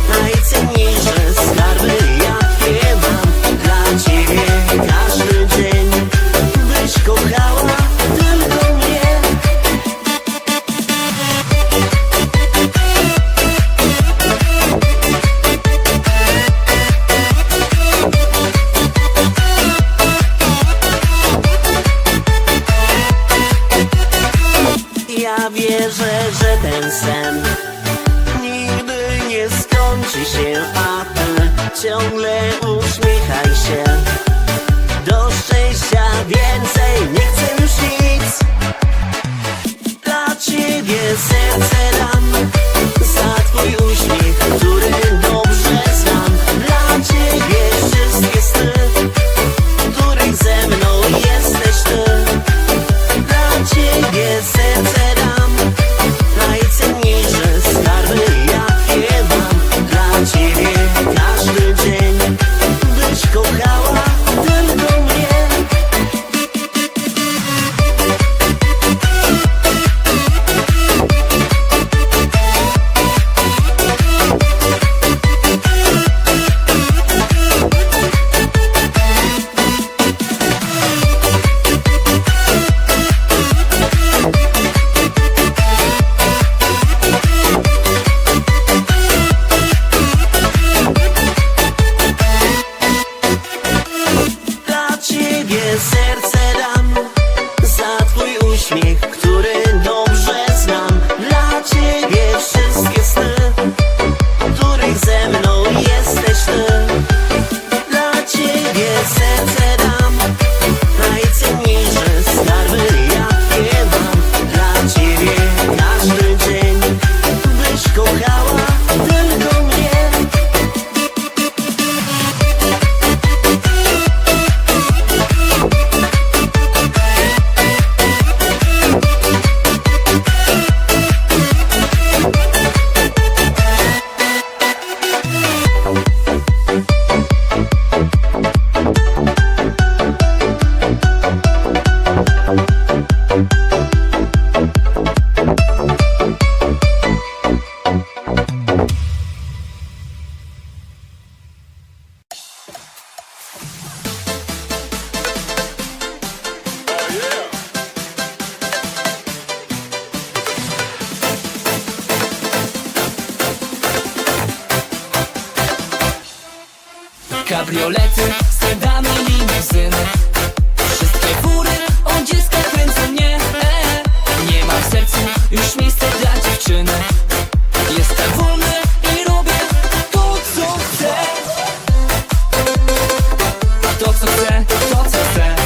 najcenniejsze skarby jakie mam. Dla ciebie każdy dzień, byś kochała tylko mnie. Ja wierzę, że ten sen nigdy nie skończy się, a ty ciągle uśmiechaj się. Do szczęścia więcej nie chcę już nic. Dla ciebie serce dam, za twój uśmiech, który dobrze znam. Dla ciebie wszystkie sny, których ze mną jesteś ty. Dla ciebie serce dam, najcenniejsze skarby jakie mam. Dla ciebie każdy dzień, byś kochała tylko mnie. Dla ciebie serce dam, za twój uśmiech, który dobrze znam. Dla ciebie wszystkie sny, których ze mną jesteś ty. Dla ciebie serce dam, najcenniejsze skarby jakie mam. Dla ciebie każdy dzień, byś kochała tylko mnie. Kabriolety, sedany, limuzyny, wszystkie góry od dziecka kręcą mnie. Nie ma w sercu już miejsca dla dziewczyny. Jestem wolny i robię to, co chcę. To, co chcę, to, co chcę.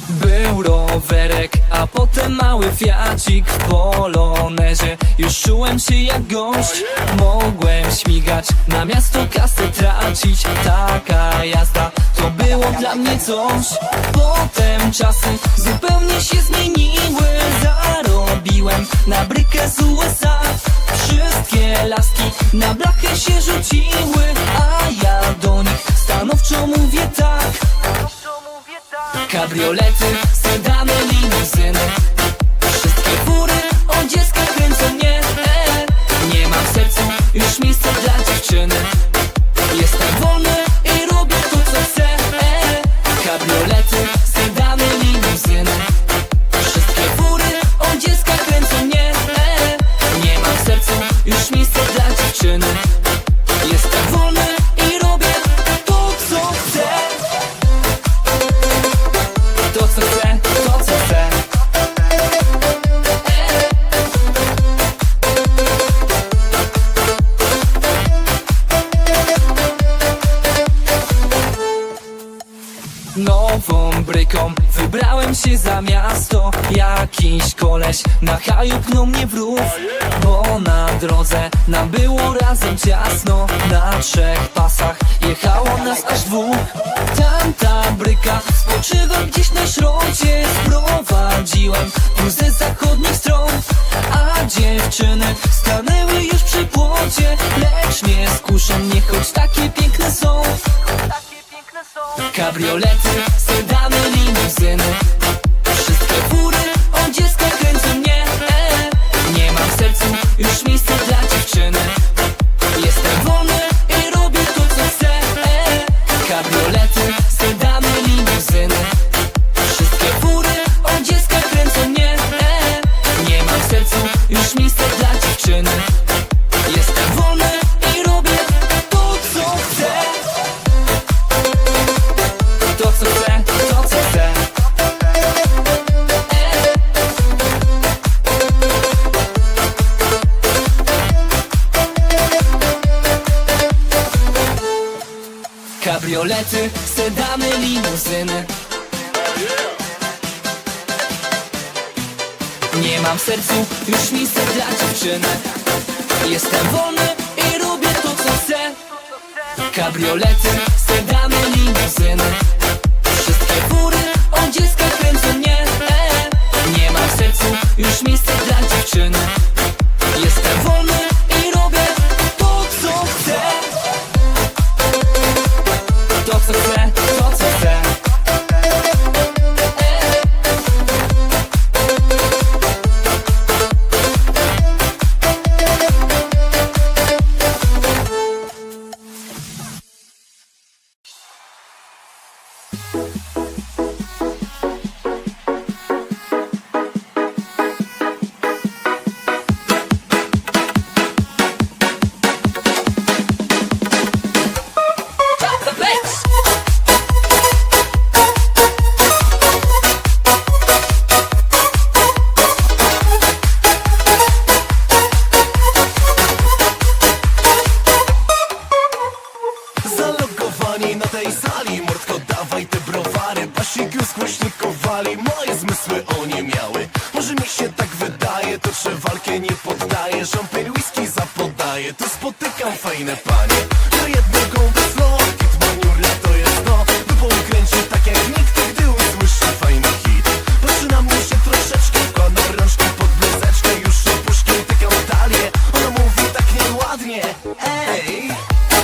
Był rowerek, a potem mały fiacik w Polonezie. Już czułem się jak gość, mogłem śmigać, na miasto kasę tracić. Taka jazda to było dla mnie coś. Potem czasy zupełnie się zmieniły. Zarobiłem na brykę z USA. Wszystkie laski na blachę się rzuciły, a ja do nich stanowczo mówię tak. Kabriolety, sedany, limuzyny, wszystkie góry od dziecka kręcą mnie. Nie mam w sercu już miejsca dla dziewczyny. Jestem wolny i robię to, co chcę. Kabriolety, sedany, limuzyny, wszystkie góry od dziecka kręcą mnie. Nie mam w sercu już miejsca dla dziewczyny. Jestem wolny i robię to, co chcę. To, co chcę, to, co chcę. Nową bryką wybrałem się za miasto. Jakiś koleś na haju pnął mnie w rów, bo na drodze nam było razem ciasno. Na 3 pasach jechało nas aż 2. Tamta bryka spoczywa gdzieś na szrocie. Sprowadziłem tu ze zachodnich stron, a dziewczyny stanęły już przy płocie. Lecz nie skuszą mnie, choć takie piękne są. Kabriolety, sedany, limuzyny, wszystkie góry od dziecka kręcą mnie. Nie mam w sercu już miejsca dla dziewczyny. Jestem wolny i robię to, co chcę. Kabriolety, sedany, limuzyny, wszystkie góry od dziecka kręcą mnie. Nie mam w sercu już miejsca dla dziewczyny. Jestem wolny i Kabriolety, sedany, limuzyny. Nie mam w sercu już miejsca dla dziewczyny. Jestem wolny i robię to co chcę. Kabriolety, sedany, limuzyny. Wszystkie fury o dziecka kręcą mnie. Nie mam w sercu już miejsca dla dziewczyny. Jestem wolny i robię to co chcę. To co chcę, to co chcę. Zalogowani na tej sali, mordko dawaj te browary. Basik już głośnikowali, moje zmysły oni miały. Może mi się tak wydaje, to że walkę nie poddaję. Champagne whisky zapodaję, tu spotykam fajne panie. Do jednego wesło, hit maniurle to jest to, by pokręci tak jak nikt, gdy usłyszy fajny hit. Patrzy na mnie się troszeczkę, wkładam rączki pod bluzeczkę, już opuszczę tykam talię. Ona mówi tak nieładnie, ej,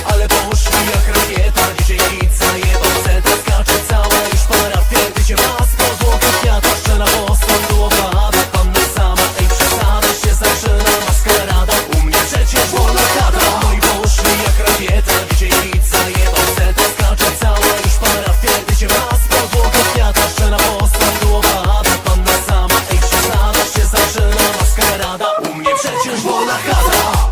ale poszli jak rakieta. Dzisiaj nic zajebał, seta skacze cała już parafia. Gdy się was podłoga kwiata, szczela Boston głowa, panna sama, ej przesada się zaczyna maskarada. U mnie przecież wolna chata. No i poszli jak rakieta. Dzisiaj nic zajebał, seta skacze cała już parafia. Gdy się was podłoga kwiata, szczela Boston głowa, panna sama, ej przesada się zaczyna maskarada. U mnie przecież wolna chata.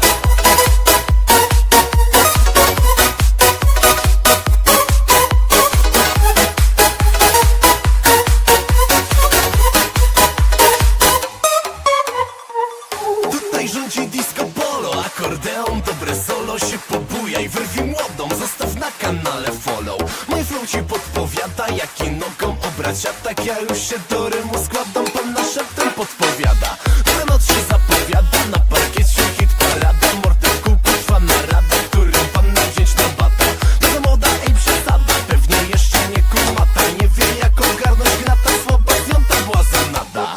Tutaj rządzi disco polo, akordeon, dobre solo. Się pobujaj, wyrwij młodą, zostaw na kanale follow. Mój flow ci podpowiada, jaki nogą obrać atak. Ja już się do rymu składam, pan na szeptem podpowiada. Ta noc się zapowiada, na parkiecie hit parada. Morderku kuchwa narada, którym pan wziąć na bata. To za moda, ej przesada, pewnie jeszcze nie kumata. Nie wie jak ogarnąć gnata, słaba z nią ta błaza nada.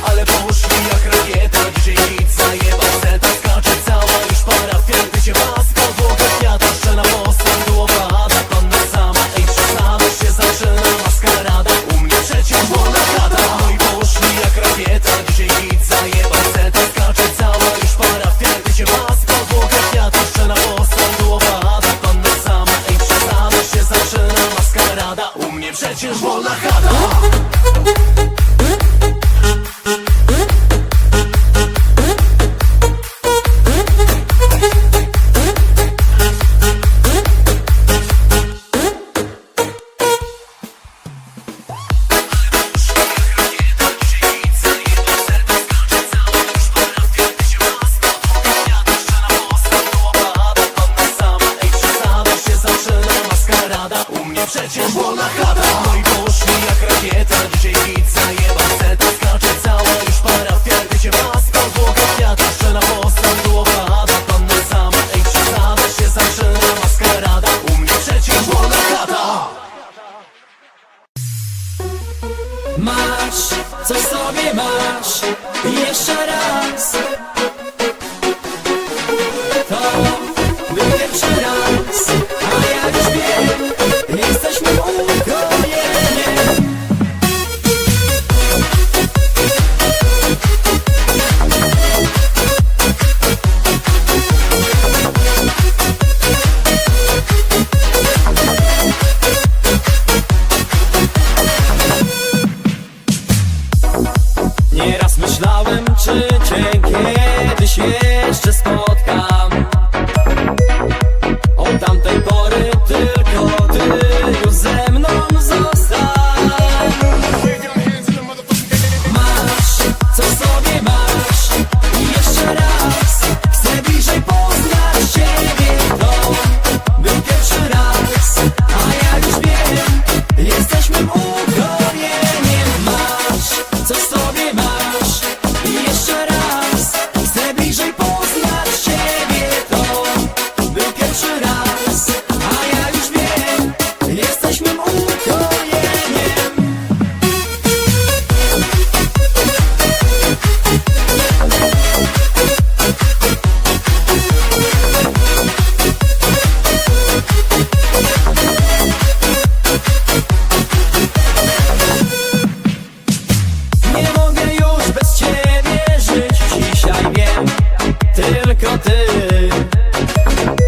Ale poszli jak rakieta, dzisiaj nic zajebał, seta skacze cała już parafia. Gdy się was podłoga kwiata, szczela Boston głowa, panna sama, ej przesada się zaczyna maskarada. U mnie przecież wolna chata. No i poszli jak rakieta, dzisiaj nic zajebał, seta skacze cała już parafia. Gdy się was podłoga kwiata, szczela Boston głowa, panna sama, ej przesada się zaczyna maskarada. U mnie przecież wolna chata. Przecież wolna chata. No i poszli jak rakieta, dzisiaj nic zajebał, seta skacze cała już parafia. Gdy się was podłoga kwiata, szczela Boston głowa, panna sama, ej przesada się zaczyna maskarada. U mnie przecież wolna chata. Masz, coś sobie masz. Jeszcze raz. To był pierwszy raz, a ja już wiem, jesteśmy ukojeni. Nieraz myślałem, czy cię kiedyś jeszcze spotkam.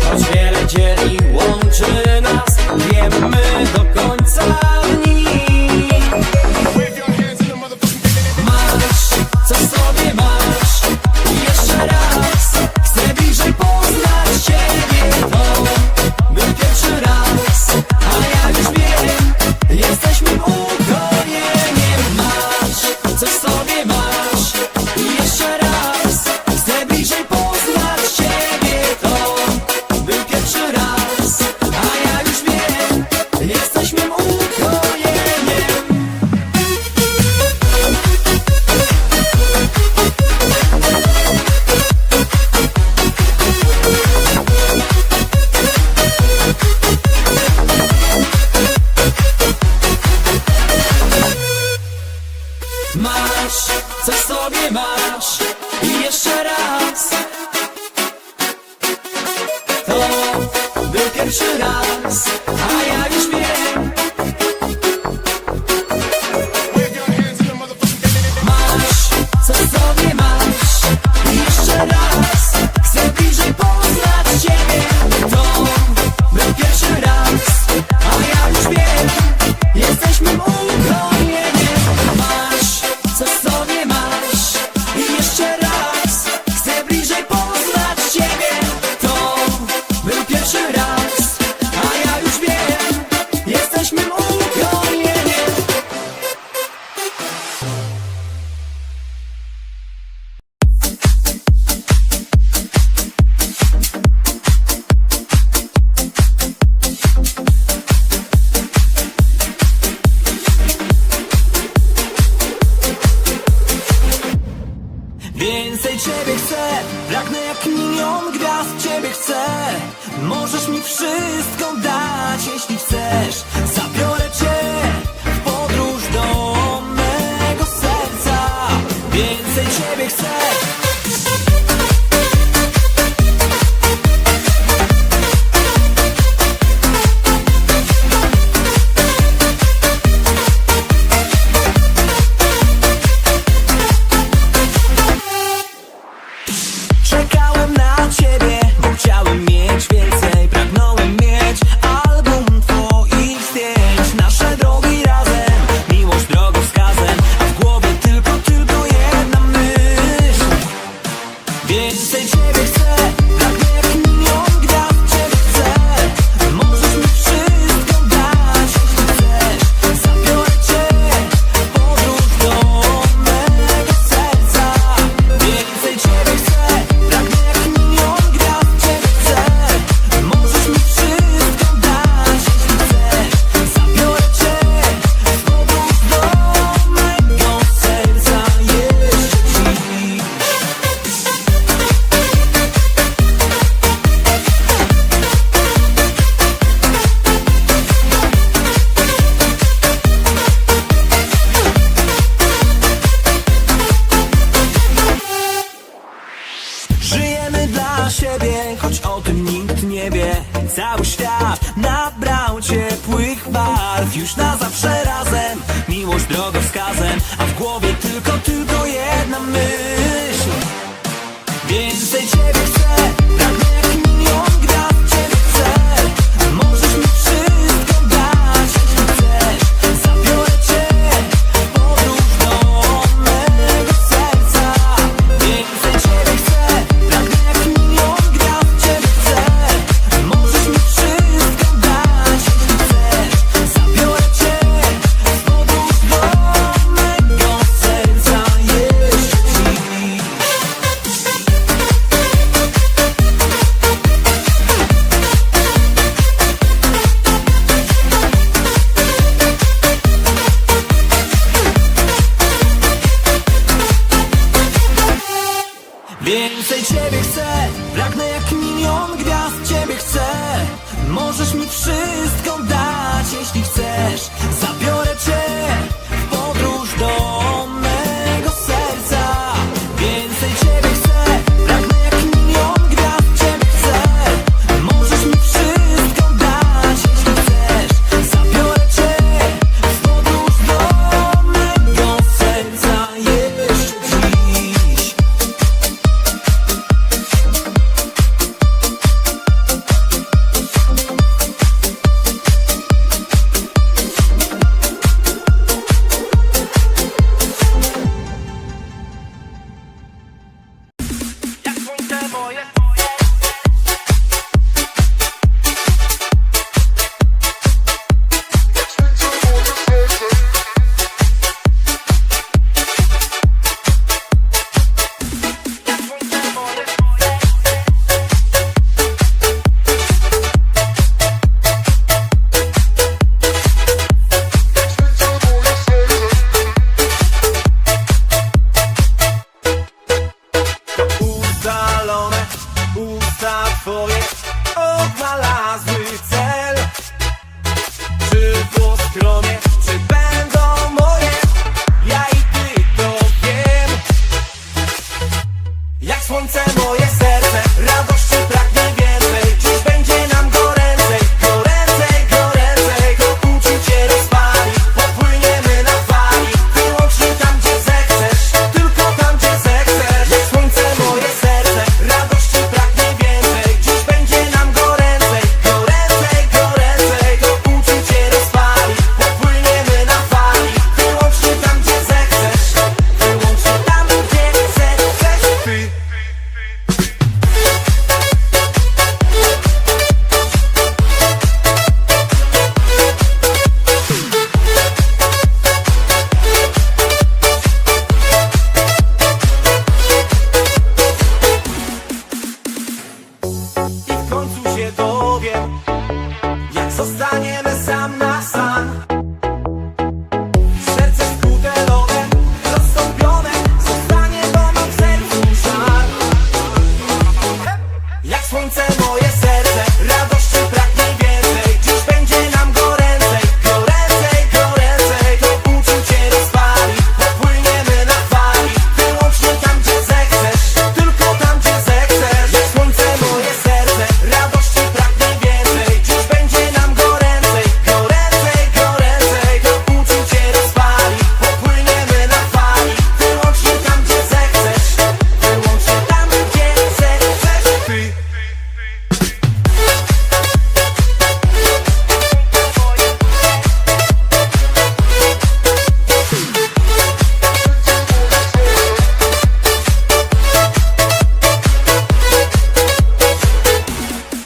Choć wiele dzieli łączy nas, wiemy do końca dni. Masz, co sobie masz, i jeszcze raz chcę bliżej poznać ciebie. To był pierwszy raz, a ja już wiem, jesteś mym ukojeniem. Masz, co sobie masz, i jeszcze raz chcę bliżej poznać ciebie. To był pierwszy raz, a ja już wiem, jesteś mym ukojeniem. Masz, co sobie masz, i jeszcze raz. To był pierwszy raz, a ja już wiem. Masz, co sobie masz, i jeszcze raz chcę bliżej poznać ciebie. To był pierwszy raz, a ja już wiem, jesteś mym ukojeniem. Masz, co sobie masz, i jeszcze raz chcę bliżej poznać ciebie. To był pierwszy raz, a ja już wiem, jesteś mym ukojeniem. Więcej ciebie chcę, pragnę jak milion gwiazd ciebie chcę. Możesz mi wszystko dać, jeśli chcesz. Zabiorę cię w podróż do mego serca. Więcej ciebie chcę. Czekałem na ciebie, bo chciałem mieć więcej. Pragnąłem mieć album twoich zdjęć. Nasze drogi razem, miłość drogowskazem, a w głowie tylko jedna myśl. Więcej ciebie chcę, pragnę jak milion gwiazd ciebie chcę. Możesz mi wszystko dać, jeśli chcesz. Zabiorę cię w podróż do mego serca. Więcej ciebie chcę, pragnę jak milion gwiazd ciebie chcę. Możesz mi wszystko dać, jeśli chcesz. Zabiorę cię w podróż do mego serca jeszcze dziś. Żyjemy dla siebie, choć o tym nikt nie wie. Cały świat nabrał ciepłych barw. Już na zawsze razem, miłość drogowskazem, a w głowie tylko jedna myśl. Więcej ciebie chcę, pragnę jak milion gwiazd ciebie chcę. Możesz mi wszystko dać, jeśli chcesz. Zabiorę cię w podróż do mego serca. Więcej ciebie chcę, pragnę jak milion gwiazd ciebie chcę. Możesz mi wszystko dać, jeśli chcesz. Zabiorę cię w podróż do mego serca jeszcze dziś. Więcej ciebie chcę, pragnę jak milion gwiazd ciebie chcę. Możesz mi wszystko dać, jeśli chcesz. Zabiorę cię w podróż do mego serca. Więcej ciebie chcę, pragnę jak milion gwiazd ciebie chcę. Możesz mi wszystko dać, jeśli chcesz. Zabiorę cię w podróż do mego serca jeszcze dziś. twoje odnalazły cel. Czy to skromie, czy będą moje? Ja i ty to wiem. Jak słońce moje serce, radości pragnie więcej. Dziś będzie nam goręcej, goręcej, goręcej. To uczucie rozpali, popłyniemy na fali. Wyłącznie tam, gdzie zechcesz, tylko tam, gdzie zechcesz. Jak słońce moje serce, radości pragnie więcej. Dziś będzie nam goręcej, goręcej, goręcej. To uczucie rozpali, popłyniemy na fali. Wyłącznie tam, gdzie zechcesz, wyłącznie tam, gdzie zechcesz ty. I w końcu się dowiem, jak zostaniemy sam na sam. Serce skute lodem, roztąpione, zostanie to mam w sercu żar. Jak słońce moje serce, radości pragnie więcej. Dziś będzie nam goręcej, goręcej, goręcej. To uczucie rozpali, popłyniemy na fali. Wyłącznie tam, gdzie zechcesz, tylko tam, gdzie zechcesz. Jak słońce moje serce, radości pragnie więcej. Dziś będzie nam goręcej, goręcej, goręcej. To uczucie rozpali, popłyniemy na fali. Wyłącznie tam, gdzie zechcesz, wyłącznie tam, gdzie zechcesz ty.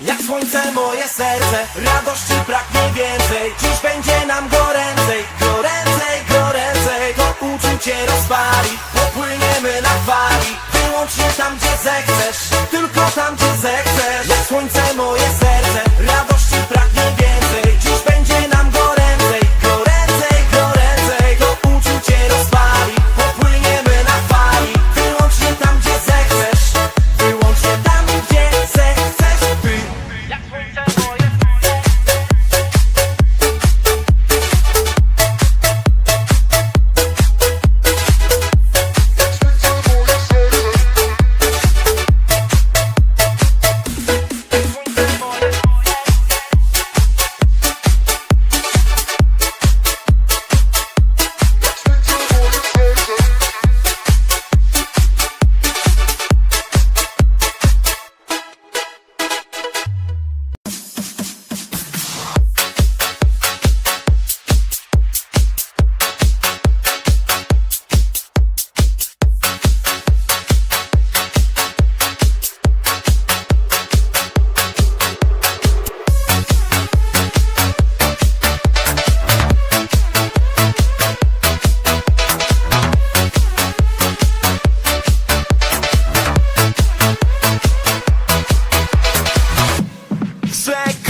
Jak słońce moje serce, radości pragnie więcej. Dziś będzie nam goręcej, goręcej, goręcej. To uczucie rozpali, popłyniemy na fali. Wyłącznie tam, gdzie zechcesz, tylko tam, gdzie zechcesz. Jak słońce moje serce, radości pragnie więcej. Dziś będzie nam goręcej, goręcej, goręcej. To uczucie rozpali, popłyniemy na fali. Wyłącznie tam, gdzie zechcesz, wyłącznie tam, gdzie zechcesz ty. Jak słońce moje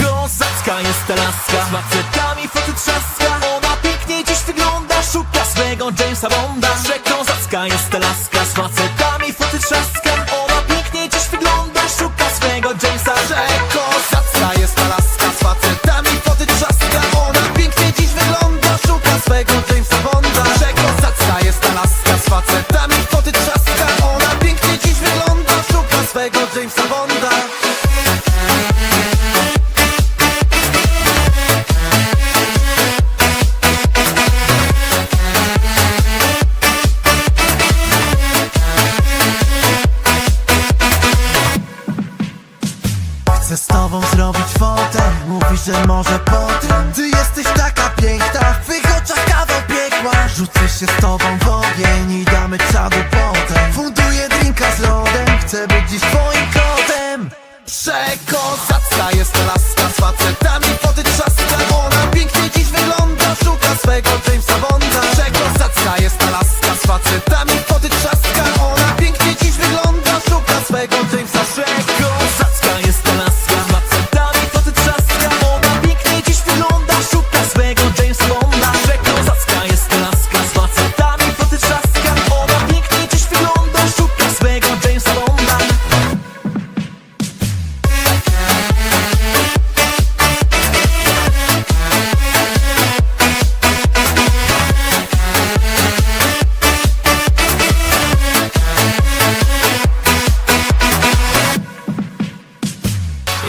Przekozacka jest ta laska, z facetami foty trzaska. Ona pięknie dziś wygląda, szuka swego Jamesa Bonda. Przekozacka jest ta laska, z facetami foty trzaska. Ona pięknie dziś wygląda, szuka swego Jamesa. Przekozacka jest ta laska, z facetami foty trzaska. Ona pięknie dziś wygląda, szuka swego Jamesa Bonda. Przekozacka jest ta laska, z facetami foty trzaska. Ona pięknie dziś wygląda, szuka swego Jamesa Bonda. Chcę z tobą zrobić fotę, mówisz, że może potem. Ty jesteś taka piękna, w twych oczach kawał piekła. Rzucę się z tobą w ogień i damy czadu potem. Funduję drinka z lodem, chcę być dziś twoim kotem. Przekozacka jest ta laska, z facetami foty trzaska. Ona pięknie dziś wygląda, szuka swego Jamesa Bonda. Przekozacka jest ta laska, z facetami foty trzaska. Ona pięknie dziś wygląda, szuka swego Jamesa. Przekozacka jest ta laska, z facetami foty trzaska. Ona pięknie dziś wygląda, szuka swego Jamesa Bonda. Przekozacka jest ta laska, z facetami foty trzaska. Ona pięknie dziś wygląda, szuka swego Jamesa Bonda.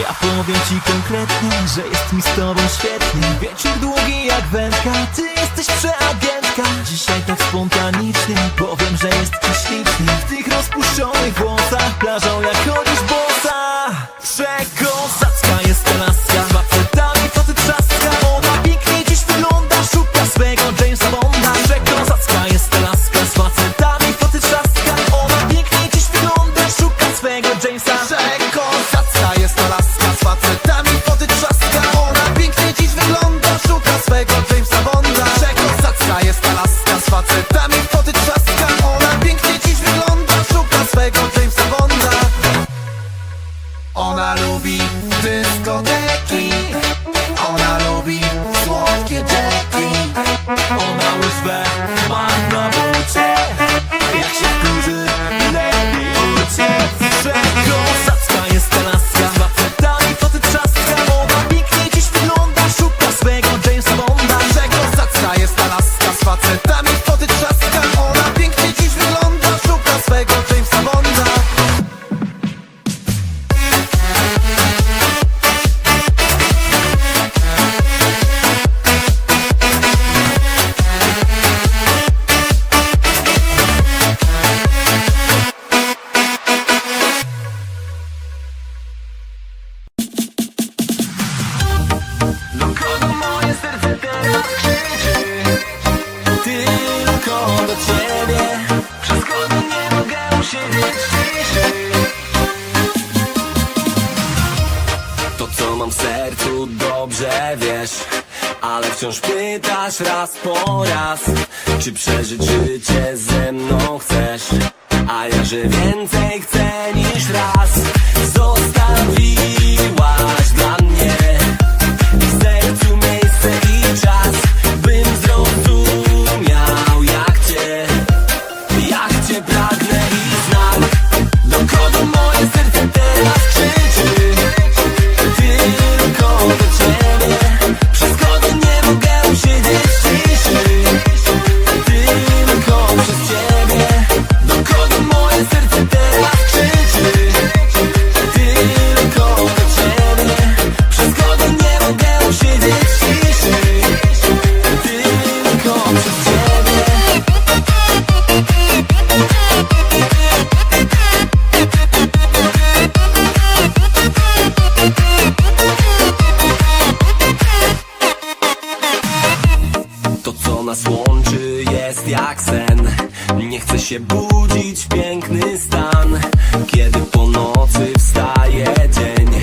Ja powiem ci konkretnie, że jest mi z tobą świetnie. Wieczór długi jak wędka, ty jesteś przeagentka. Dzisiaj tak spontanicznie powiem, że jest ci ślicznie. W tych rozpuszczonych włosach plażą jak chodzisz bosa. Przekozacka jest ta laska, z facetami to ty trzaska. Ona pięknie dziś wygląda, szuka swego Jamesa Bonda. Przekozacka jest ta laska, z facetami to ty trzaska. Ona pięknie dziś wygląda, szuka swego Jamesa. Przekozacka jest to laska, z facetami foty trzaska. Ona pięknie dziś wygląda, szuka swego Jamesa Bonda. Przekozacka jest ta laska, z facetami foty trzaska. Ona pięknie dziś wygląda, szuka swego Jamesa Bonda. Ona lubi dyskoteki, ona lubi słodkie jacki. Ona łyżwę ma na bucie, jak się wkurzy, lepiej uciec. Przekozacka jest ta laska, z facetami to ty trzaska. Ona pięknie dziś wygląda, szuka swego Jamesa Bonda. Przekozacka jest ta laska, z facetami foty trzaska. Ona pięknie dziś wygląda, szuka swego Jamesa Bonda. Do kogo moje serce teraz krzyczy? Tylko do ciebie. Przez kogo nie mogę usiedzieć w ciszy. To co mam w sercu dobrze wiesz, ale wciąż pytasz raz po raz, czy przeżyć życie ze mną chcesz. A ja, że więcej chcę niż raz. Zostawiłaś dla mnie w sercu miejsce i czas, bym zrozumiał jak cię pragnę i znam. Do kogo moje serce teraz krzyczy? Tylko do ciebie. Przez kogo nie mogę usiedzieć w ciszy? Tylko przez ciebie. Do kogo moje serce teraz krzyczy? Tylko do ciebie. Przez kogo nie mogę usiedzieć w ciszy? Tylko przez ciebie. To co nas łączy jest jak sen. Nie chcę się budzić w piękny stan. Kiedy po nocy wstaje dzień,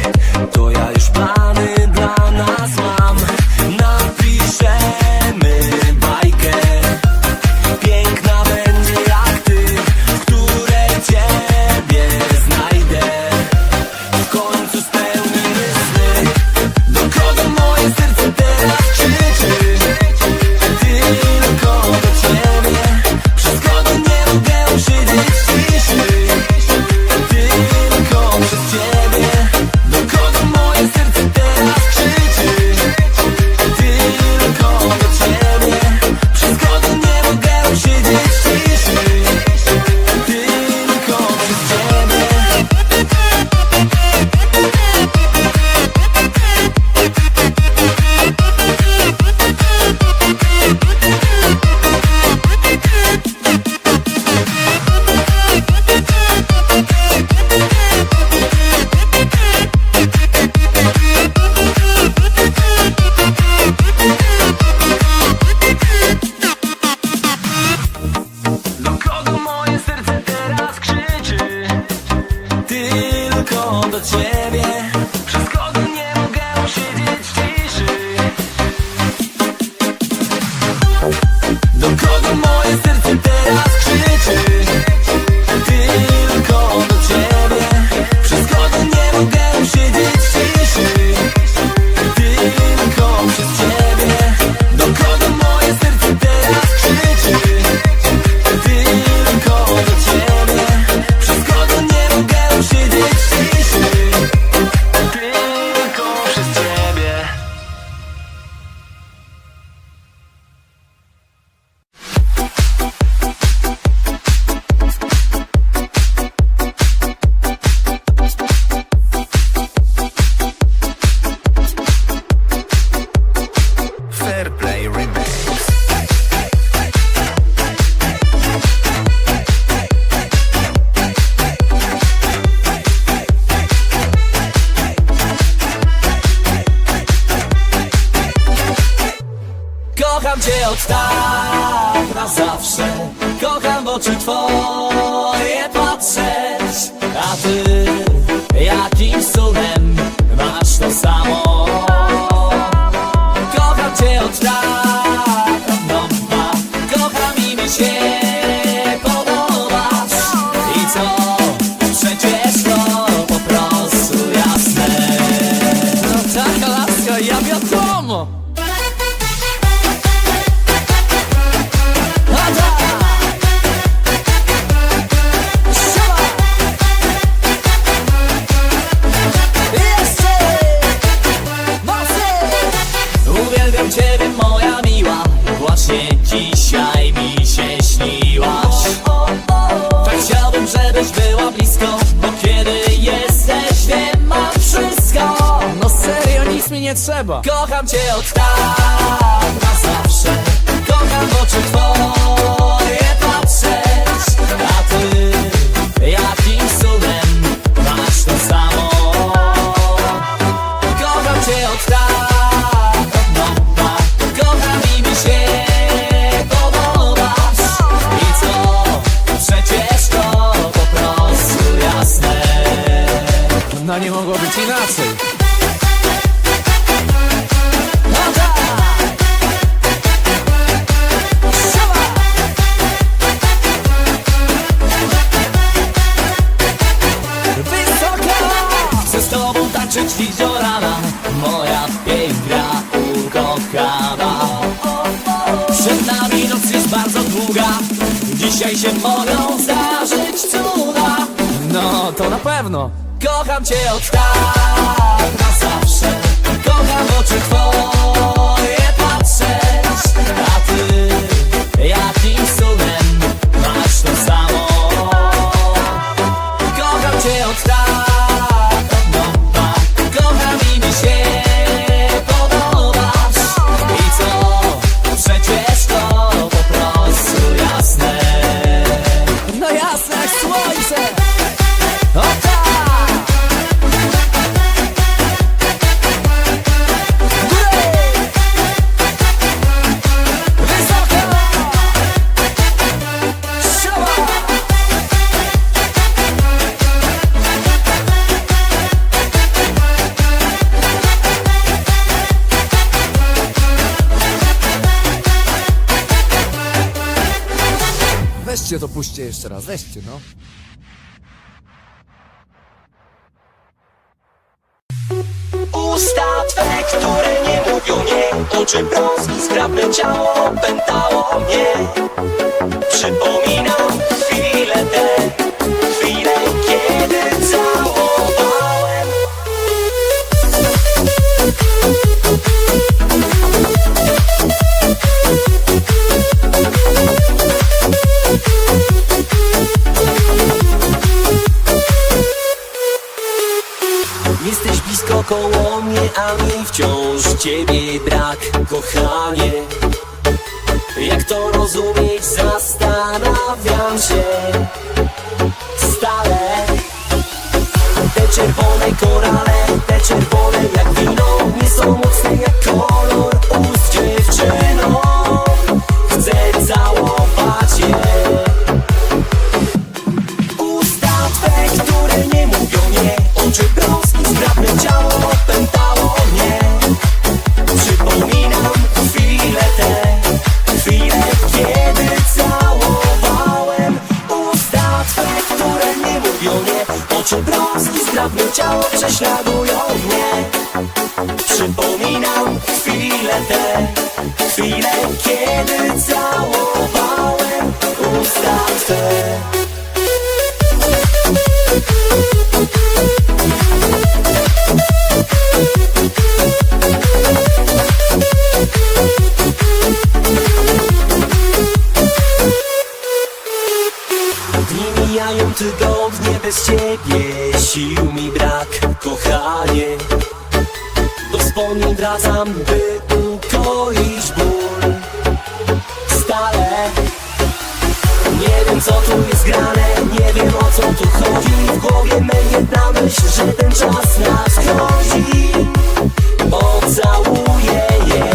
to ja już plany dla nas mam. Napiszemy bajkę, piękna będzie jak ty, w której ciebie znajdę. W końcu spełnimy sny. Do kogo moje serce teraz krzyczy? Tylko do ciebie. Przez kogo nie mogę Kocham cię od tak na zawsze. Kocham w oczy twoje patrzeć. A ty jakimś cudem masz to samo. Kocham cię od tak od nowa. Kocham i mi się podobasz. I co? Przecież to po prostu jasne. No taka laska, ja wiadomo. Uwielbiam ciebie, moja miła. Właśnie dzisiaj mi się śniłaś. Tak chciałbym, żebyś była blisko, bo kiedy jesteś, wiem, mam wszystko. No serio, nic mi nie trzeba. Kocham cię od tak na zawsze. Kocham w oczy twoje patrzeć. A ty jakimś cudem masz to samo. Kocham cię od tak od nowa. Kocham i mi się podobasz. I co? Przecież to po prostu jasne. No nie mogło być inaczej. No tak. Chcę z tobą tańczyć dziś do rana, moja piękna ukochana. Przed nami noc jest bardzo długa, dzisiaj się mogą zdarzyć cuda. No to na pewno. Kocham cię od tak na zawsze. Kocham w oczy twoje patrzeć. A ty jakimś cudem masz to samo. Kocham cię od tak od nowa. Kocham i mi się podobasz. I co? Przecież to po prostu jasne. No jasne jak słońce. O tak! Weźcie to, puśćcie jeszcze raz, weźcie no. Usta twe, które nie mówią nie. Oczy brązki, zgrabne ciało opętało mnie. Przypominam chwilę te, chwilę kiedy całowałem. Jesteś blisko koło mnie, a mi wciąż ciebie brak, kochanie. Jak to rozumieć, zastanawiam się stale. Te czerwone korale, te czerwone jak wino, nie są mocne jak kolor ust dziewczyną. Chcę całować je. Usta twe, które nie mówią nie. Oczy brązki, zgrabne ciało opętało mnie. Przypominam chwilę te, chwilę kiedy całowałem. Usta twe, które nie mówią nie. Oczy brązki, zgrabne ciało prześladują mnie. Przypominam chwilę te, chwilę kiedy całowałem. Usta twe. Dni mijają, tygodnie bez ciebie, sił mi brak, kochanie. Do wspomnień wracam, by ukoić ból. Stale nie wiem co tu jest grane, nie wiem o co tu chodzi. W głowie mej jedna myśl, że ten czas nadchodzi. Pocałuję je.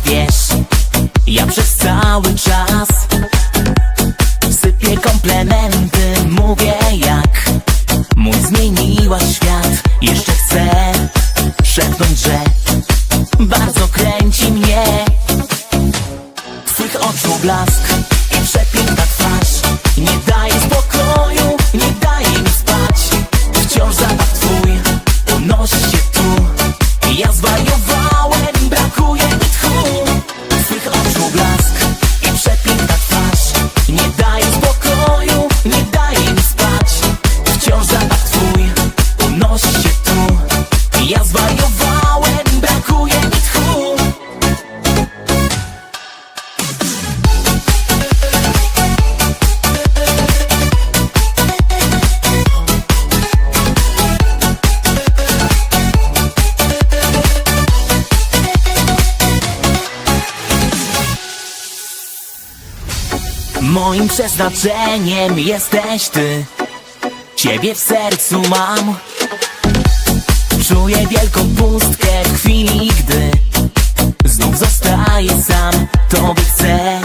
wiesz, ja przez cały czas sypię komplementy, mówię jak mój zmieniłaś świat. Jeszcze chcę szepnąć, że bardzo kręci mnie twych oczu blask i przepiękna twarz. Nie daje spokoju, nie daje mi spać. Wciąż zapach twój unosi się tu. Ja zwariowałem, brakuje mi tchu. Twych oczu blask i przepiękna twarz. Nie daje spokoju, nie daje mi spać. Wciąż zapach twój unosi się tu. Ja zwariowałem, brakuje mi tchu. Moim przeznaczeniem jesteś ty. Ciebie w sercu mam. Czuję wielką pustkę w chwili, gdy znów zostaję sam. Tobie chcę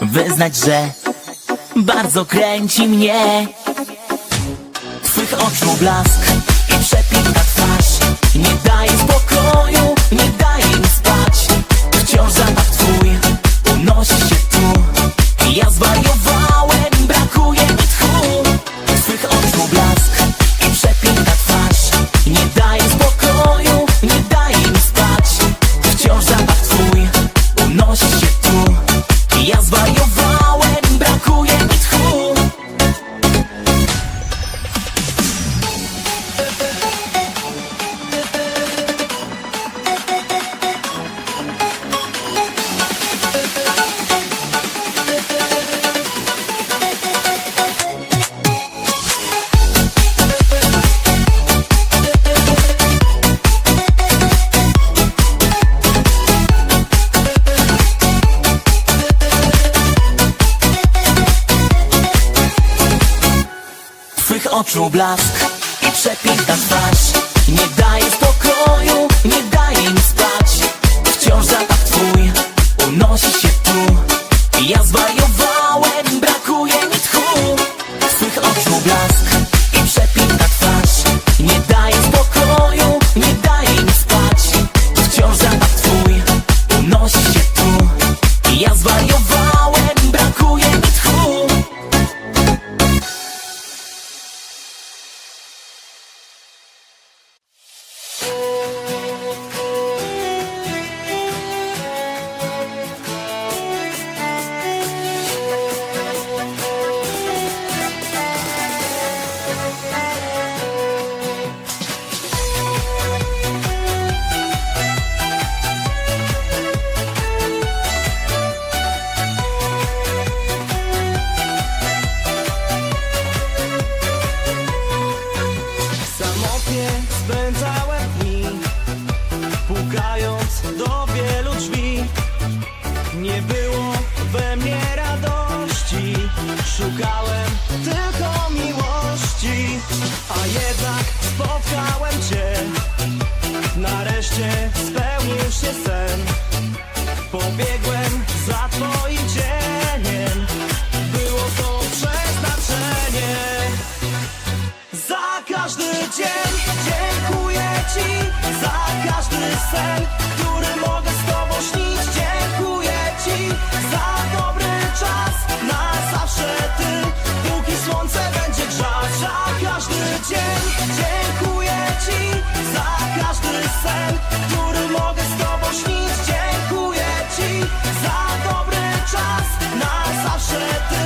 wyznać, że bardzo kręci mnie twych oczu blask i przepiękna twarz. Nie daje spokoju, nie daje mi spać. Wciąż zapach twój unosi się tu. Ja zwariowałem, brakuje mi tchu. Twych oczu blask i przepiękna twarz. Nie daje spokoju, nie daje mi spać. Wciąż zapach twój unosi się tu. Ja zwariowałem, brakuje mi tchu. Twych oczu blask i przepiękna twarz. Nie daje spokoju, nie daje mi spać. Wciąż zapach twój unosi się tu. Ja zwariowałem, brakuje mi tchu. Twych oczu blask i przepiękna twarz. Nie daje spokoju, nie daje mi spać. Wciąż zapach twój unosi się tu. Ja zwariowałem, brakuje mi tchu. Samotnie spędzałem dni, pukając do wielu drzwi. Nie było we mnie radości, szukałem tylko miłości. A jednak spotkałem cię, nareszcie spełnił się sen. Pobiegłem za twoim cieniem, było to przeznaczenie. Za każdy dzień dziękuję ci, za każdy sen, który mogę z tobą śnić. Dziękuję ci za dobry czas, na zawsze ty, póki słońce będzie grzać. Za każdy dzień dziękuję ci, za każdy sen, który mogę z tobą śnić. Dziękuję ci za dobry czas, na zawsze ty,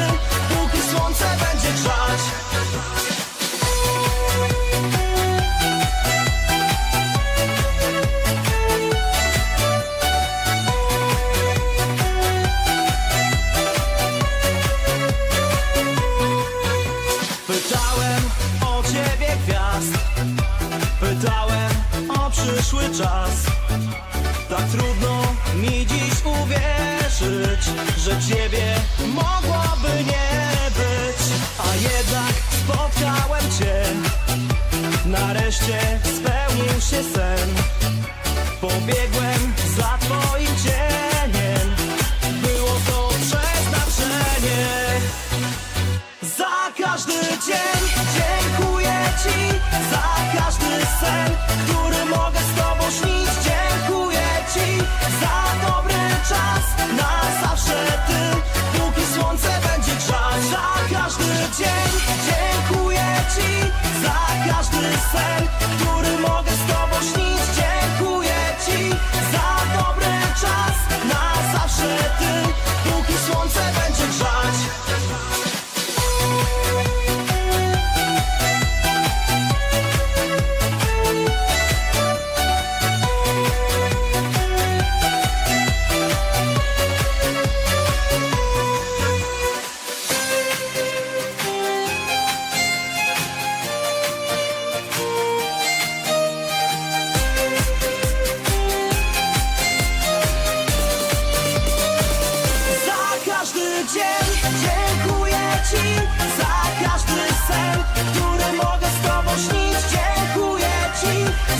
póki słońce będzie grzać. Pytałem o ciebie gwiazd, pytałem o przyszły czas. Tak trudno mi dziś uwierzyć, że ciebie mogłoby nie być. A jednak spotkałem cię, nareszcie spełnił się sen. Pobiegłem za twoim cieniem. dzień. Dziękuję Ci za każdy sen, który mogę z Tobą śnić. Dziękuję Ci za dobry czas, na zawsze Ty, póki słońce będzie grzać. Za każdy dzień dziękuję Ci za każdy sen, który mogę z Tobą śnić. Dziękuję Ci za dobry czas, na zawsze Ty, póki słońce będzie grzać. Za każdy dzień dziękuję Ci za każdy sen, który mogę z Tobą śnić. Dziękuję Ci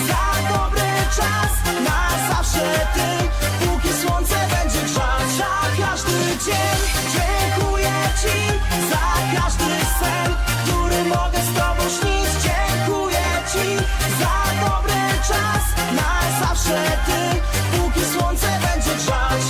za dobry czas, na zawsze Ty, póki słońce będzie grzać. Za każdy dzień dziękuję Ci za każdy sen, który mogę z Tobą śnić. Dziękuję Ci za dobry czas, na zawsze Ty, póki słońce będzie grzać.